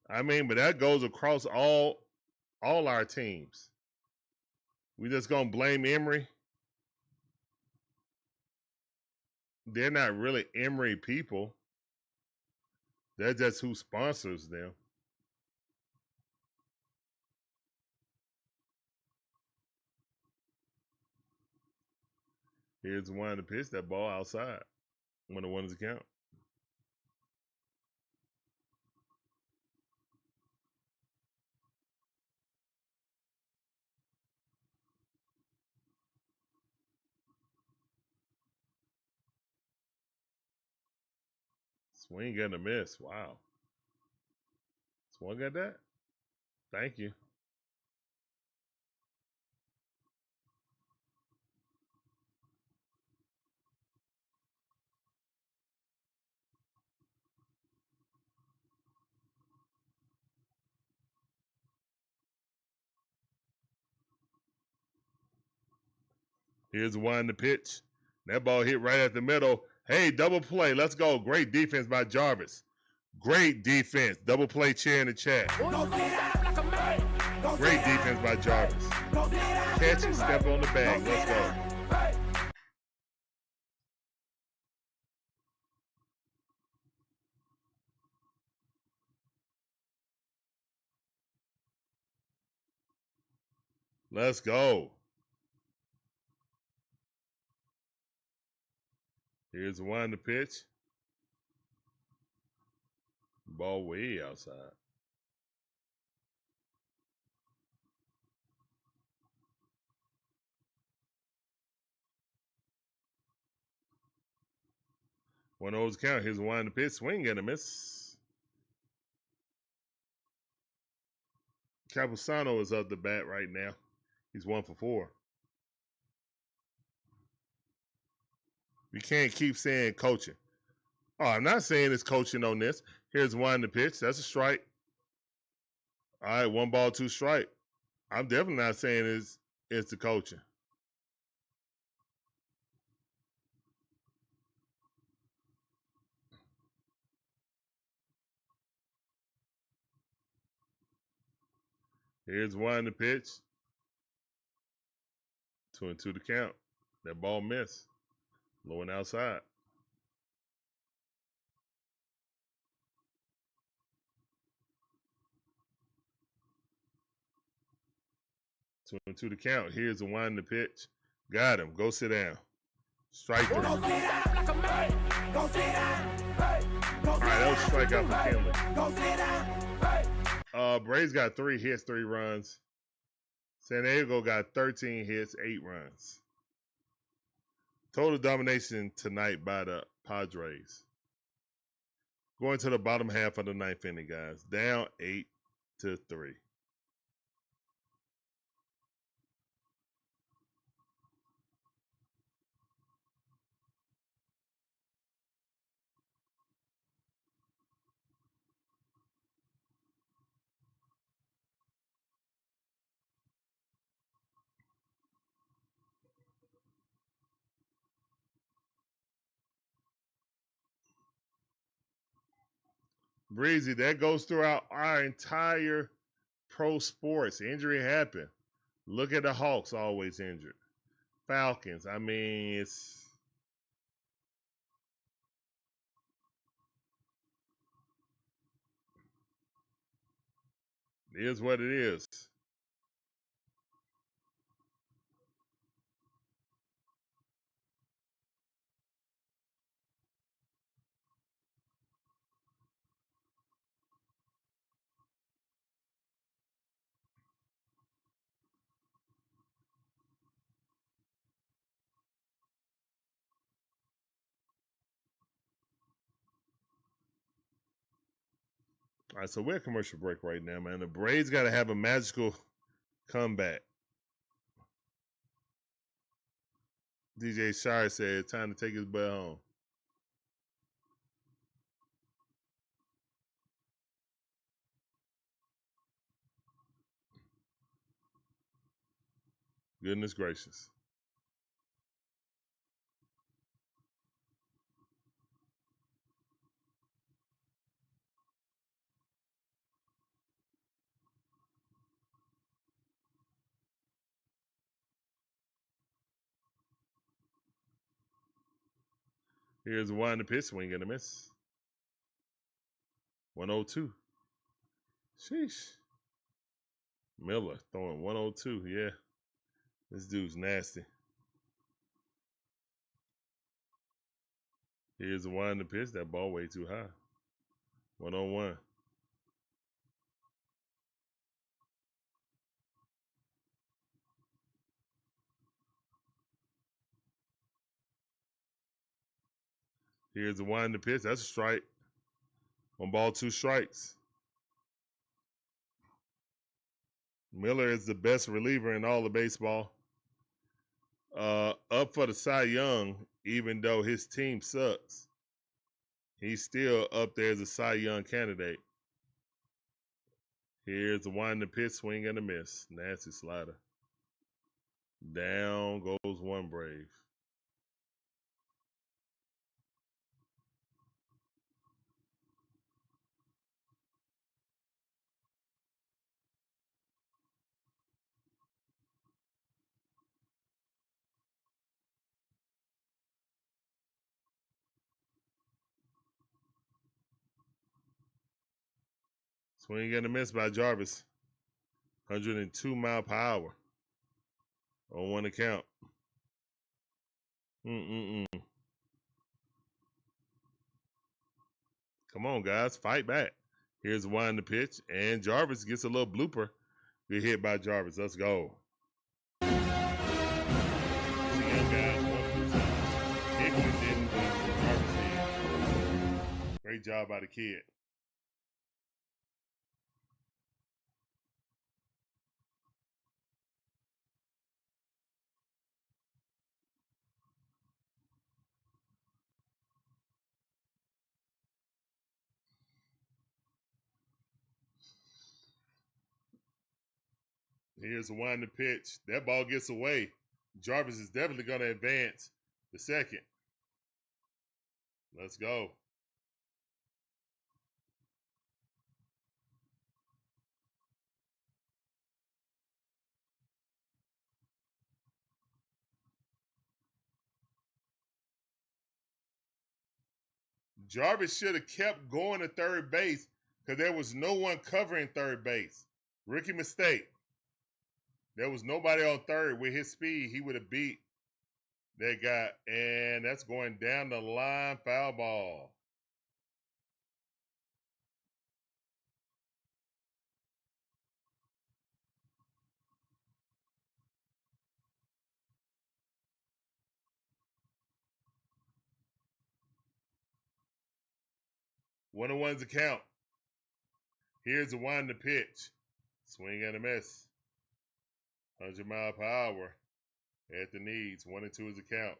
A: I mean, but that goes across all our teams. We just gonna blame Emory. They're not really Emory people. They're just who sponsors them. Here's the one to pitch. That ball outside. 1-1 is the count. Swing and a miss. Wow. Swung at that? Thank you. Here's the one to pitch. That ball hit right at the middle. Hey, double play. Let's go. Great defense by Jarvis. Great defense. Double play chair in the chat. Great defense by Jarvis. Catch it, step on the bag. Let's go. Let's go. Here's the one to pitch. Ball way outside. One of those count. Here's the one to pitch. Swing and a miss. Capusano is up the bat right now. He's 1 for 4. We can't keep saying coaching. Oh, I'm not saying it's coaching on this. Here's one to pitch. That's a strike. All right, 1 ball, 2 strike. I'm definitely not saying it's the coaching. Here's one to pitch. 2-2 to count. That ball missed. Low and outside. Two and two to count. Here's the one to pitch. Got him. Go sit down. Strike 3. All right, that was strikeout for Kinley. Braves got 3 hits, 3 runs. San Diego got 13 hits, 8 runs. Total domination tonight by the Padres. Going to the bottom half of the 9th inning, guys. Down 8 6-3. Breezy, that goes throughout our entire pro sports. Injury happen. Look at the Hawks, always injured. Falcons, I mean, it is what it is. All right, so we're at commercial break right now, man. The Braves got to have a magical comeback. DJ Shire said, time to take his butt home. Goodness gracious. Here's the one, the pitch swing and a miss. 102. Sheesh. Miller throwing 102. Yeah. This dude's nasty. Here's the one, the pitch. That ball way too high. 101. Here's the one, the pitch. That's a strike. 1 ball, 2 strikes. Miller is the best reliever in all of baseball. Up for the Cy Young, even though his team sucks. He's still up there as a Cy Young candidate. Here's the winding pitch, swing and a miss. Nasty slider. Down goes one Brave. Swing and a miss by Jarvis. 102 mile per hour on 1 account. Come on, guys, fight back. Here's one the pitch, and Jarvis gets a little blooper. Good hit by Jarvis. Let's go. See young guys, 1%. Hickman didn't, but Jarvis did. Great job by the kid. Here's the one to pitch. That ball gets away. Jarvis is definitely going to advance the second. Let's go. Jarvis should have kept going to third base because there was no one covering third base. Rookie mistake. There was nobody on third. With his speed, he would have beat that guy. And that's going down the line, foul ball. One-on-one's a count. Here's the one to pitch. Swing and a miss. 100 mile per hour at the knees. 1-2 is the count.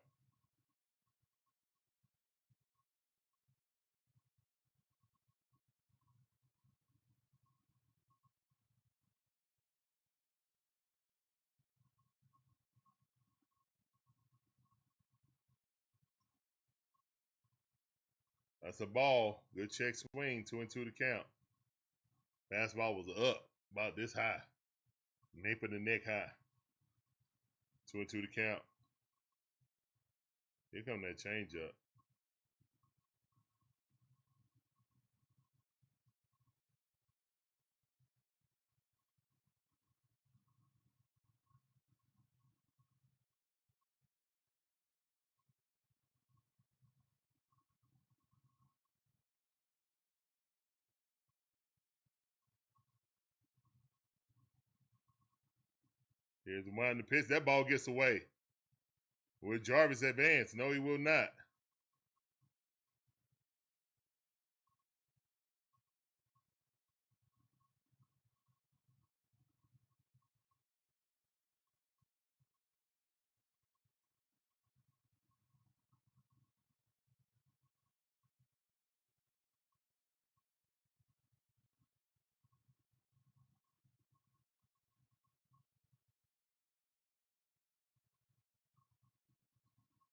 A: That's a ball. Good check swing. 2-2 to count. Fastball was up about this high. Nape of the neck high. 2-2 to count. Here come that changeup. Here's the one to pitch. That ball gets away. Will Jarvis advance? No, he will not.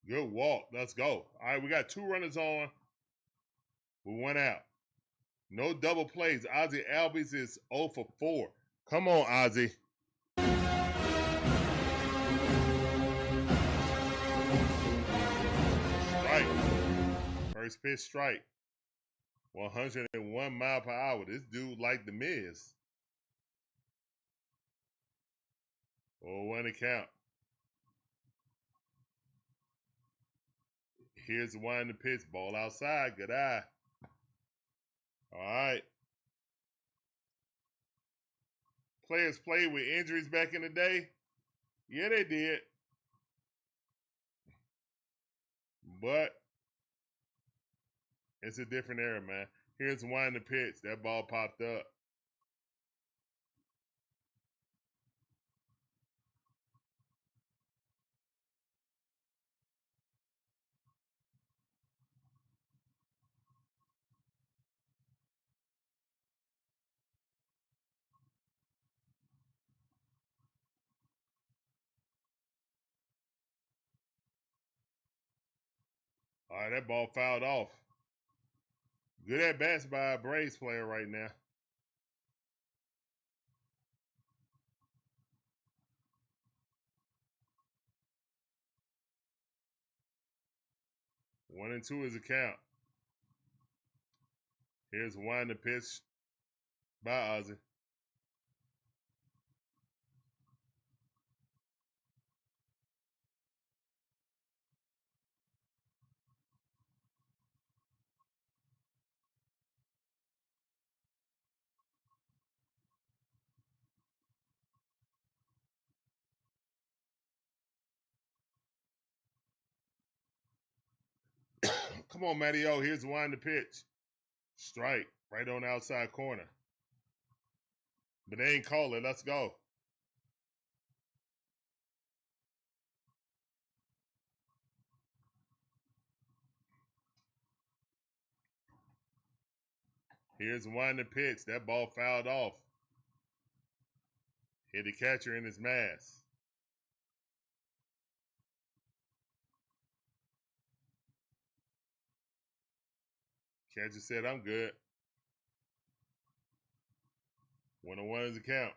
A: Good walk. Let's go. All right, we got 2 runners on with 1 out. No double plays. Ozzie Albies is 0 for 4. Come on, Ozzie. Strike. First pitch strike. 101 mile per hour. This dude like the Miz. 0-1 to count. Here's the one to pitch. Ball outside. Good eye. All right. Players played with injuries back in the day. Yeah, they did. But it's a different era, man. Here's the one to pitch. That ball popped up. All right, that ball fouled off. Good at bats by a Braves player right now. One and two is a count. Here's one to pitch by Ozzie. Come on, Matty O. Here's one to pitch. Strike right on the outside corner. But they ain't call it. Let's go. Here's one to pitch. That ball fouled off. Hit the catcher in his mask. Catcher said, I'm good. 1-1 is the count.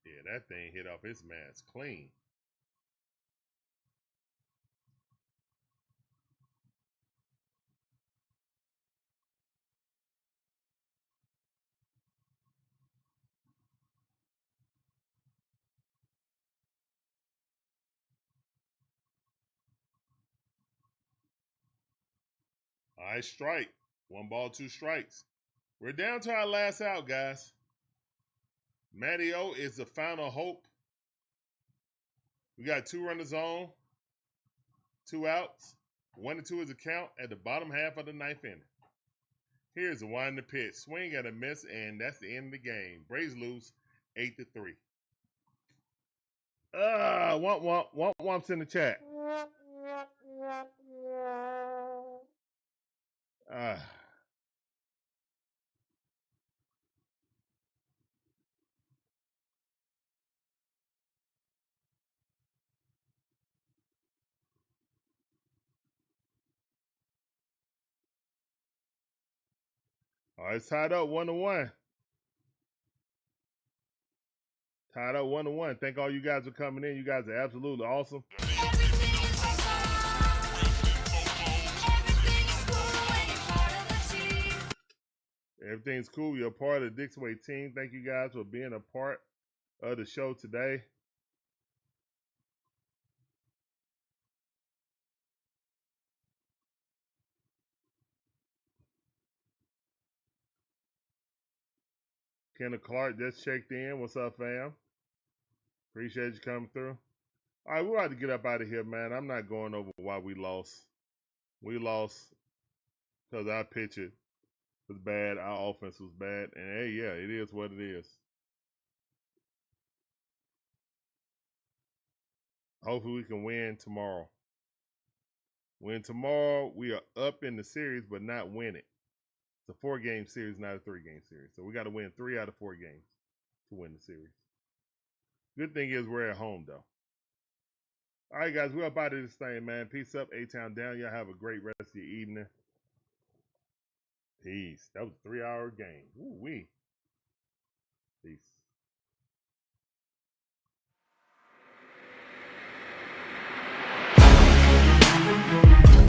A: Yeah, that thing hit off his mask clean. Nice strike. 1 ball, 2 strikes. We're down to our last out, guys. Matty O is the final hope. We got 2 runners on, 2 outs. 1-2 is the count at the bottom half of the 9th inning. Here's the 1 in the pitch. Swing and a miss, and that's the end of the game. Braves lose 8-3. Womps in the chat. All right, it's tied up 1-1. Tied up 1-1. Thank all you guys for coming in. You guys are absolutely awesome. Everything's cool. You're a part of the DIXON WAY team. Thank you guys for being a part of the show today. Kenneth Clark just checked in. What's up, fam? Appreciate you coming through. All right, we're about to get up out of here, man. I'm not going over why we lost. We lost because our pitcher was bad. Our offense was bad. And, hey, yeah, it is what it is. Hopefully we can win tomorrow. Win tomorrow, we are up in the series, but not win it. It's a 4-game series, not a 3-game series. So we got to win 3 out of 4 games to win the series. Good thing is we're at home, though. All right, guys, we're up out of this thing, man. Peace up, A-Town down. Y'all have a great rest of your evening. Peace. That was a 3-hour game. Woo-wee. Peace.